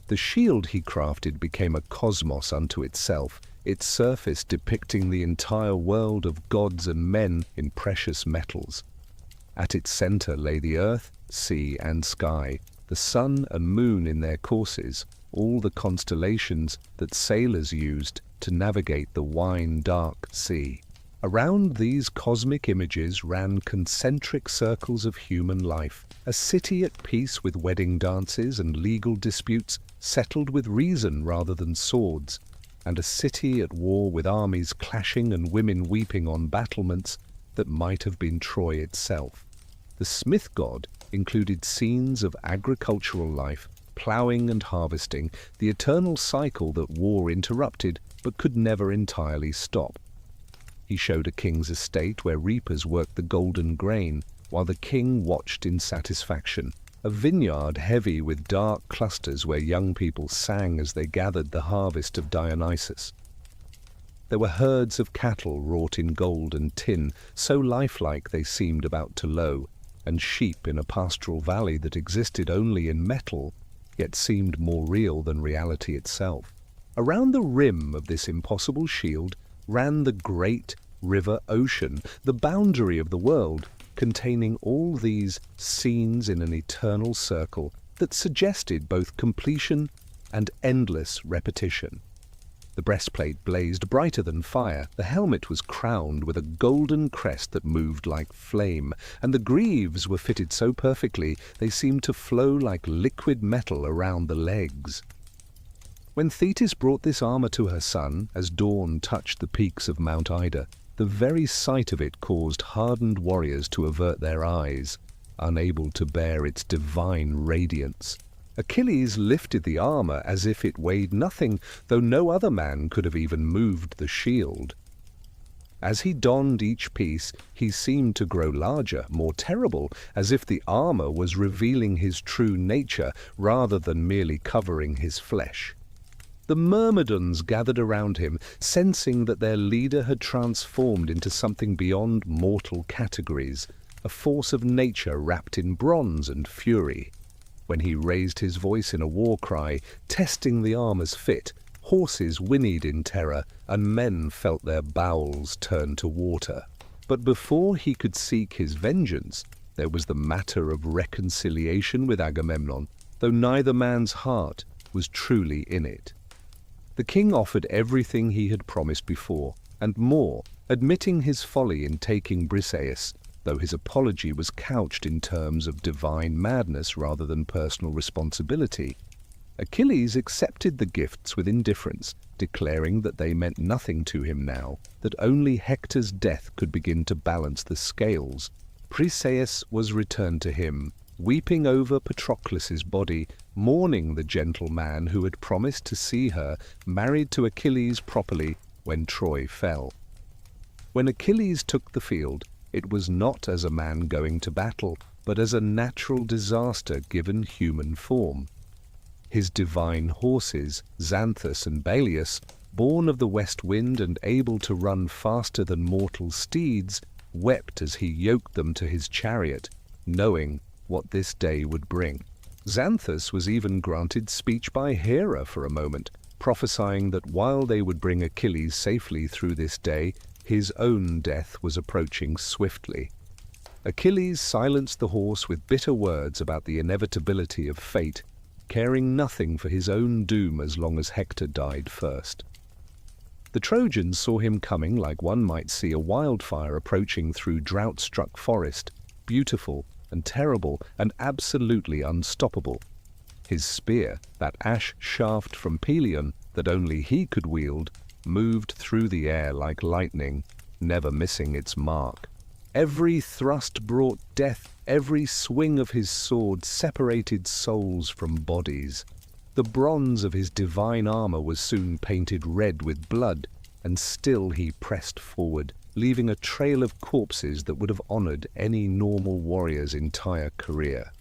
The shield he crafted became a cosmos unto itself, its surface depicting the entire world of gods and men in precious metals. At its center lay the earth, sea, and sky, the sun and moon in their courses, all the constellations that sailors used to navigate the wine-dark sea. Around these cosmic images ran concentric circles of human life, a city at peace with wedding dances and legal disputes settled with reason rather than swords, and a city at war with armies clashing and women weeping on battlements that might have been Troy itself. The smith god included scenes of agricultural life, ploughing and harvesting, the eternal cycle that war interrupted but could never entirely stop. He showed a king's estate where reapers worked the golden grain, while the king watched in satisfaction, a vineyard heavy with dark clusters where young people sang as they gathered the harvest of Dionysus. There were herds of cattle wrought in gold and tin, so lifelike they seemed about to low, and sheep in a pastoral valley that existed only in metal, yet seemed more real than reality itself. Around the rim of this impossible shield ran the great river ocean, the boundary of the world, containing all these scenes in an eternal circle that suggested both completion and endless repetition. The breastplate blazed brighter than fire, the helmet was crowned with a golden crest that moved like flame, and the greaves were fitted so perfectly they seemed to flow like liquid metal around the legs. When Thetis brought this armor to her son, as dawn touched the peaks of Mount Ida, the very sight of it caused hardened warriors to avert their eyes. unable to bear its divine radiance. Achilles lifted the armor as if it weighed nothing, though no other man could have even moved the shield. As he donned each piece, he seemed to grow larger, more terrible, as if the armor was revealing his true nature rather than merely covering his flesh. The Myrmidons gathered around him, sensing that their leader had transformed into something beyond mortal categories, a force of nature wrapped in bronze and fury. When he raised his voice in a war cry, testing the armor's fit, horses whinnied in terror, and men felt their bowels turn to water. But before he could seek his vengeance, there was the matter of reconciliation with Agamemnon, though neither man's heart was truly in it. The king offered everything he had promised before, and more, admitting his folly in taking Briseis, though his apology was couched in terms of divine madness rather than personal responsibility. Achilles accepted the gifts with indifference, declaring that they meant nothing to him now, that only Hector's death could begin to balance the scales. Briseis was returned to him, weeping over Patroclus's body, mourning the gentle man who had promised to see her married to Achilles properly when Troy fell. When Achilles took the field, it was not as a man going to battle, but as a natural disaster given human form. His divine horses, Xanthus and Balius, born of the west wind and able to run faster than mortal steeds, wept as he yoked them to his chariot, knowing what this day would bring. Xanthus was even granted speech by Hera for a moment, prophesying that while they would bring Achilles safely through this day, his own death was approaching swiftly. Achilles silenced the horse with bitter words about the inevitability of fate, caring nothing for his own doom as long as Hector died first. The Trojans saw him coming like one might see a wildfire approaching through drought-struck forest, beautiful and terrible and absolutely unstoppable. His spear, that ash shaft from Pelion that only he could wield, moved through the air like lightning, never missing its mark. Every thrust brought death, every swing of his sword separated souls from bodies. The bronze of his divine armor was soon painted red with blood, and still he pressed forward, leaving a trail of corpses that would have honored any normal warrior's entire career.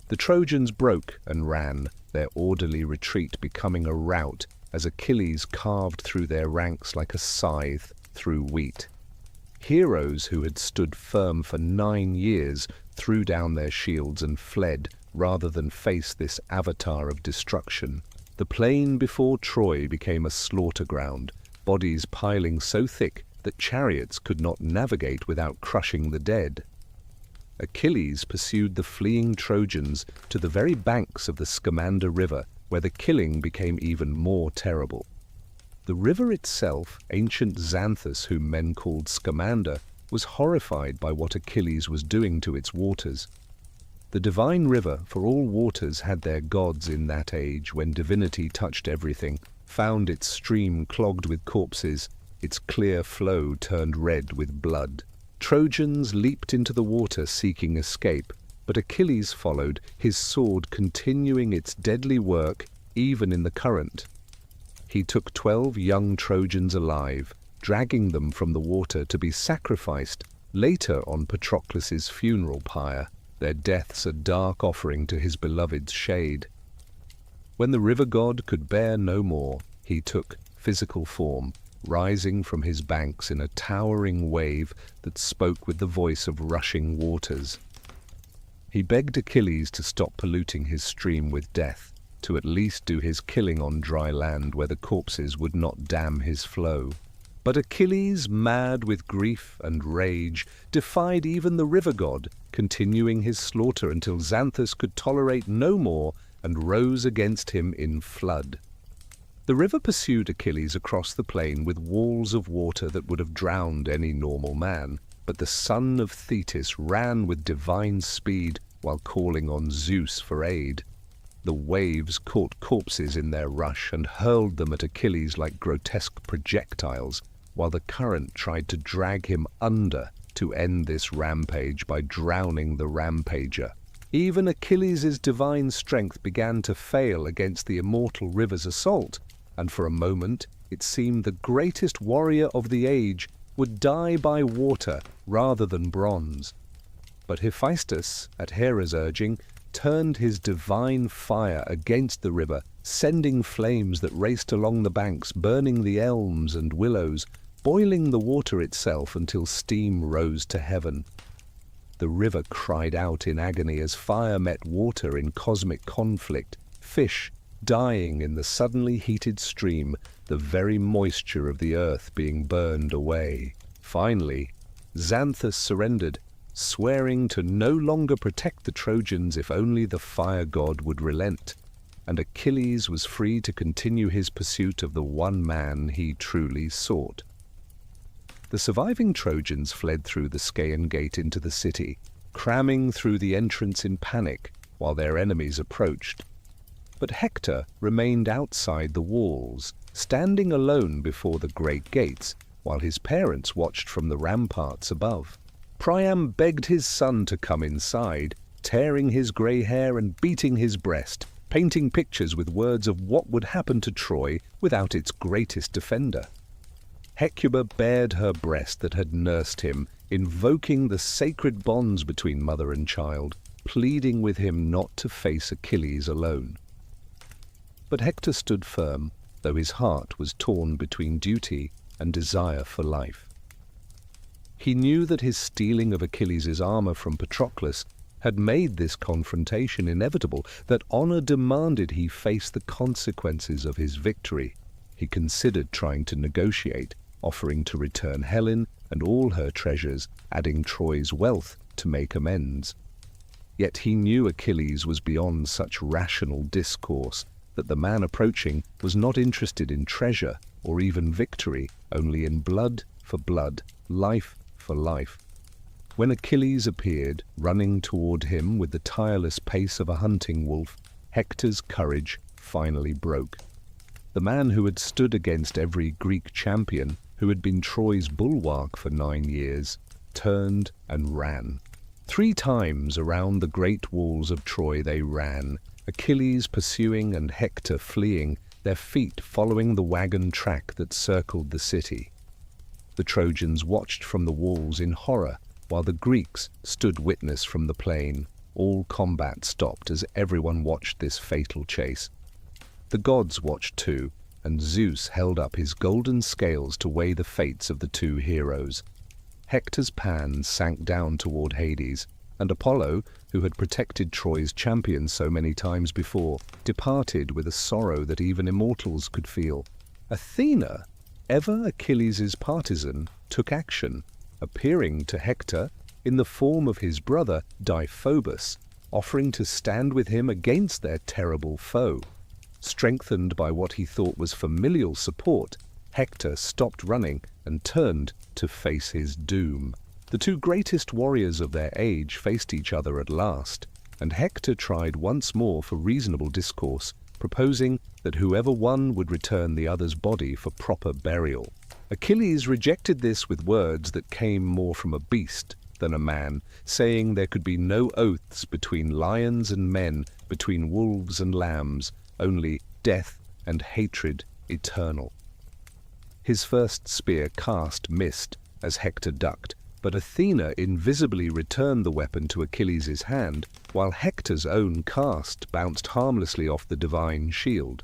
The Trojans broke and ran, their orderly retreat becoming a rout as Achilles carved through their ranks like a scythe through wheat. Heroes who had stood firm for 9 years threw down their shields and fled rather than face this avatar of destruction. The plain before Troy became a slaughter ground, bodies piling so thick that chariots could not navigate without crushing the dead. Achilles pursued the fleeing Trojans to the very banks of the Scamander River, where the killing became even more terrible. The river itself, ancient Xanthus, whom men called Scamander, was horrified by what Achilles was doing to its waters. The divine river, for all waters had their gods in that age when divinity touched everything, found its stream clogged with corpses, its clear flow turned red with blood. Trojans leaped into the water seeking escape, but Achilles followed, his sword continuing its deadly work even in the current. He took 12 young Trojans alive, dragging them from the water to be sacrificed later on Patroclus's funeral pyre, their deaths a dark offering to his beloved's shade. When the river god could bear no more, he took physical form, rising from his banks in a towering wave that spoke with the voice of rushing waters. He begged Achilles to stop polluting his stream with death, to at least do his killing on dry land where the corpses would not dam his flow. But Achilles, mad with grief and rage, defied even the river god, continuing his slaughter until Xanthus could tolerate no more and rose against him in flood. The river pursued Achilles across the plain with walls of water that would have drowned any normal man, but the son of Thetis ran with divine speed while calling on Zeus for aid. The waves caught corpses in their rush and hurled them at Achilles like grotesque projectiles, while the current tried to drag him under to end this rampage by drowning the rampager. Even Achilles' divine strength began to fail against the immortal river's assault, and for a moment it seemed the greatest warrior of the age would die by water rather than bronze. But Hephaestus, at Hera's urging, turned his divine fire against the river, sending flames that raced along the banks, burning the elms and willows, boiling the water itself until steam rose to heaven. The river cried out in agony as fire met water in cosmic conflict, fish dying in the suddenly heated stream, the very moisture of the earth being burned away. Finally, Xanthus surrendered, swearing to no longer protect the Trojans if only the fire god would relent, and Achilles was free to continue his pursuit of the one man he truly sought. The surviving Trojans fled through the Scaean gate into the city, cramming through the entrance in panic while their enemies approached. But Hector remained outside the walls, standing alone before the great gates, while his parents watched from the ramparts above. Priam begged his son to come inside, tearing his grey hair and beating his breast, painting pictures with words of what would happen to Troy without its greatest defender. Hecuba bared her breast that had nursed him, invoking the sacred bonds between mother and child, pleading with him not to face Achilles alone. But Hector stood firm, though his heart was torn between duty and desire for life. He knew that his stealing of Achilles' armor from Patroclus had made this confrontation inevitable, that honor demanded he face the consequences of his victory. He considered trying to negotiate, offering to return Helen and all her treasures, adding Troy's wealth to make amends. Yet he knew Achilles was beyond such rational discourse, that the man approaching was not interested in treasure or even victory, only in blood for blood, life for life. When Achilles appeared, running toward him with the tireless pace of a hunting wolf, Hector's courage finally broke. The man who had stood against every Greek champion, who had been Troy's bulwark for 9 years, turned and ran. 3 times around the great walls of Troy they ran, Achilles pursuing and Hector fleeing, their feet following the wagon track that circled the city. The Trojans watched from the walls in horror, while the Greeks stood witness from the plain. All combat stopped as everyone watched this fatal chase. The gods watched too, and Zeus held up his golden scales to weigh the fates of the 2 heroes. Hector's pan sank down toward Hades, and Apollo, who had protected Troy's champion so many times before, departed with a sorrow that even immortals could feel. Athena, ever Achilles' partisan, took action, appearing to Hector in the form of his brother Deiphobus, offering to stand with him against their terrible foe. Strengthened by what he thought was familial support, Hector stopped running and turned to face his doom. The 2 greatest warriors of their age faced each other at last, and Hector tried once more for reasonable discourse, proposing that whoever won would return the other's body for proper burial. Achilles rejected this with words that came more from a beast than a man, saying there could be no oaths between lions and men, between wolves and lambs, only death and hatred eternal. His first spear cast missed as Hector ducked, but Athena invisibly returned the weapon to Achilles' hand, while Hector's own cast bounced harmlessly off the divine shield.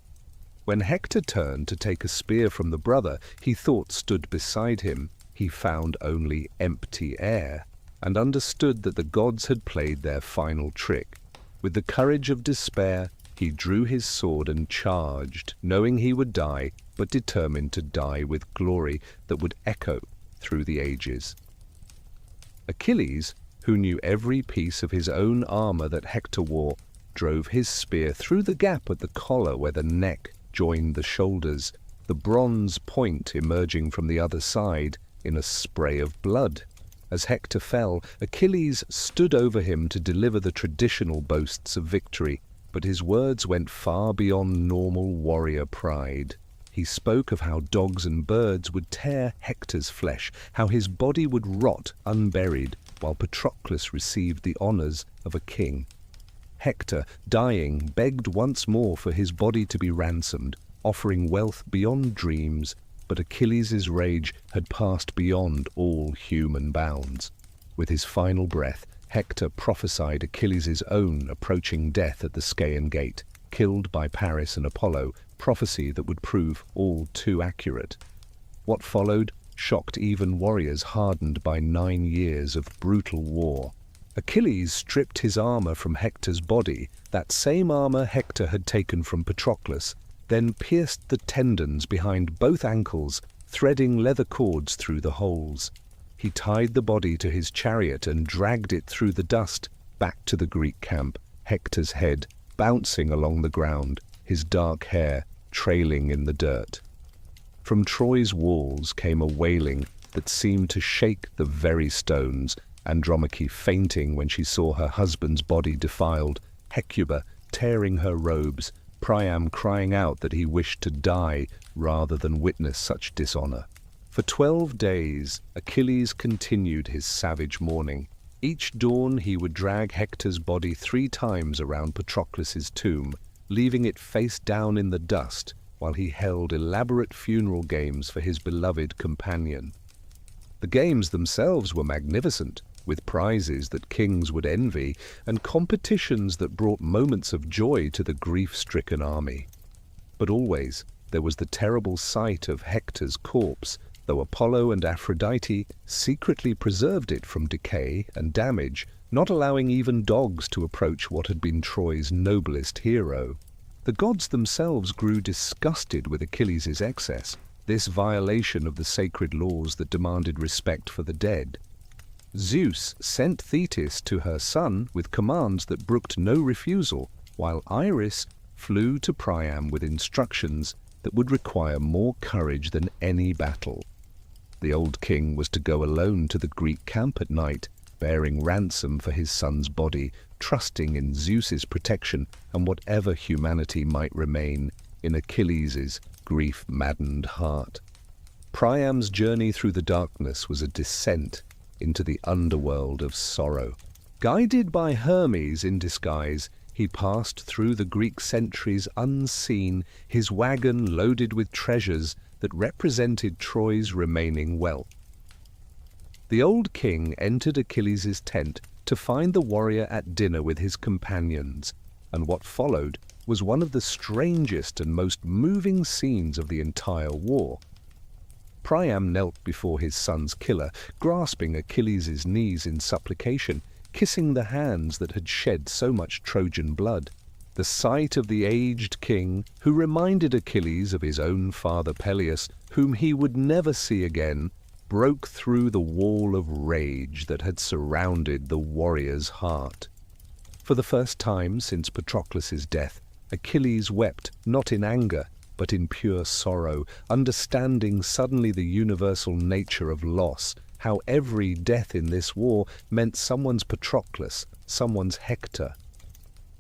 When Hector turned to take a spear from the brother he thought stood beside him, he found only empty air, and understood that the gods had played their final trick. With the courage of despair, he drew his sword and charged, knowing he would die, but determined to die with glory that would echo through the ages. Achilles, who knew every piece of his own armor that Hector wore, drove his spear through the gap at the collar where the neck joined the shoulders, the bronze point emerging from the other side in a spray of blood. As Hector fell, Achilles stood over him to deliver the traditional boasts of victory, but his words went far beyond normal warrior pride. He spoke of how dogs and birds would tear Hector's flesh, how his body would rot unburied, while Patroclus received the honors of a king. Hector, dying, begged once more for his body to be ransomed, offering wealth beyond dreams, but Achilles' rage had passed beyond all human bounds. With his final breath, Hector prophesied Achilles' own approaching death at the Scaean Gate, killed by Paris and Apollo, prophecy that would prove all too accurate. What followed shocked even warriors hardened by 9 years of brutal war. Achilles stripped his armor from Hector's body, that same armor Hector had taken from Patroclus, then pierced the tendons behind both ankles, threading leather cords through the holes. He tied the body to his chariot and dragged it through the dust back to the Greek camp, Hector's head bouncing along the ground, his dark hair trailing in the dirt. From Troy's walls came a wailing that seemed to shake the very stones, Andromache fainting when she saw her husband's body defiled, Hecuba tearing her robes, Priam crying out that he wished to die rather than witness such dishonor. For 12 days Achilles continued his savage mourning. Each dawn he would drag Hector's body 3 times around Patroclus's tomb, leaving it face down in the dust while he held elaborate funeral games for his beloved companion. The games themselves were magnificent, with prizes that kings would envy and competitions that brought moments of joy to the grief-stricken army. But always there was the terrible sight of Hector's corpse, though Apollo and Aphrodite secretly preserved it from decay and damage, not allowing even dogs to approach what had been Troy's noblest hero. The gods themselves grew disgusted with Achilles' excess, this violation of the sacred laws that demanded respect for the dead. Zeus sent Thetis to her son with commands that brooked no refusal, while Iris flew to Priam with instructions that would require more courage than any battle. The old king was to go alone to the Greek camp at night, bearing ransom for his son's body, trusting in Zeus's protection and whatever humanity might remain in Achilles' grief-maddened heart. Priam's journey through the darkness was a descent into the underworld of sorrow. Guided by Hermes in disguise, he passed through the Greek sentries unseen, his wagon loaded with treasures that represented Troy's remaining wealth. The old king entered Achilles' tent to find the warrior at dinner with his companions, and what followed was one of the strangest and most moving scenes of the entire war. Priam knelt before his son's killer, grasping Achilles' knees in supplication, kissing the hands that had shed so much Trojan blood. The sight of the aged king, who reminded Achilles of his own father Peleus, whom he would never see again, broke through the wall of rage that had surrounded the warrior's heart. For the first time since Patroclus' death, Achilles wept not in anger, but in pure sorrow, understanding suddenly the universal nature of loss, how every death in this war meant someone's Patroclus, someone's Hector.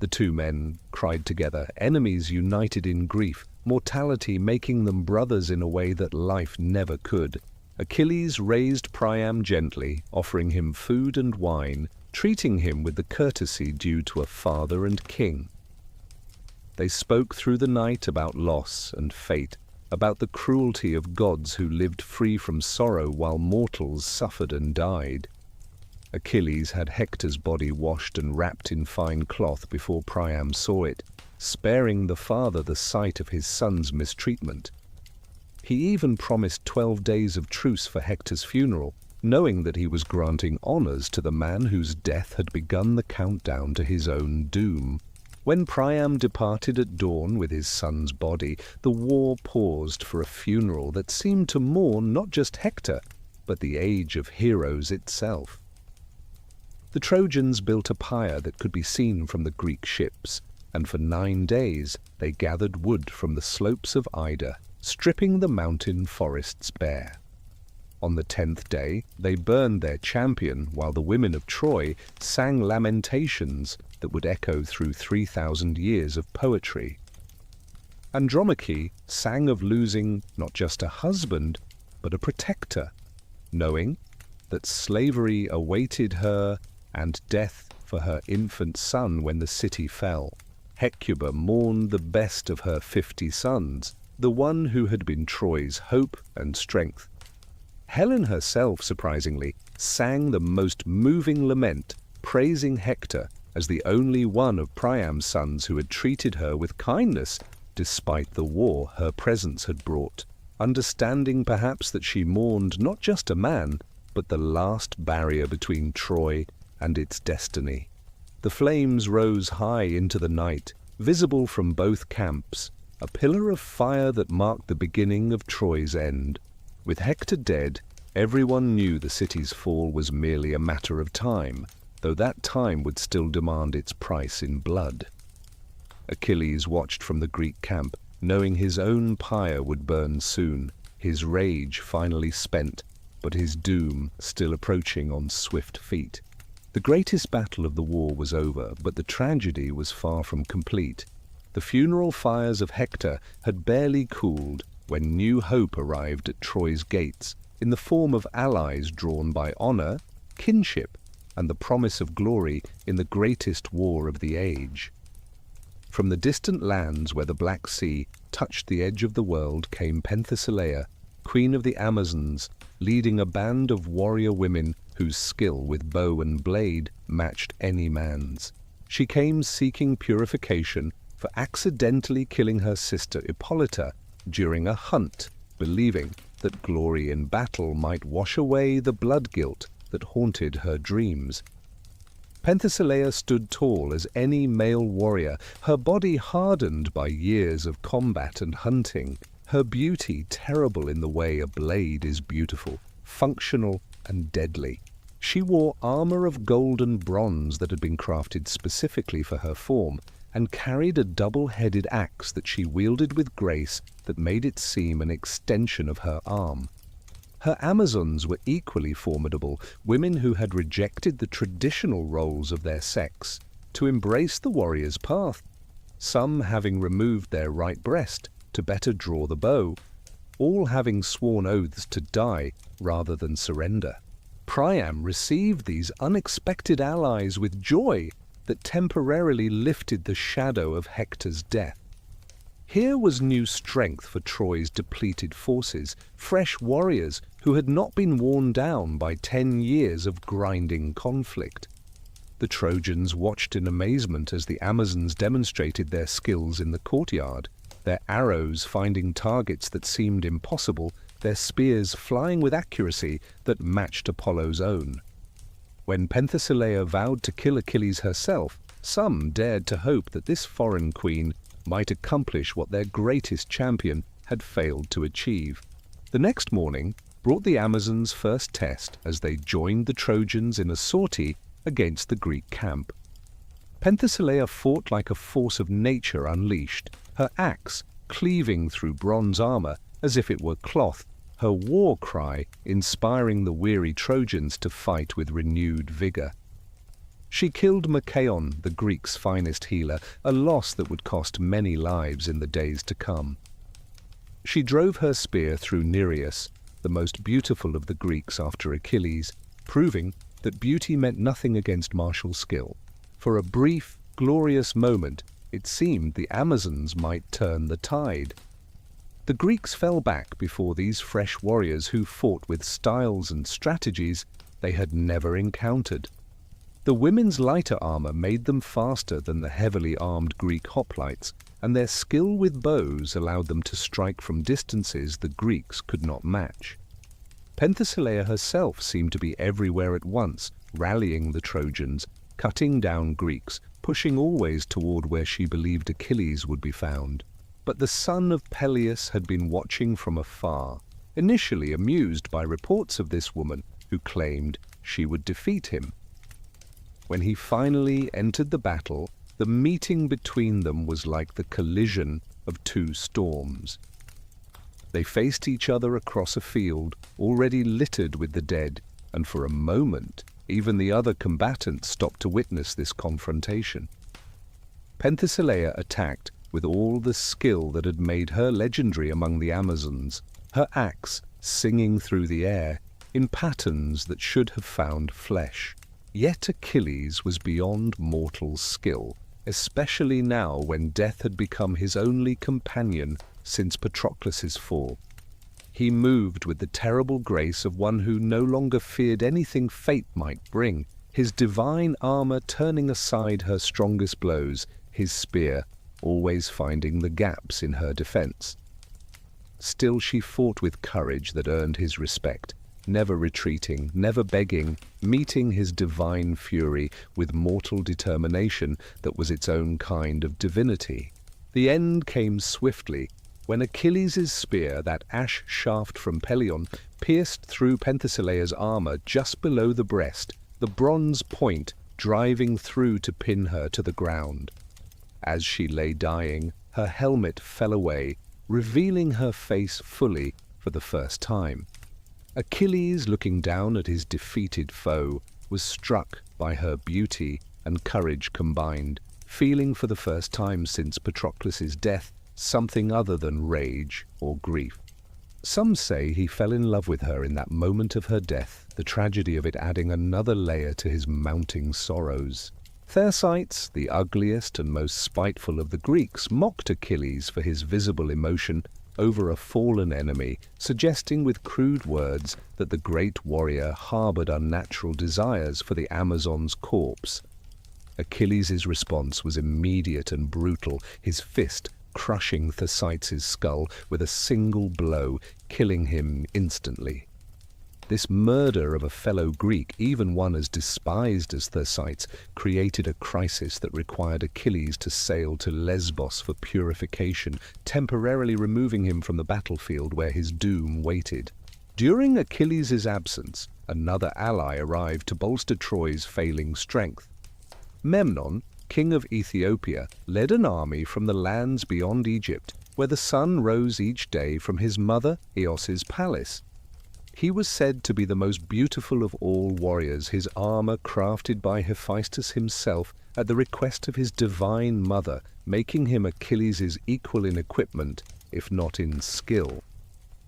The 2 men cried together, enemies united in grief, mortality making them brothers in a way that life never could. Achilles raised Priam gently, offering him food and wine, treating him with the courtesy due to a father and king. They spoke through the night about loss and fate, about the cruelty of gods who lived free from sorrow while mortals suffered and died. Achilles had Hector's body washed and wrapped in fine cloth before Priam saw it, sparing the father the sight of his son's mistreatment. He even promised 12 days of truce for Hector's funeral, knowing that he was granting honors to the man whose death had begun the countdown to his own doom. When Priam departed at dawn with his son's body, the war paused for a funeral that seemed to mourn not just Hector, but the age of heroes itself. The Trojans built a pyre that could be seen from the Greek ships, and for 9 days they gathered wood from the slopes of Ida, stripping the mountain forests bare. On the 10th day, they burned their champion, while the women of Troy sang lamentations that would echo through 3,000 years of poetry. Andromache sang of losing not just a husband, but a protector, knowing that slavery awaited her and death for her infant son when the city fell. Hecuba mourned the best of her 50 sons, the one who had been Troy's hope and strength. Helen herself, surprisingly, sang the most moving lament, praising Hector as the only one of Priam's sons who had treated her with kindness despite the war her presence had brought, understanding perhaps that she mourned not just a man, but the last barrier between Troy and its destiny. The flames rose high into the night, visible from both camps, a pillar of fire that marked the beginning of Troy's end. With Hector dead, everyone knew the city's fall was merely a matter of time, though that time would still demand its price in blood. Achilles watched from the Greek camp, knowing his own pyre would burn soon, his rage finally spent, but his doom still approaching on swift feet. The greatest battle of the war was over, but the tragedy was far from complete. The funeral fires of Hector had barely cooled when new hope arrived at Troy's gates, in the form of allies drawn by honor, kinship, and the promise of glory in the greatest war of the age. From the distant lands where the Black Sea touched the edge of the world came Penthesilea, queen of the Amazons, leading a band of warrior women whose skill with bow and blade matched any man's. She came seeking purification for accidentally killing her sister Hippolyta during a hunt, believing that glory in battle might wash away the blood guilt that haunted her dreams. Penthesilea stood tall as any male warrior, her body hardened by years of combat and hunting, her beauty terrible in the way a blade is beautiful, functional and deadly. She wore armor of gold and bronze that had been crafted specifically for her form, and carried a double-headed axe that she wielded with grace that made it seem an extension of her arm. Her Amazons were equally formidable, women who had rejected the traditional roles of their sex to embrace the warrior's path, some having removed their right breast to better draw the bow, all having sworn oaths to die rather than surrender. Priam received these unexpected allies with joy that temporarily lifted the shadow of Hector's death. Here was new strength for Troy's depleted forces, fresh warriors who had not been worn down by 10 years of grinding conflict. The Trojans watched in amazement as the Amazons demonstrated their skills in the courtyard, their arrows finding targets that seemed impossible, their spears flying with accuracy that matched Apollo's own. When Penthesilea vowed to kill Achilles herself, some dared to hope that this foreign queen might accomplish what their greatest champion had failed to achieve. The next morning brought the Amazons' first test as they joined the Trojans in a sortie against the Greek camp. Penthesilea fought like a force of nature unleashed, her axe cleaving through bronze armor as if it were cloth, her war cry inspiring the weary Trojans to fight with renewed vigor. She killed Machaon, the Greeks' finest healer, a loss that would cost many lives in the days to come. She drove her spear through Nereus, the most beautiful of the Greeks after Achilles, proving that beauty meant nothing against martial skill. For a brief, glorious moment, it seemed the Amazons might turn the tide. The Greeks fell back before these fresh warriors who fought with styles and strategies they had never encountered. The women's lighter armor made them faster than the heavily armed Greek hoplites, and their skill with bows allowed them to strike from distances the Greeks could not match. Penthesilea herself seemed to be everywhere at once, rallying the Trojans, cutting down Greeks, pushing always toward where she believed Achilles would be found. But the son of Peleus had been watching from afar, initially amused by reports of this woman who claimed she would defeat him. When he finally entered the battle, the meeting between them was like the collision of two storms. They faced each other across a field already littered with the dead, and for a moment even the other combatants stopped to witness this confrontation. Penthesilea attacked with all the skill that had made her legendary among the Amazons, her axe singing through the air in patterns that should have found flesh. Yet Achilles was beyond mortal skill, especially now when death had become his only companion since Patroclus's fall. He moved with the terrible grace of one who no longer feared anything fate might bring, his divine armor turning aside her strongest blows, his spear always finding the gaps in her defense. Still she fought with courage that earned his respect, never retreating, never begging, meeting his divine fury with mortal determination that was its own kind of divinity. The end came swiftly, when Achilles' spear, that ash shaft from Pelion, pierced through Penthesileia's armor just below the breast, the bronze point driving through to pin her to the ground. As she lay dying, her helmet fell away, revealing her face fully for the first time. Achilles, looking down at his defeated foe, was struck by her beauty and courage combined, feeling for the first time since Patroclus's death something other than rage or grief. Some say he fell in love with her in that moment of her death, the tragedy of it adding another layer to his mounting sorrows. Thersites, the ugliest and most spiteful of the Greeks, mocked Achilles for his visible emotion over a fallen enemy, suggesting with crude words that the great warrior harbored unnatural desires for the Amazon's corpse. Achilles' response was immediate and brutal, his fist crushing Thersites' skull with a single blow, killing him instantly. This murder of a fellow Greek, even one as despised as Thersites, created a crisis that required Achilles to sail to Lesbos for purification, temporarily removing him from the battlefield where his doom waited. During Achilles' absence, another ally arrived to bolster Troy's failing strength. Memnon, king of Ethiopia, led an army from the lands beyond Egypt, where the sun rose each day from his mother Eos's palace. He was said to be the most beautiful of all warriors, his armor crafted by Hephaestus himself at the request of his divine mother, making him Achilles' equal in equipment, if not in skill.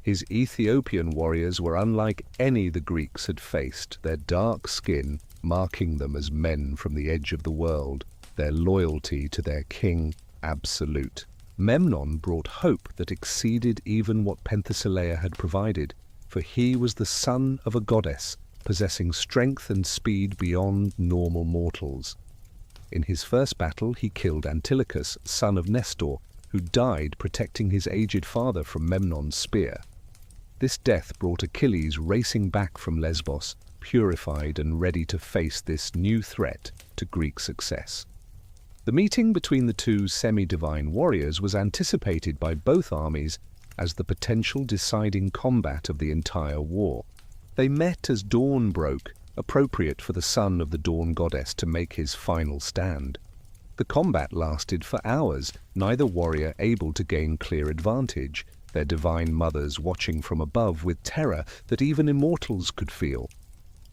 His Ethiopian warriors were unlike any the Greeks had faced, their dark skin marking them as men from the edge of the world, their loyalty to their king absolute. Memnon brought hope that exceeded even what Penthesileia had provided, for he was the son of a goddess, possessing strength and speed beyond normal mortals. In his first battle he killed Antilochus, son of Nestor, who died protecting his aged father from Memnon's spear. This death brought Achilles racing back from Lesbos, purified and ready to face this new threat to Greek success. The meeting between the two semi-divine warriors was anticipated by both armies as the potential deciding combat of the entire war. They met as dawn broke, appropriate for the son of the dawn goddess to make his final stand. The combat lasted for hours, neither warrior able to gain clear advantage, their divine mothers watching from above with terror that even immortals could feel.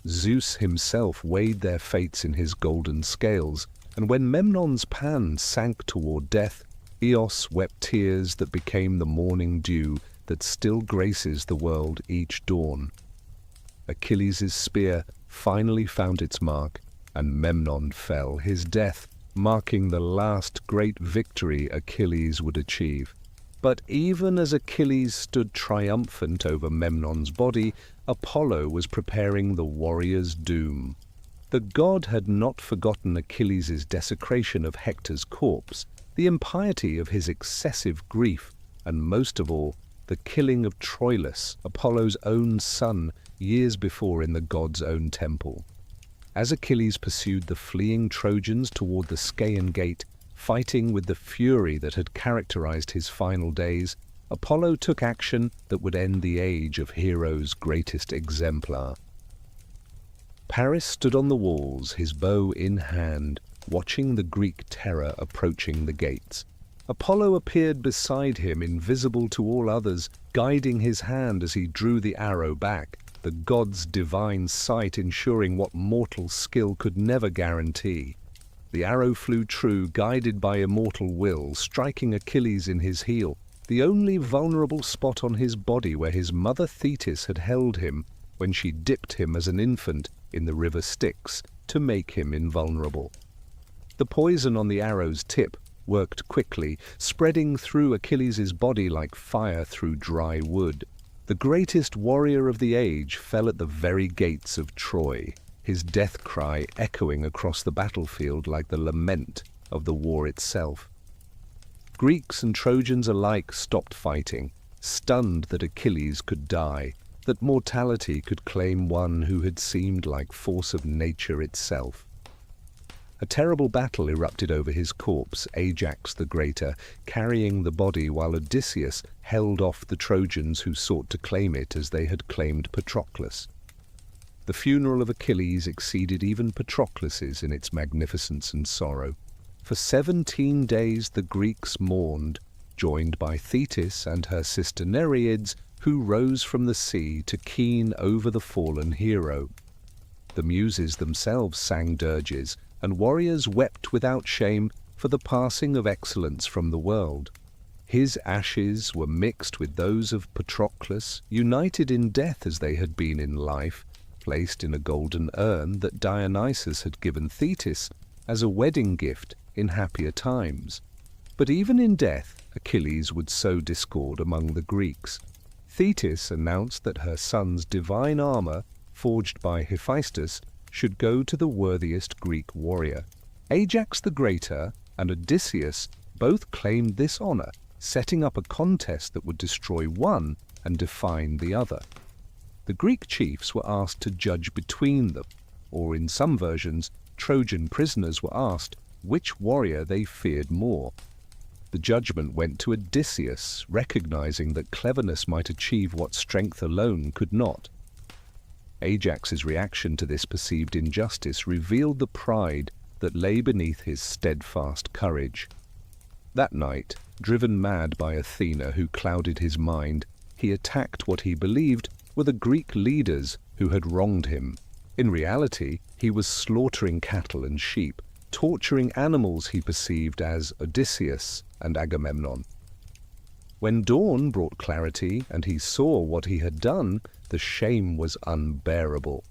Zeus himself weighed their fates in his golden scales, and when Memnon's pan sank toward death, Eos wept tears that became the morning dew that still graces the world each dawn. Achilles' spear finally found its mark, and Memnon fell, his death marking the last great victory Achilles would achieve. But even as Achilles stood triumphant over Memnon's body, Apollo was preparing the warrior's doom. The god had not forgotten Achilles' desecration of Hector's corpse, the impiety of his excessive grief, and most of all, the killing of Troilus, Apollo's own son, years before in the god's own temple. As Achilles pursued the fleeing Trojans toward the Scaean gate, fighting with the fury that had characterized his final days, Apollo took action that would end the age of heroes' greatest exemplar. Paris stood on the walls, his bow in hand, watching the Greek terror approaching the gates. Apollo appeared beside him, invisible to all others, guiding his hand as he drew the arrow back, the god's divine sight ensuring what mortal skill could never guarantee. The arrow flew true, guided by immortal will, striking Achilles in his heel, the only vulnerable spot on his body where his mother Thetis had held him when she dipped him as an infant in the river Styx to make him invulnerable. The poison on the arrow's tip worked quickly, spreading through Achilles' body like fire through dry wood. The greatest warrior of the age fell at the very gates of Troy, his death cry echoing across the battlefield like the lament of the war itself. Greeks and Trojans alike stopped fighting, stunned that Achilles could die, that mortality could claim one who had seemed like force of nature itself. A terrible battle erupted over his corpse, Ajax the Greater, carrying the body while Odysseus held off the Trojans who sought to claim it as they had claimed Patroclus. The funeral of Achilles exceeded even Patroclus's in its magnificence and sorrow. For 17 days the Greeks mourned, joined by Thetis and her sister Nereids, who rose from the sea to keen over the fallen hero. The Muses themselves sang dirges, and warriors wept without shame for the passing of excellence from the world. His ashes were mixed with those of Patroclus, united in death as they had been in life, placed in a golden urn that Dionysus had given Thetis as a wedding gift in happier times. But even in death, Achilles would sow discord among the Greeks. Thetis announced that her son's divine armor, forged by Hephaestus, should go to the worthiest Greek warrior. Ajax the Greater and Odysseus both claimed this honor, setting up a contest that would destroy one and define the other. The Greek chiefs were asked to judge between them, or in some versions, Trojan prisoners were asked which warrior they feared more. The judgment went to Odysseus, recognizing that cleverness might achieve what strength alone could not. Ajax's reaction to this perceived injustice revealed the pride that lay beneath his steadfast courage. That night, driven mad by Athena who clouded his mind, he attacked what he believed were the Greek leaders who had wronged him. In reality, he was slaughtering cattle and sheep, torturing animals he perceived as Odysseus and Agamemnon. When dawn brought clarity and he saw what he had done, the shame was unbearable.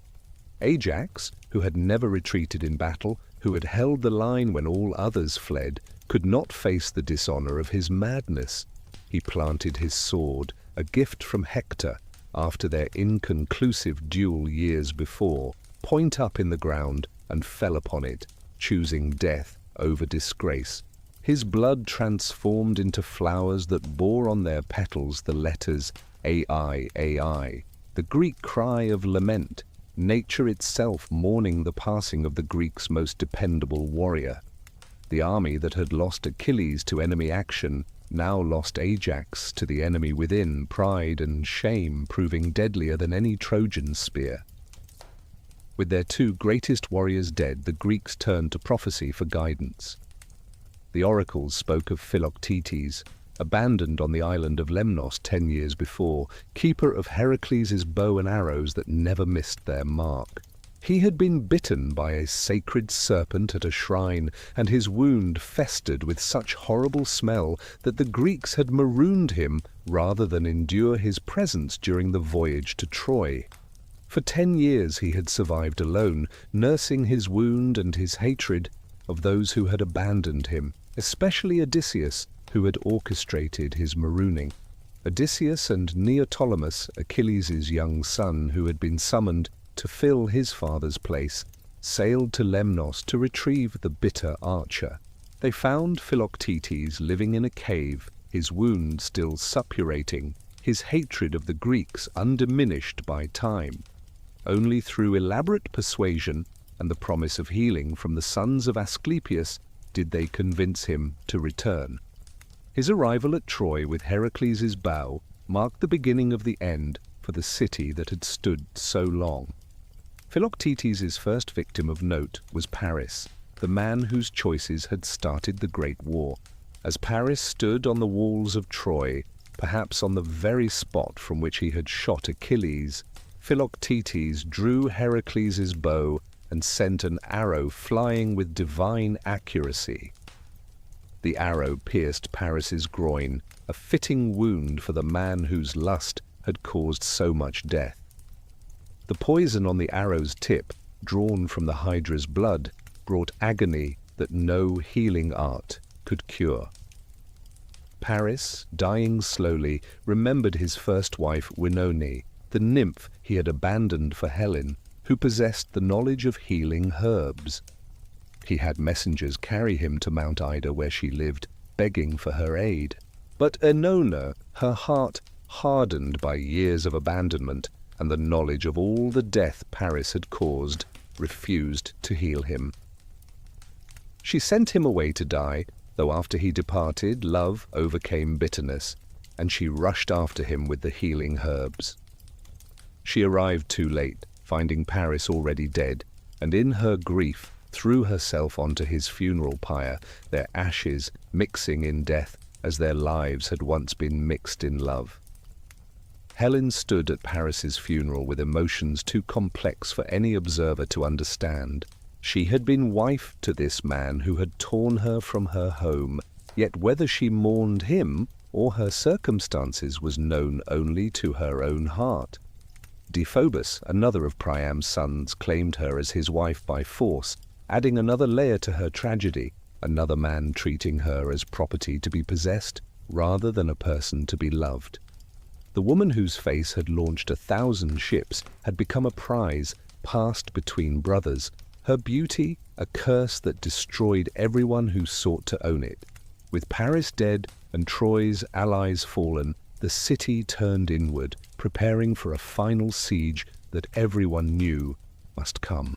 Ajax, who had never retreated in battle, who had held the line when all others fled, could not face the dishonor of his madness. He planted his sword, a gift from Hector, after their inconclusive duel years before, point up in the ground, and fell upon it, choosing death over disgrace. His blood transformed into flowers that bore on their petals the letters Ai, Ai, the Greek cry of lament, nature itself mourning the passing of the Greeks' most dependable warrior. The army that had lost Achilles to enemy action now lost Ajax to the enemy within, pride and shame proving deadlier than any Trojan spear. With their two greatest warriors dead, the Greeks turned to prophecy for guidance. The oracles spoke of Philoctetes, abandoned on the island of Lemnos 10 years before, keeper of Heracles' bow and arrows that never missed their mark. He had been bitten by a sacred serpent at a shrine, and his wound festered with such horrible smell that the Greeks had marooned him rather than endure his presence during the voyage to Troy. For 10 years he had survived alone, nursing his wound and his hatred of those who had abandoned him, especially Odysseus, who had orchestrated his marooning. Odysseus and Neoptolemus, Achilles' young son, who had been summoned to fill his father's place, sailed to Lemnos to retrieve the bitter archer. They found Philoctetes living in a cave, his wound still suppurating, his hatred of the Greeks undiminished by time. Only through elaborate persuasion and the promise of healing from the sons of Asclepius did they convince him to return. His arrival at Troy with Heracles' bow marked the beginning of the end for the city that had stood so long. Philoctetes' first victim of note was Paris, the man whose choices had started the Great War. As Paris stood on the walls of Troy, perhaps on the very spot from which he had shot Achilles, Philoctetes drew Heracles' bow and sent an arrow flying with divine accuracy. The arrow pierced Paris's groin, a fitting wound for the man whose lust had caused so much death. The poison on the arrow's tip, drawn from the Hydra's blood, brought agony that no healing art could cure. Paris, dying slowly, remembered his first wife Winone, the nymph he had abandoned for Helen, who possessed the knowledge of healing herbs. He had messengers carry him to Mount Ida where she lived, begging for her aid. But Oenone, her heart hardened by years of abandonment and the knowledge of all the death Paris had caused, refused to heal him. She sent him away to die, though after he departed, love overcame bitterness, and she rushed after him with the healing herbs. She arrived too late, finding Paris already dead, and in her grief threw herself onto his funeral pyre, their ashes mixing in death as their lives had once been mixed in love. Helen stood at Paris's funeral with emotions too complex for any observer to understand. She had been wife to this man who had torn her from her home, yet whether she mourned him or her circumstances was known only to her own heart. Dephobus, another of Priam's sons, claimed her as his wife by force, adding another layer to her tragedy, another man treating her as property to be possessed rather than a person to be loved. The woman whose face had launched 1,000 ships had become a prize passed between brothers, her beauty a curse that destroyed everyone who sought to own it. With Paris dead and Troy's allies fallen, the city turned inward, preparing for a final siege that everyone knew must come.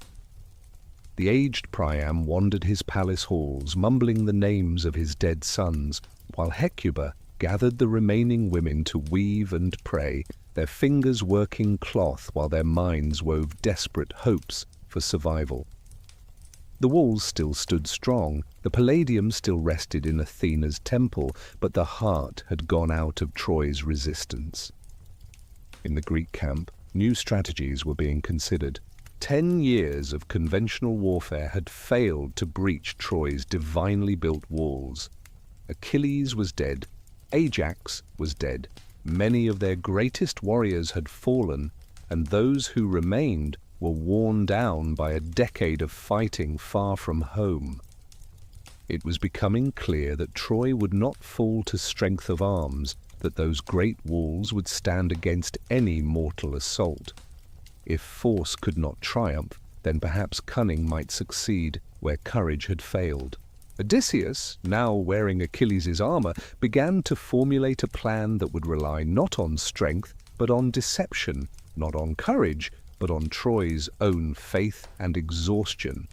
The aged Priam wandered his palace halls, mumbling the names of his dead sons, while Hecuba gathered the remaining women to weave and pray, their fingers working cloth while their minds wove desperate hopes for survival. The walls still stood strong, the Palladium still rested in Athena's temple, but the heart had gone out of Troy's resistance. In the Greek camp, new strategies were being considered. 10 years of conventional warfare had failed to breach Troy's divinely built walls. Achilles was dead, Ajax was dead, many of their greatest warriors had fallen, and those who remained were worn down by a decade of fighting far from home. It was becoming clear that Troy would not fall to strength of arms, that those great walls would stand against any mortal assault. If force could not triumph, then perhaps cunning might succeed where courage had failed. Odysseus, now wearing Achilles' armor, began to formulate a plan that would rely not on strength, but on deception, not on courage, but on Troy's own faith and exhaustion.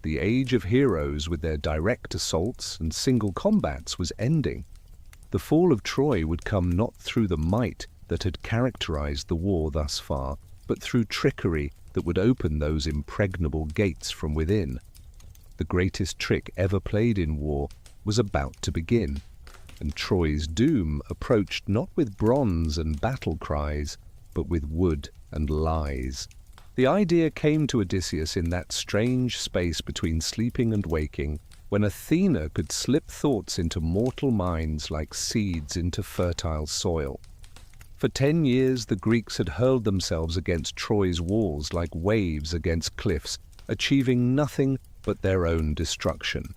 The age of heroes with their direct assaults and single combats was ending. The fall of Troy would come not through the might that had characterized the war thus far, but through trickery that would open those impregnable gates from within. The greatest trick ever played in war was about to begin, and Troy's doom approached not with bronze and battle cries, but with wood and lies. The idea came to Odysseus in that strange space between sleeping and waking, when Athena could slip thoughts into mortal minds like seeds into fertile soil. For 10 years the Greeks had hurled themselves against Troy's walls like waves against cliffs, achieving nothing but their own destruction.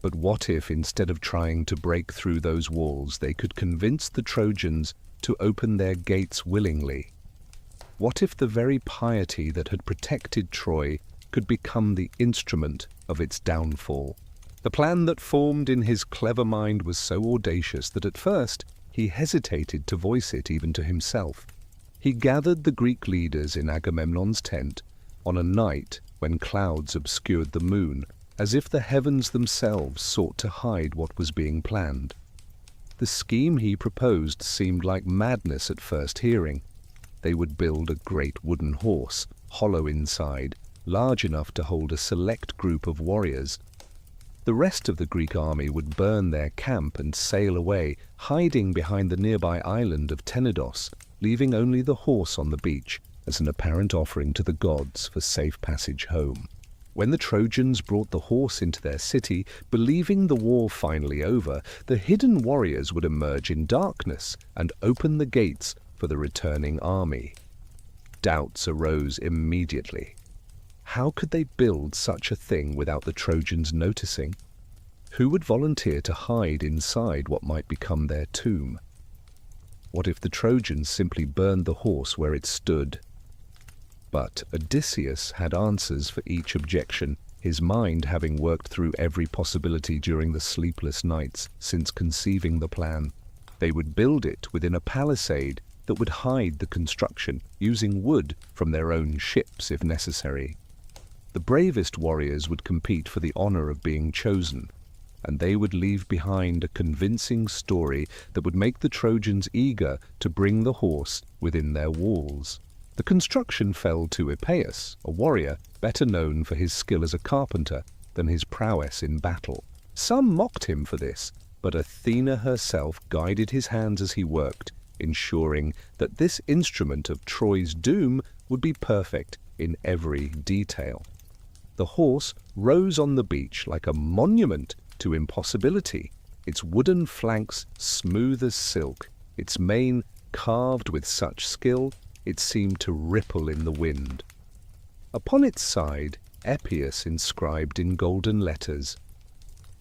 But what if, instead of trying to break through those walls, they could convince the Trojans to open their gates willingly? What if the very piety that had protected Troy could become the instrument of its downfall? The plan that formed in his clever mind was so audacious that at first he hesitated to voice it even to himself. He gathered the Greek leaders in Agamemnon's tent on a night when clouds obscured the moon, as if the heavens themselves sought to hide what was being planned. The scheme he proposed seemed like madness at first hearing. They would build a great wooden horse, hollow inside, large enough to hold a select group of warriors. The rest of the Greek army would burn their camp and sail away, hiding behind the nearby island of Tenedos, leaving only the horse on the beach, as an apparent offering to the gods for safe passage home. When the Trojans brought the horse into their city, believing the war finally over, the hidden warriors would emerge in darkness and open the gates for the returning army. Doubts arose immediately. How could they build such a thing without the Trojans noticing? Who would volunteer to hide inside what might become their tomb? What if the Trojans simply burned the horse where it stood? But Odysseus had answers for each objection, his mind having worked through every possibility during the sleepless nights since conceiving the plan. They would build it within a palisade that would hide the construction, using wood from their own ships if necessary. The bravest warriors would compete for the honor of being chosen, and they would leave behind a convincing story that would make the Trojans eager to bring the horse within their walls. The construction fell to Epeius, a warrior better known for his skill as a carpenter than his prowess in battle. Some mocked him for this, but Athena herself guided his hands as he worked, ensuring that this instrument of Troy's doom would be perfect in every detail. The horse rose on the beach like a monument to impossibility, its wooden flanks smooth as silk, its mane carved with such skill it seemed to ripple in the wind. Upon its side, Epeius inscribed in golden letters.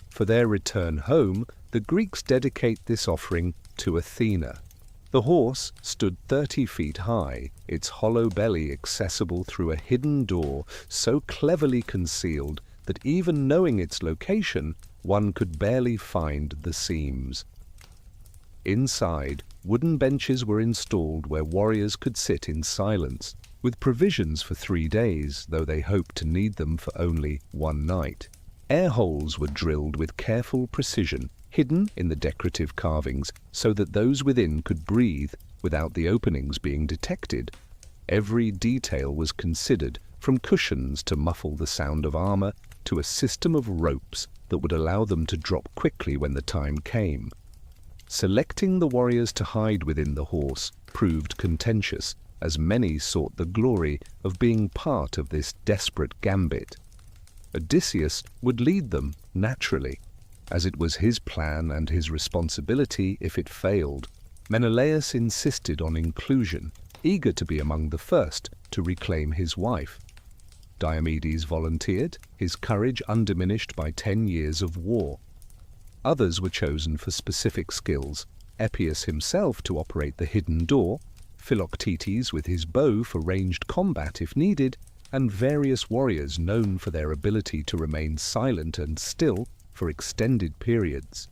For their return home, the Greeks dedicate this offering to Athena. The horse stood 30 feet high, its hollow belly accessible through a hidden door so cleverly concealed that even knowing its location, one could barely find the seams. Inside, wooden benches were installed where warriors could sit in silence, with provisions for 3 days, though they hoped to need them for only 1 night. Air holes were drilled with careful precision, hidden in the decorative carvings, so that those within could breathe without the openings being detected. Every detail was considered, from cushions to muffle the sound of armor, to a system of ropes that would allow them to drop quickly when the time came. Selecting the warriors to hide within the horse proved contentious, as many sought the glory of being part of this desperate gambit. Odysseus would lead them naturally, as it was his plan and his responsibility if it failed. Menelaus insisted on inclusion, eager to be among the first to reclaim his wife. Diomedes volunteered, his courage undiminished by 10 years of war. Others were chosen for specific skills, Epeius himself to operate the hidden door, Philoctetes with his bow for ranged combat if needed, and various warriors known for their ability to remain silent and still for extended periods.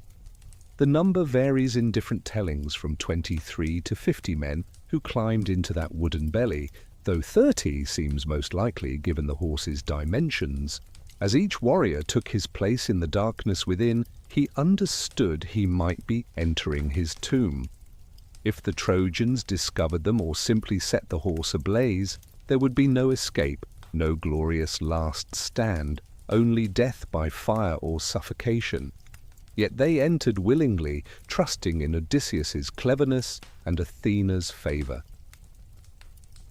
The number varies in different tellings from 23 to 50 men who climbed into that wooden belly, though 30 seems most likely given the horse's dimensions. As each warrior took his place in the darkness within, he understood he might be entering his tomb. If the Trojans discovered them or simply set the horse ablaze, there would be no escape, no glorious last stand, only death by fire or suffocation. Yet they entered willingly, trusting in Odysseus's cleverness and Athena's favor.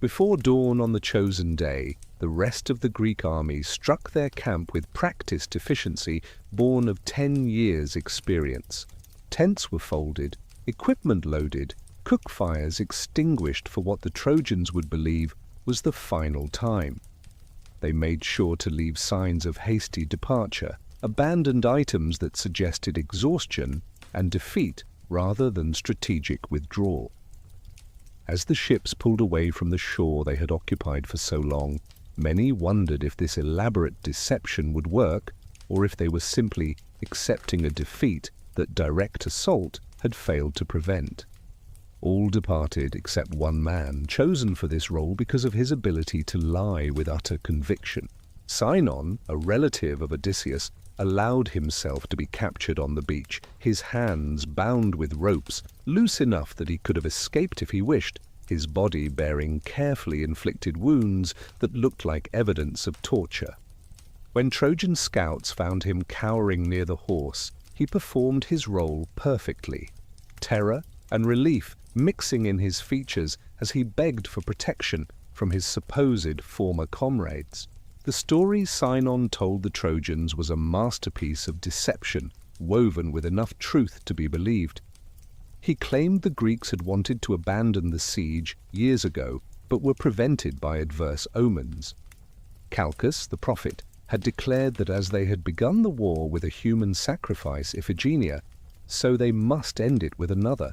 Before dawn on the chosen day, the rest of the Greek army struck their camp with practiced efficiency born of 10 years' experience. Tents were folded, equipment loaded, cook fires extinguished for what the Trojans would believe was the final time. They made sure to leave signs of hasty departure, abandoned items that suggested exhaustion and defeat rather than strategic withdrawal. As the ships pulled away from the shore they had occupied for so long, many wondered if this elaborate deception would work, or if they were simply accepting a defeat that direct assault had failed to prevent. All departed except one man, chosen for this role because of his ability to lie with utter conviction. Sinon, a relative of Odysseus, allowed himself to be captured on the beach, his hands bound with ropes, loose enough that he could have escaped if he wished, his body bearing carefully inflicted wounds that looked like evidence of torture. When Trojan scouts found him cowering near the horse, he performed his role perfectly. Terror and relief mixing in his features as he begged for protection, from his supposed former comrades. The story Sinon told the Trojans was a masterpiece of deception, woven with enough truth to be believed. He claimed the Greeks had wanted to abandon the siege years ago, but were prevented by adverse omens. Calchas, the prophet, had declared that as they had begun the war with a human sacrifice, Iphigenia, so they must end it with another.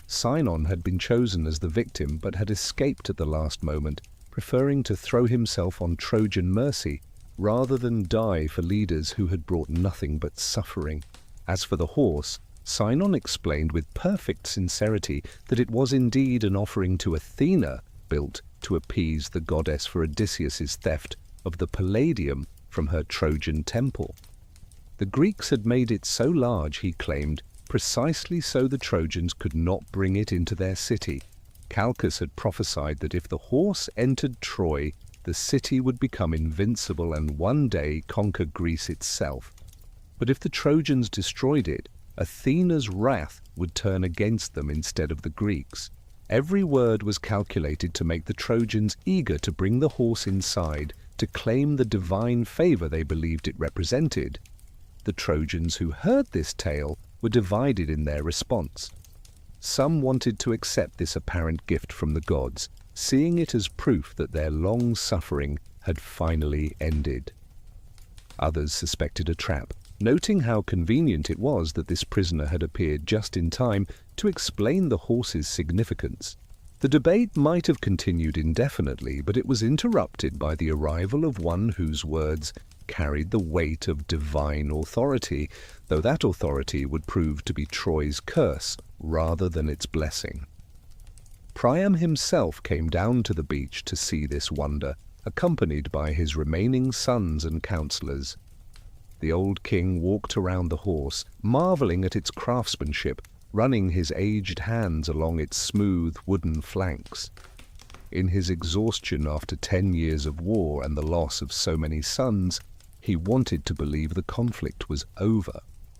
Sinon had been chosen as the victim, but had escaped at the last moment, preferring to throw himself on Trojan mercy rather than die for leaders who had brought nothing but suffering. As for the horse, Sinon explained with perfect sincerity that it was indeed an offering to Athena, built to appease the goddess for Odysseus's theft of the Palladium from her Trojan temple. The Greeks had made it so large, he claimed, precisely so the Trojans could not bring it into their city. Calchas had prophesied that if the horse entered Troy, the city would become invincible and one day conquer Greece itself. But if the Trojans destroyed it, Athena's wrath would turn against them instead of the Greeks. Every word was calculated to make the Trojans eager to bring the horse inside to claim the divine favor they believed it represented. The Trojans who heard this tale were divided in their response. Some wanted to accept this apparent gift from the gods, seeing it as proof that their long suffering had finally ended. Others suspected a trap, noting how convenient it was that this prisoner had appeared just in time to explain the horse's significance. The debate might have continued indefinitely, but it was interrupted by the arrival of one whose words carried the weight of divine authority, though that authority would prove to be Troy's curse rather than its blessing. Priam himself came down to the beach to see this wonder, accompanied by his remaining sons and counselors. The old king walked around the horse, marveling at its craftsmanship, running his aged hands along its smooth wooden flanks. In his exhaustion after 10 years of war and the loss of so many sons, he wanted to believe the conflict was over.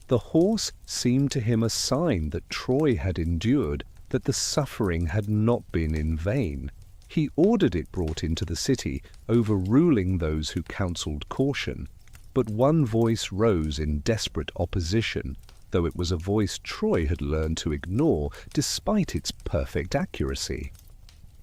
The horse seemed to him a sign that Troy had endured, that the suffering had not been in vain. He ordered it brought into the city, overruling those who counselled caution. But one voice rose in desperate opposition, though it was a voice Troy had learned to ignore despite its perfect accuracy.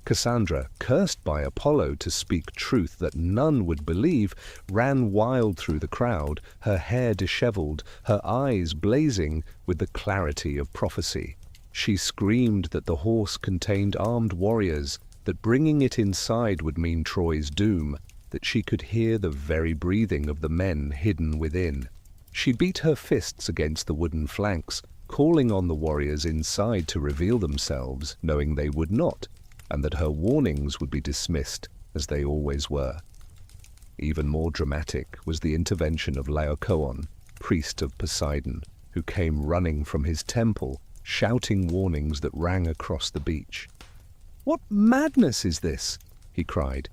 Cassandra, cursed by Apollo to speak truth that none would believe, ran wild through the crowd, her hair dishevelled, her eyes blazing with the clarity of prophecy. She screamed that the horse contained armed warriors, that bringing it inside would mean Troy's doom, that she could hear the very breathing of the men hidden within. She beat her fists against the wooden flanks, calling on the warriors inside to reveal themselves, knowing they would not, and that her warnings would be dismissed, as they always were. Even more dramatic was the intervention of Laocoon, priest of Poseidon, who came running from his temple, shouting warnings that rang across the beach. "What madness is this?" he cried.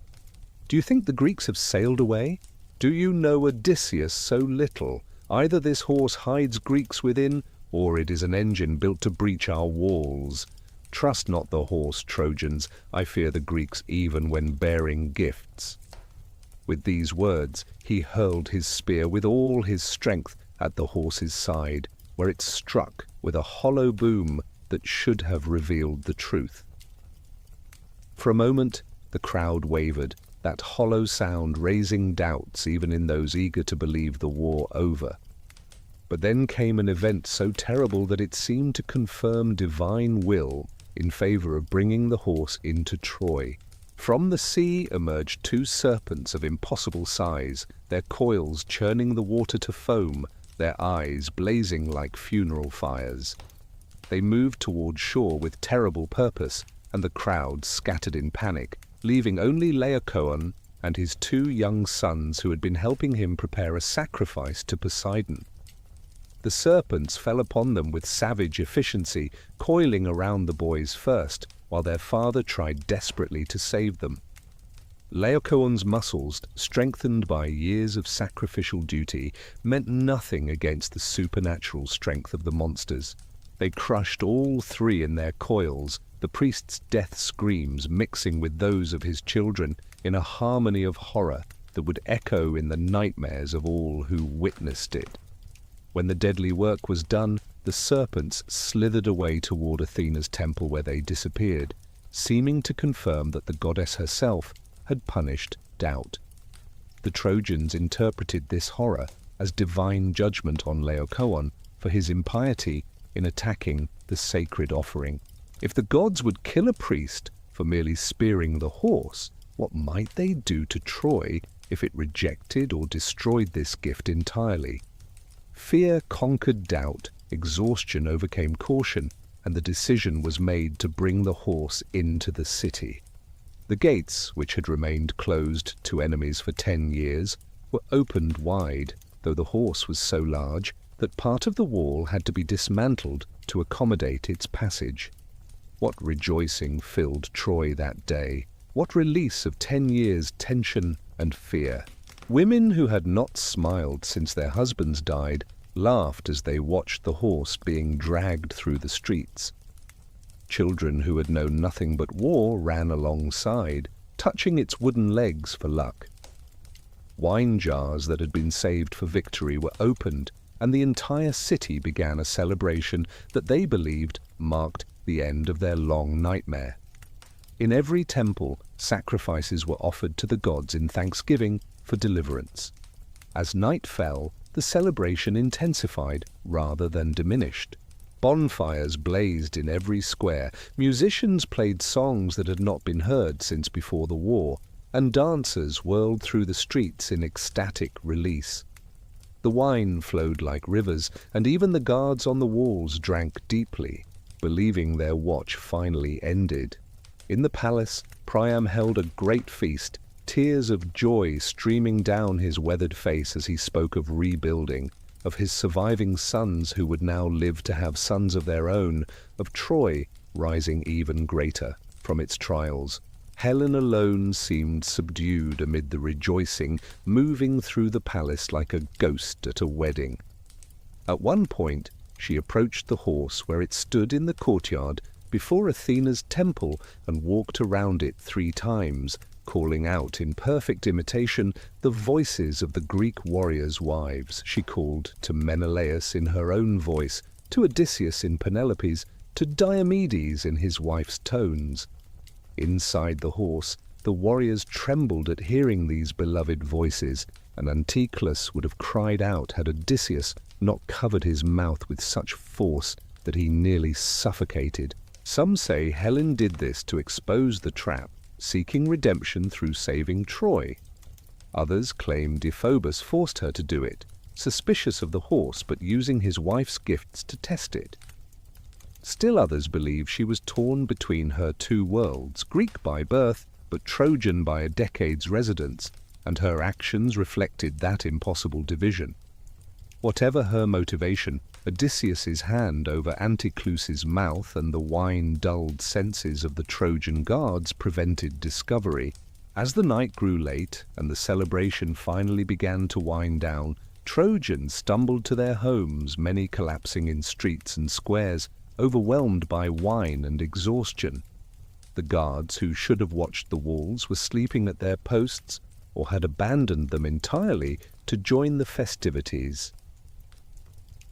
"Do you think the Greeks have sailed away? Do you know Odysseus so little? Either this horse hides Greeks within, or it is an engine built to breach our walls. Trust not the horse, Trojans. I fear the Greeks even when bearing gifts." With these words, he hurled his spear with all his strength at the horse's side, where it struck with a hollow boom that should have revealed the truth. For a moment, the crowd wavered, that hollow sound raising doubts even in those eager to believe the war over. But then came an event so terrible that it seemed to confirm divine will in favor of bringing the horse into Troy. From the sea emerged 2 serpents of impossible size, their coils churning the water to foam, their eyes blazing like funeral fires. They moved toward shore with terrible purpose, and the crowd scattered in panic, leaving only Laocoon and his 2 young sons who had been helping him prepare a sacrifice to Poseidon. The serpents fell upon them with savage efficiency, coiling around the boys first, while their father tried desperately to save them. Laocoon's muscles, strengthened by years of sacrificial duty, meant nothing against the supernatural strength of the monsters. They crushed all 3 in their coils, the priest's death screams mixing with those of his children in a harmony of horror that would echo in the nightmares of all who witnessed it. When the deadly work was done, the serpents slithered away toward Athena's temple where they disappeared, seeming to confirm that the goddess herself had punished doubt. The Trojans interpreted this horror as divine judgment on Laocoon for his impiety in attacking the sacred offering. If the gods would kill a priest for merely spearing the horse, what might they do to Troy if it rejected or destroyed this gift entirely? Fear conquered doubt, exhaustion overcame caution, and the decision was made to bring the horse into the city. The gates, which had remained closed to enemies for 10 years, were opened wide, though the horse was so large that part of the wall had to be dismantled to accommodate its passage. What rejoicing filled Troy that day! What release of 10 years' tension and fear! Women who had not smiled since their husbands died laughed as they watched the horse being dragged through the streets. Children who had known nothing but war ran alongside, touching its wooden legs for luck. Wine jars that had been saved for victory were opened, and the entire city began a celebration that they believed marked the end of their long nightmare. In every temple, sacrifices were offered to the gods in thanksgiving for deliverance. As night fell, the celebration intensified rather than diminished. Bonfires blazed in every square, musicians played songs that had not been heard since before the war, and dancers whirled through the streets in ecstatic release. The wine flowed like rivers, and even the guards on the walls drank deeply, believing their watch finally ended. In the palace, Priam held a great feast, tears of joy streaming down his weathered face as he spoke of rebuilding, of his surviving sons who would now live to have sons of their own, of Troy rising even greater from its trials. Helen alone seemed subdued amid the rejoicing, moving through the palace like a ghost at a wedding. At one point, she approached the horse where it stood in the courtyard before Athena's temple and walked around it 3 times, calling out in perfect imitation the voices of the Greek warriors' wives. She called to Menelaus in her own voice, to Odysseus in Penelope's, to Diomedes in his wife's tones. Inside the horse, the warriors trembled at hearing these beloved voices, and Anticlus would have cried out had Odysseus not covered his mouth with such force that he nearly suffocated. Some say Helen did this to expose the trap, seeking redemption through saving Troy. Others claim Deiphobus forced her to do it, suspicious of the horse but using his wife's gifts to test it. Still others believe she was torn between her 2 worlds, Greek by birth but Trojan by a decade's residence, and her actions reflected that impossible division. Whatever her motivation, Odysseus's hand over Anticlus's mouth and the wine-dulled senses of the Trojan guards prevented discovery. As the night grew late and the celebration finally began to wind down, Trojans stumbled to their homes, many collapsing in streets and squares, overwhelmed by wine and exhaustion. The guards who should have watched the walls were sleeping at their posts or had abandoned them entirely to join the festivities.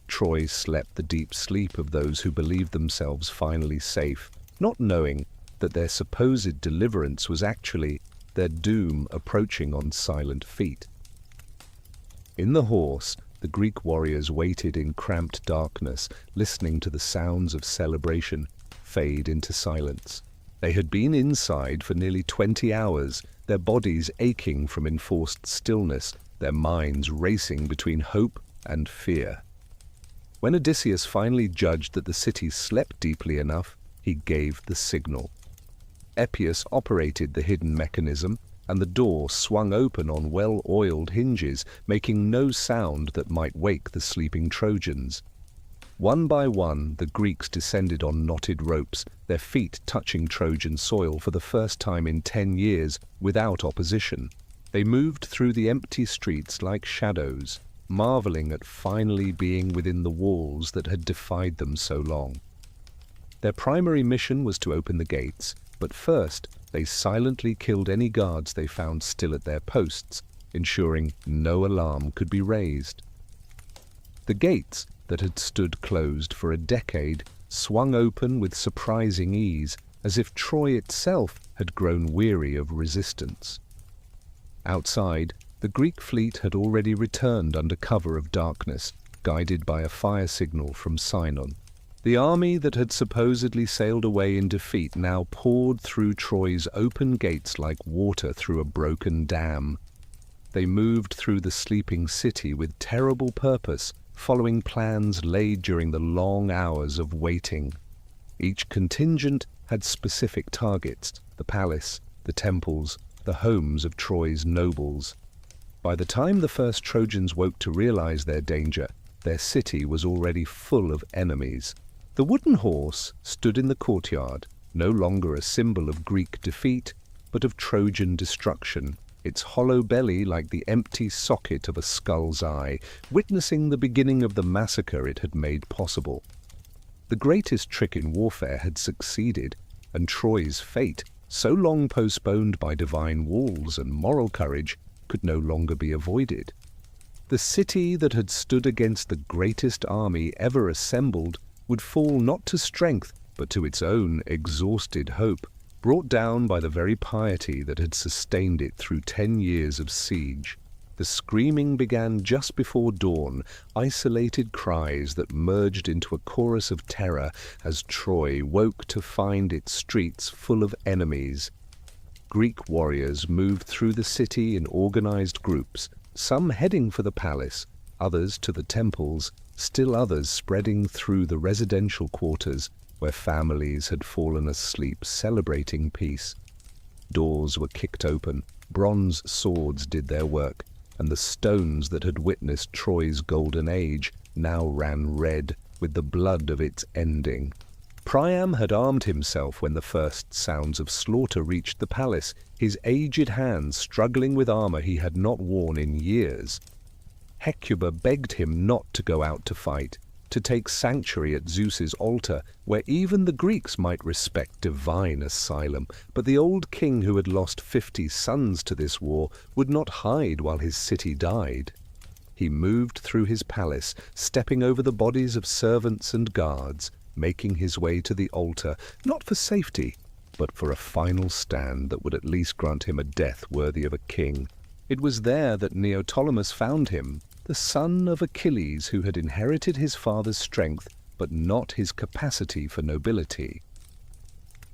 Troy slept the deep sleep of those who believed themselves finally safe, not knowing that their supposed deliverance was actually their doom approaching on silent feet. In the horse, the Greek warriors waited in cramped darkness, listening to the sounds of celebration fade into silence. They had been inside for nearly 20 hours, their bodies aching from enforced stillness, their minds racing between hope and fear. When Odysseus finally judged that the city slept deeply enough, he gave the signal. Epius operated the hidden mechanism, and the door swung open on well-oiled hinges, making no sound that might wake the sleeping Trojans. One by one, the Greeks descended on knotted ropes, their feet touching Trojan soil for the first time in 10 years without opposition. They moved through the empty streets like shadows, marveling at finally being within the walls that had defied them so long. Their primary mission was to open the gates, but first they silently killed any guards they found still at their posts, ensuring no alarm could be raised. The gates, that had stood closed for a decade, swung open with surprising ease, as if Troy itself had grown weary of resistance. Outside, the Greek fleet had already returned under cover of darkness, guided by a fire signal from Sinon. The army that had supposedly sailed away in defeat now poured through Troy's open gates like water through a broken dam. They moved through the sleeping city with terrible purpose, following plans laid during the long hours of waiting. Each contingent had specific targets: the palace, the temples, the homes of Troy's nobles. By the time the first Trojans woke to realize their danger, their city was already full of enemies. The wooden horse stood in the courtyard, no longer a symbol of Greek defeat, but of Trojan destruction, its hollow belly like the empty socket of a skull's eye, witnessing the beginning of the massacre it had made possible. The greatest trick in warfare had succeeded, and Troy's fate, so long postponed by divine walls and moral courage, could no longer be avoided. The city that had stood against the greatest army ever assembled would fall not to strength, but to its own exhausted hope, brought down by the very piety that had sustained it through 10 years of siege. The screaming began just before dawn, isolated cries that merged into a chorus of terror as Troy woke to find its streets full of enemies. Greek warriors moved through the city in organized groups, some heading for the palace, others to the temples, still others spreading through the residential quarters where families had fallen asleep celebrating peace. Doors were kicked open, bronze swords did their work, and the stones that had witnessed Troy's golden age now ran red with the blood of its ending. Priam had armed himself when the first sounds of slaughter reached the palace, his aged hands struggling with armor he had not worn in years. Hecuba begged him not to go out to fight, to take sanctuary at Zeus's altar, where even the Greeks might respect divine asylum, but the old king who had lost 50 sons to this war would not hide while his city died. He moved through his palace, stepping over the bodies of servants and guards, making his way to the altar, not for safety, but for a final stand that would at least grant him a death worthy of a king. It was there that Neoptolemus found him, the son of Achilles, who had inherited his father's strength, but not his capacity for nobility.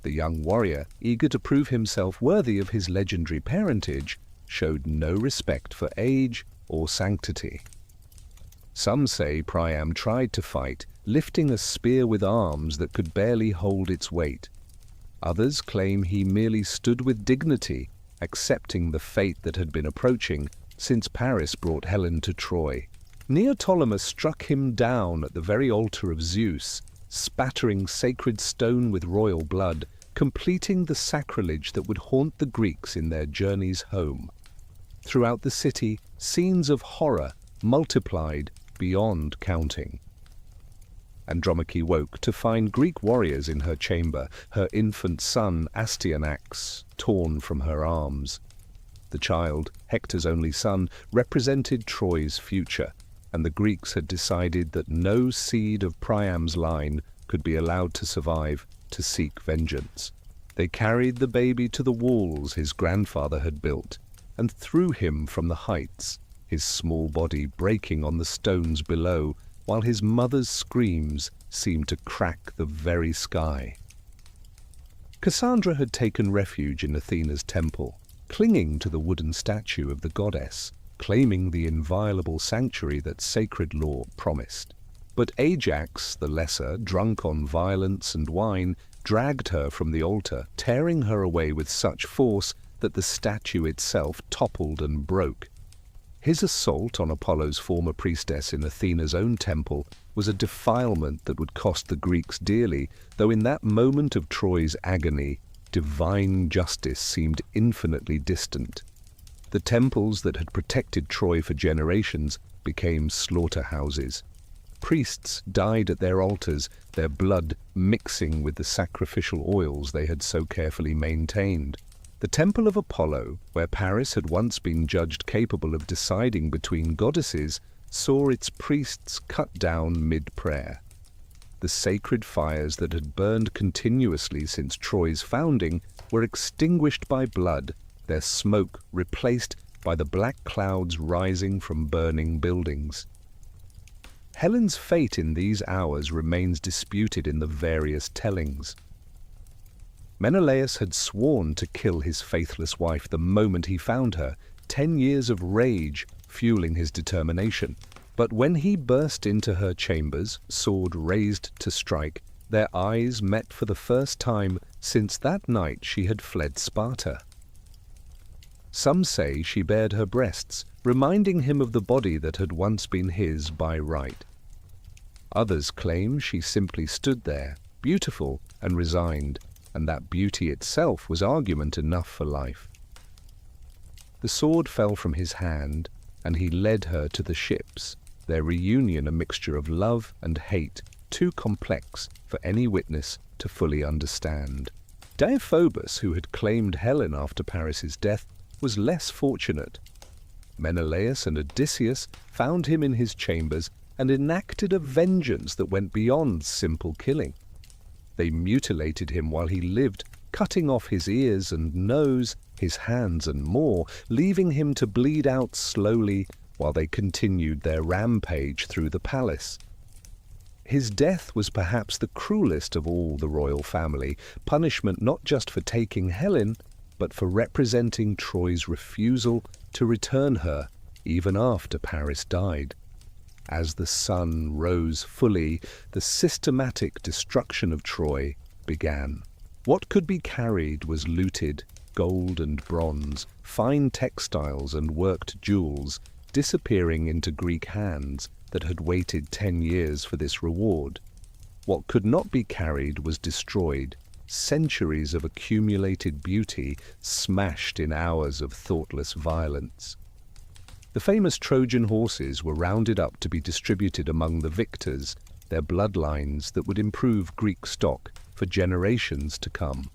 The young warrior, eager to prove himself worthy of his legendary parentage, showed no respect for age or sanctity. Some say Priam tried to fight, lifting a spear with arms that could barely hold its weight. Others claim he merely stood with dignity, accepting the fate that had been approaching since Paris brought Helen to Troy. Neoptolemus struck him down at the very altar of Zeus, spattering sacred stone with royal blood, completing the sacrilege that would haunt the Greeks in their journeys home. Throughout the city, scenes of horror multiplied beyond counting. Andromache woke to find Greek warriors in her chamber, her infant son Astyanax torn from her arms. The child, Hector's only son, represented Troy's future, and the Greeks had decided that no seed of Priam's line could be allowed to survive to seek vengeance. They carried the baby to the walls his grandfather had built, and threw him from the heights, his small body breaking on the stones below, while his mother's screams seemed to crack the very sky. Cassandra had taken refuge in Athena's temple, clinging to the wooden statue of the goddess, claiming the inviolable sanctuary that sacred law promised. But Ajax, the lesser, drunk on violence and wine, dragged her from the altar, tearing her away with such force that the statue itself toppled and broke. His assault on Apollo's former priestess in Athena's own temple was a defilement that would cost the Greeks dearly, though in that moment of Troy's agony, divine justice seemed infinitely distant. The temples that had protected Troy for generations became slaughterhouses. Priests died at their altars, their blood mixing with the sacrificial oils they had so carefully maintained. The Temple of Apollo, where Paris had once been judged capable of deciding between goddesses, saw its priests cut down mid-prayer. The sacred fires that had burned continuously since Troy's founding were extinguished by blood, their smoke replaced by the black clouds rising from burning buildings. Helen's fate in these hours remains disputed in the various tellings. Menelaus had sworn to kill his faithless wife the moment he found her, 10 years of rage fueling his determination. But when he burst into her chambers, sword raised to strike, their eyes met for the first time since that night she had fled Sparta. Some say she bared her breasts, reminding him of the body that had once been his by right. Others claim she simply stood there, beautiful and resigned, and that beauty itself was argument enough for life. The sword fell from his hand, and he led her to the ships, their reunion a mixture of love and hate, too complex for any witness to fully understand. Deiphobus, who had claimed Helen after Paris's death, was less fortunate. Menelaus and Odysseus found him in his chambers and enacted a vengeance that went beyond simple killing. They mutilated him while he lived, cutting off his ears and nose, his hands and more, leaving him to bleed out slowly while they continued their rampage through the palace. His death was perhaps the cruelest of all the royal family, punishment not just for taking Helen, but for representing Troy's refusal to return her even after Paris died. As the sun rose fully, the systematic destruction of Troy began. What could be carried was looted, gold and bronze, fine textiles and worked jewels, disappearing into Greek hands that had waited 10 years for this reward. What could not be carried was destroyed, centuries of accumulated beauty smashed in hours of thoughtless violence. The famous Trojan horses were rounded up to be distributed among the victors, their bloodlines that would improve Greek stock for generations to come.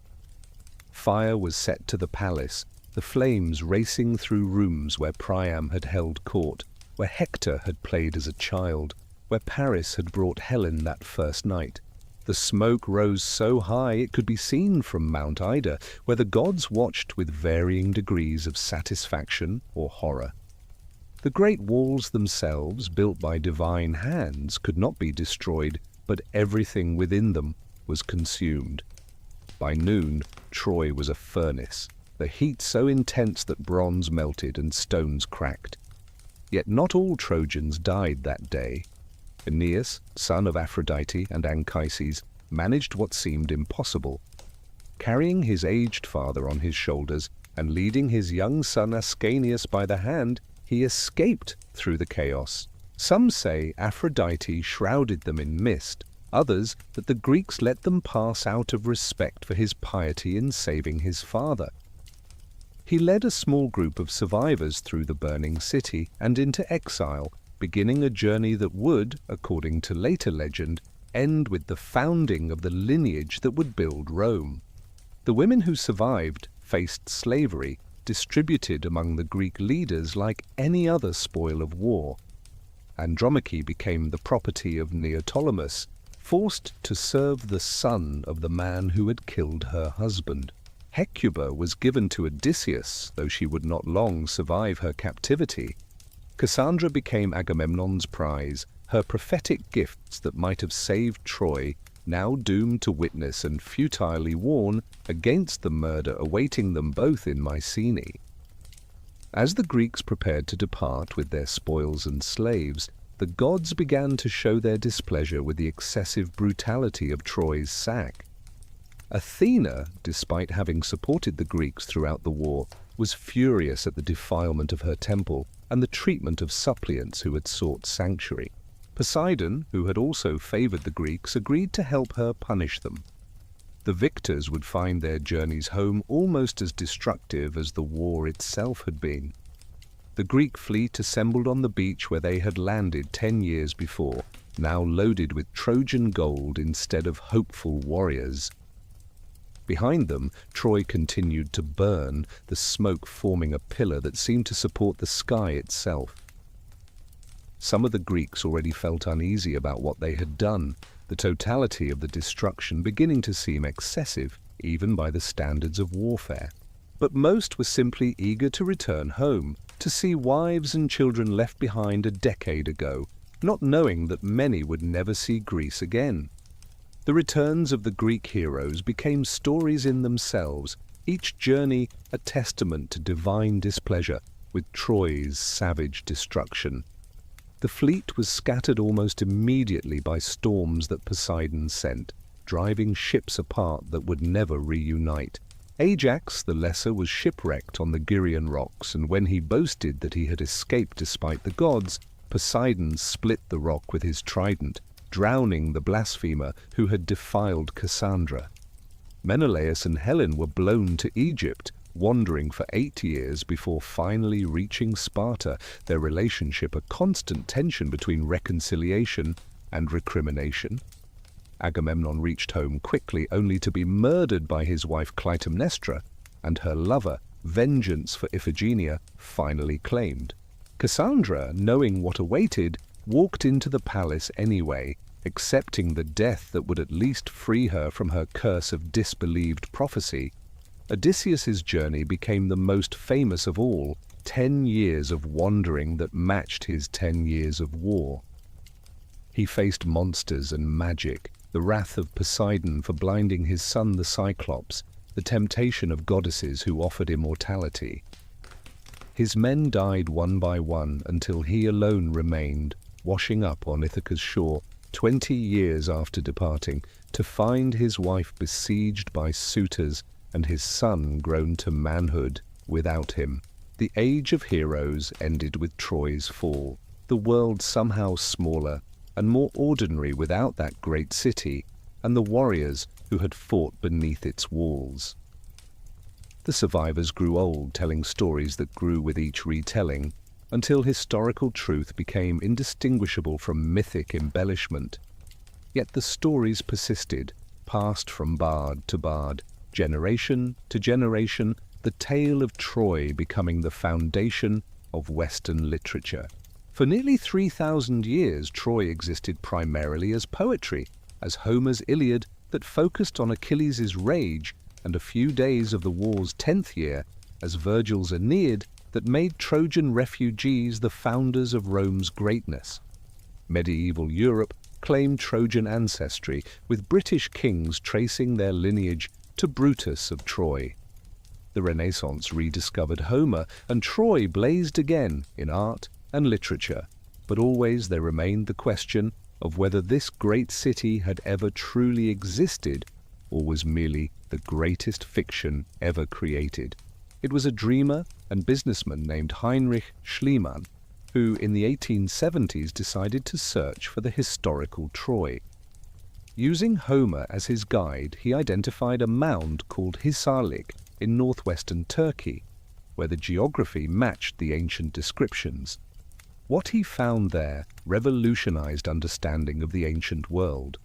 Fire was set to the palace, the flames racing through rooms where Priam had held court, where Hector had played as a child, where Paris had brought Helen that first night. The smoke rose so high it could be seen from Mount Ida, where the gods watched with varying degrees of satisfaction or horror. The great walls themselves, built by divine hands, could not be destroyed, but everything within them was consumed. By noon, Troy was a furnace, the heat so intense that bronze melted and stones cracked. Yet not all Trojans died that day. Aeneas, son of Aphrodite and Anchises, managed what seemed impossible. Carrying his aged father on his shoulders and leading his young son Ascanius by the hand, he escaped through the chaos. Some say Aphrodite shrouded them in mist, others that the Greeks let them pass out of respect for his piety in saving his father. He led a small group of survivors through the burning city and into exile, beginning a journey that would, according to later legend, end with the founding of the lineage that would build Rome. The women who survived faced slavery, distributed among the Greek leaders like any other spoil of war. Andromache became the property of Neoptolemus, forced to serve the son of the man who had killed her husband. Hecuba was given to Odysseus, though she would not long survive her captivity. Cassandra became Agamemnon's prize, her prophetic gifts that might have saved Troy, now doomed to witness and futilely warn against the murder awaiting them both in Mycenae. As the Greeks prepared to depart with their spoils and slaves, the gods began to show their displeasure with the excessive brutality of Troy's sack. Athena, despite having supported the Greeks throughout the war, was furious at the defilement of her temple and the treatment of suppliants who had sought sanctuary. Poseidon, who had also favored the Greeks, agreed to help her punish them. The victors would find their journeys home almost as destructive as the war itself had been. The Greek fleet assembled on the beach where they had landed 10 years before, now loaded with Trojan gold instead of hopeful warriors. Behind them, Troy continued to burn, the smoke forming a pillar that seemed to support the sky itself. Some of the Greeks already felt uneasy about what they had done, the totality of the destruction beginning to seem excessive, even by the standards of warfare. But most were simply eager to return home, to see wives and children left behind a decade ago, not knowing that many would never see Greece again. The returns of the Greek heroes became stories in themselves, each journey a testament to divine displeasure with Troy's savage destruction. The fleet was scattered almost immediately by storms that Poseidon sent, driving ships apart that would never reunite. Ajax the Lesser was shipwrecked on the Gyrian rocks, and when he boasted that he had escaped despite the gods, Poseidon split the rock with his trident, drowning the blasphemer who had defiled Cassandra. Menelaus and Helen were blown to Egypt, wandering for 8 years before finally reaching Sparta, their relationship a constant tension between reconciliation and recrimination. Agamemnon reached home quickly, only to be murdered by his wife Clytemnestra, and her lover, vengeance for Iphigenia, finally claimed. Cassandra, knowing what awaited, walked into the palace anyway, accepting the death that would at least free her from her curse of disbelieved prophecy. Odysseus's journey became the most famous of all, 10 years of wandering that matched his 10 years of war. He faced monsters and magic, the wrath of Poseidon for blinding his son the Cyclops, the temptation of goddesses who offered immortality. His men died one by one until he alone remained, washing up on Ithaca's shore 20 years after departing, to find his wife besieged by suitors and his son grown to manhood without him. The age of heroes ended with Troy's fall, the world somehow smaller and more ordinary without that great city and the warriors who had fought beneath its walls. The survivors grew old, telling stories that grew with each retelling, until historical truth became indistinguishable from mythic embellishment. Yet the stories persisted, passed from bard to bard, generation to generation, the tale of Troy becoming the foundation of Western literature. For nearly 3,000 years, Troy existed primarily as poetry, as Homer's Iliad that focused on Achilles' rage, and a few days of the war's 10th year as Virgil's Aeneid that made Trojan refugees the founders of Rome's greatness. Medieval Europe claimed Trojan ancestry, with British kings tracing their lineage to Brutus of Troy. The Renaissance rediscovered Homer, and Troy blazed again in art and literature, but always there remained the question of whether this great city had ever truly existed or was merely the greatest fiction ever created. It was a dreamer and businessman named Heinrich Schliemann who in the 1870s decided to search for the historical Troy. Using Homer as his guide, he identified a mound called Hisarlik in northwestern Turkey, where the geography matched the ancient descriptions. What he found there revolutionized understanding of the ancient world.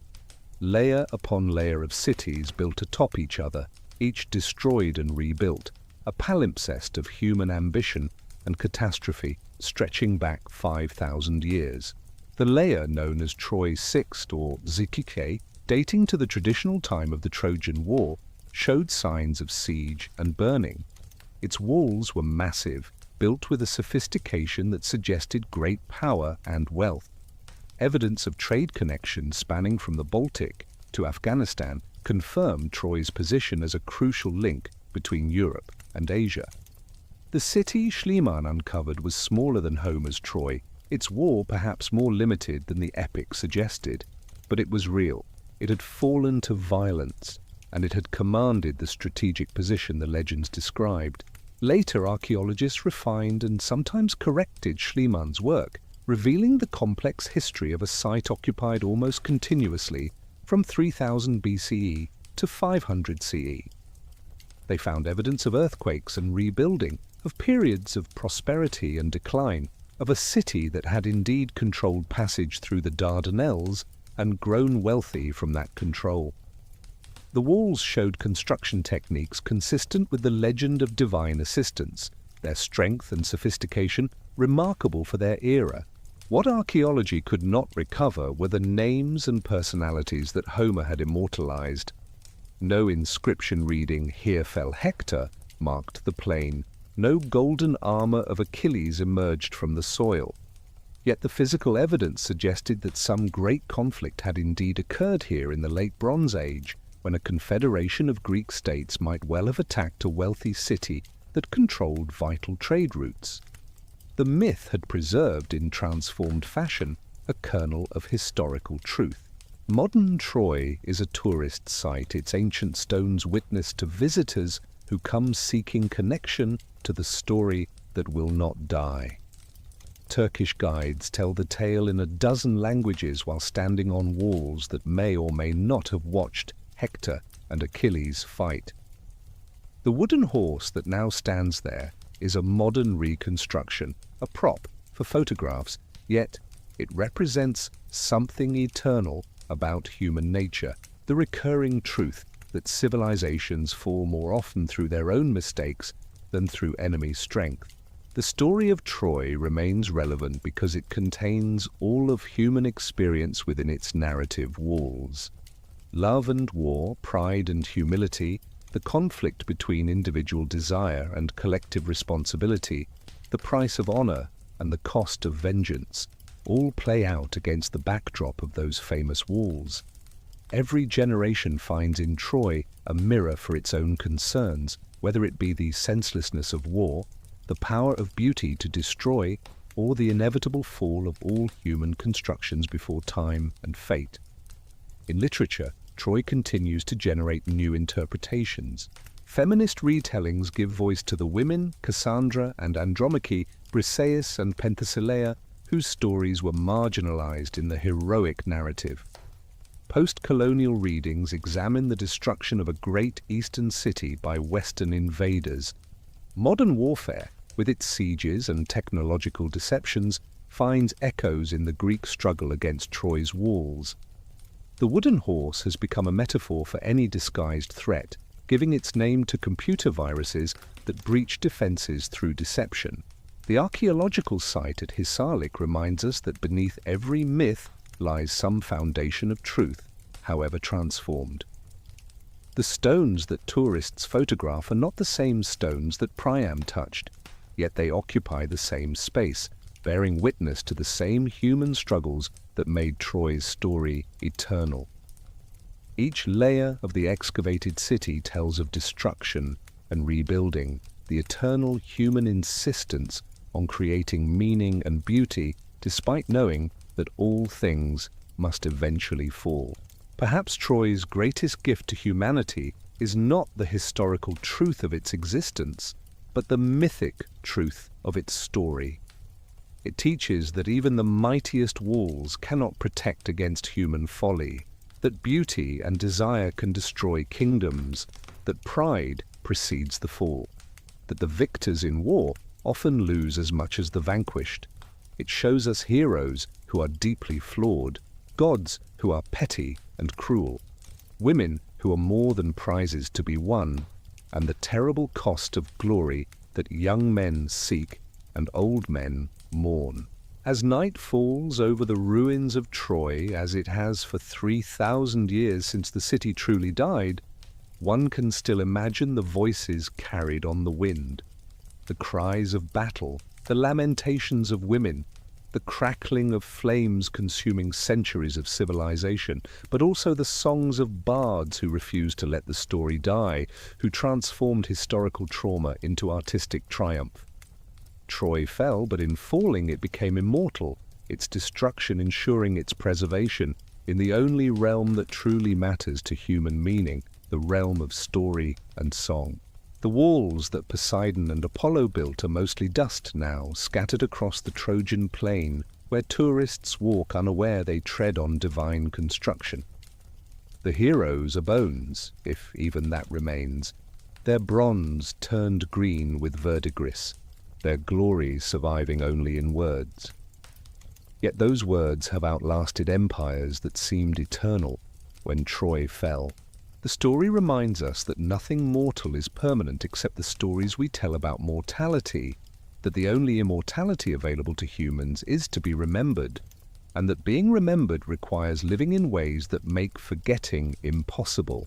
Layer upon layer of cities built atop each other, each destroyed and rebuilt, a palimpsest of human ambition and catastrophe stretching back 5,000 years. The layer known as Troy's Sixt or Zikike, dating to the traditional time of the Trojan War, showed signs of siege and burning. Its walls were massive, built with a sophistication that suggested great power and wealth. Evidence of trade connections spanning from the Baltic to Afghanistan confirmed Troy's position as a crucial link between Europe and Asia. The city Schliemann uncovered was smaller than Homer's Troy, its wall perhaps more limited than the epic suggested, but it was real. It had fallen to violence, and it had commanded the strategic position the legends described. Later archaeologists refined and sometimes corrected Schliemann's work, revealing the complex history of a site occupied almost continuously from 3000 BCE to 500 CE. They found evidence of earthquakes and rebuilding, of periods of prosperity and decline, of a city that had indeed controlled passage through the Dardanelles and grown wealthy from that control. The walls showed construction techniques consistent with the legend of divine assistance, their strength and sophistication remarkable for their era. What archaeology could not recover were the names and personalities that Homer had immortalized. No inscription reading, "Here fell Hector," marked the plain. No golden armor of Achilles emerged from the soil. Yet the physical evidence suggested that some great conflict had indeed occurred here in the late Bronze Age, when a confederation of Greek states might well have attacked a wealthy city that controlled vital trade routes. The myth had preserved in transformed fashion a kernel of historical truth. Modern Troy is a tourist site, its ancient stones witness to visitors who come seeking connection to the story that will not die. Turkish guides tell the tale in a dozen languages while standing on walls that may or may not have watched Hector and Achilles fight. The wooden horse that now stands there is a modern reconstruction, a prop for photographs, yet it represents something eternal about human nature, the recurring truth that civilizations fall more often through their own mistakes than through enemy strength. The story of Troy remains relevant because it contains all of human experience within its narrative walls. Love and war, pride and humility, the conflict between individual desire and collective responsibility, the price of honor and the cost of vengeance, all play out against the backdrop of those famous walls. Every generation finds in Troy a mirror for its own concerns, whether it be the senselessness of war, the power of beauty to destroy, or the inevitable fall of all human constructions before time and fate. In literature, Troy continues to generate new interpretations. Feminist retellings give voice to the women, Cassandra and Andromache, Briseis and Penthesilea, whose stories were marginalized in the heroic narrative. Post-colonial readings examine the destruction of a great eastern city by Western invaders. Modern warfare, with its sieges and technological deceptions, finds echoes in the Greek struggle against Troy's walls. The wooden horse has become a metaphor for any disguised threat, giving its name to computer viruses that breach defenses through deception. The archaeological site at Hisarlik reminds us that beneath every myth lies some foundation of truth, however transformed. The stones that tourists photograph are not the same stones that Priam touched, yet they occupy the same space, bearing witness to the same human struggles that made Troy's story eternal. Each layer of the excavated city tells of destruction and rebuilding, the eternal human insistence on creating meaning and beauty despite knowing that all things must eventually fall. Perhaps Troy's greatest gift to humanity is not the historical truth of its existence, but the mythic truth of its story. It teaches that even the mightiest walls cannot protect against human folly, that beauty and desire can destroy kingdoms, that pride precedes the fall, that the victors in war often lose as much as the vanquished. It shows us heroes who are deeply flawed, gods who are petty and cruel, women who are more than prizes to be won, and the terrible cost of glory that young men seek and old men mourn. As night falls over the ruins of Troy, as it has for 3,000 years since the city truly died, one can still imagine the voices carried on the wind, the cries of battle, the lamentations of women, the crackling of flames consuming centuries of civilization, but also the songs of bards who refused to let the story die, who transformed historical trauma into artistic triumph. Troy fell, but in falling it became immortal, its destruction ensuring its preservation in the only realm that truly matters to human meaning, the realm of story and song. The walls that Poseidon and Apollo built are mostly dust now, scattered across the Trojan plain, where tourists walk unaware they tread on divine construction. The heroes are bones, if even that remains, their bronze turned green with verdigris. their glory surviving only in words. Yet those words have outlasted empires that seemed eternal when Troy fell. The story reminds us that nothing mortal is permanent except the stories we tell about mortality, that the only immortality available to humans is to be remembered, and that being remembered requires living in ways that make forgetting impossible.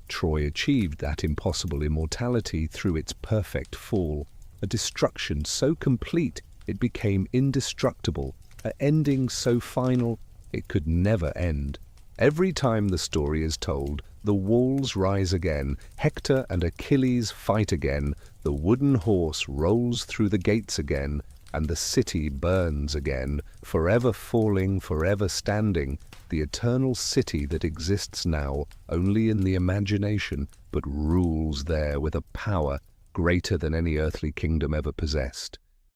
Troy achieved that impossible immortality through its perfect fall, a destruction so complete it became indestructible, an ending so final it could never end. Every time the story is told, the walls rise again, Hector and Achilles fight again, the wooden horse rolls through the gates again, and the city burns again, forever falling, forever standing, the eternal city that exists now only in the imagination, but rules there with a power greater than any earthly kingdom ever possessed.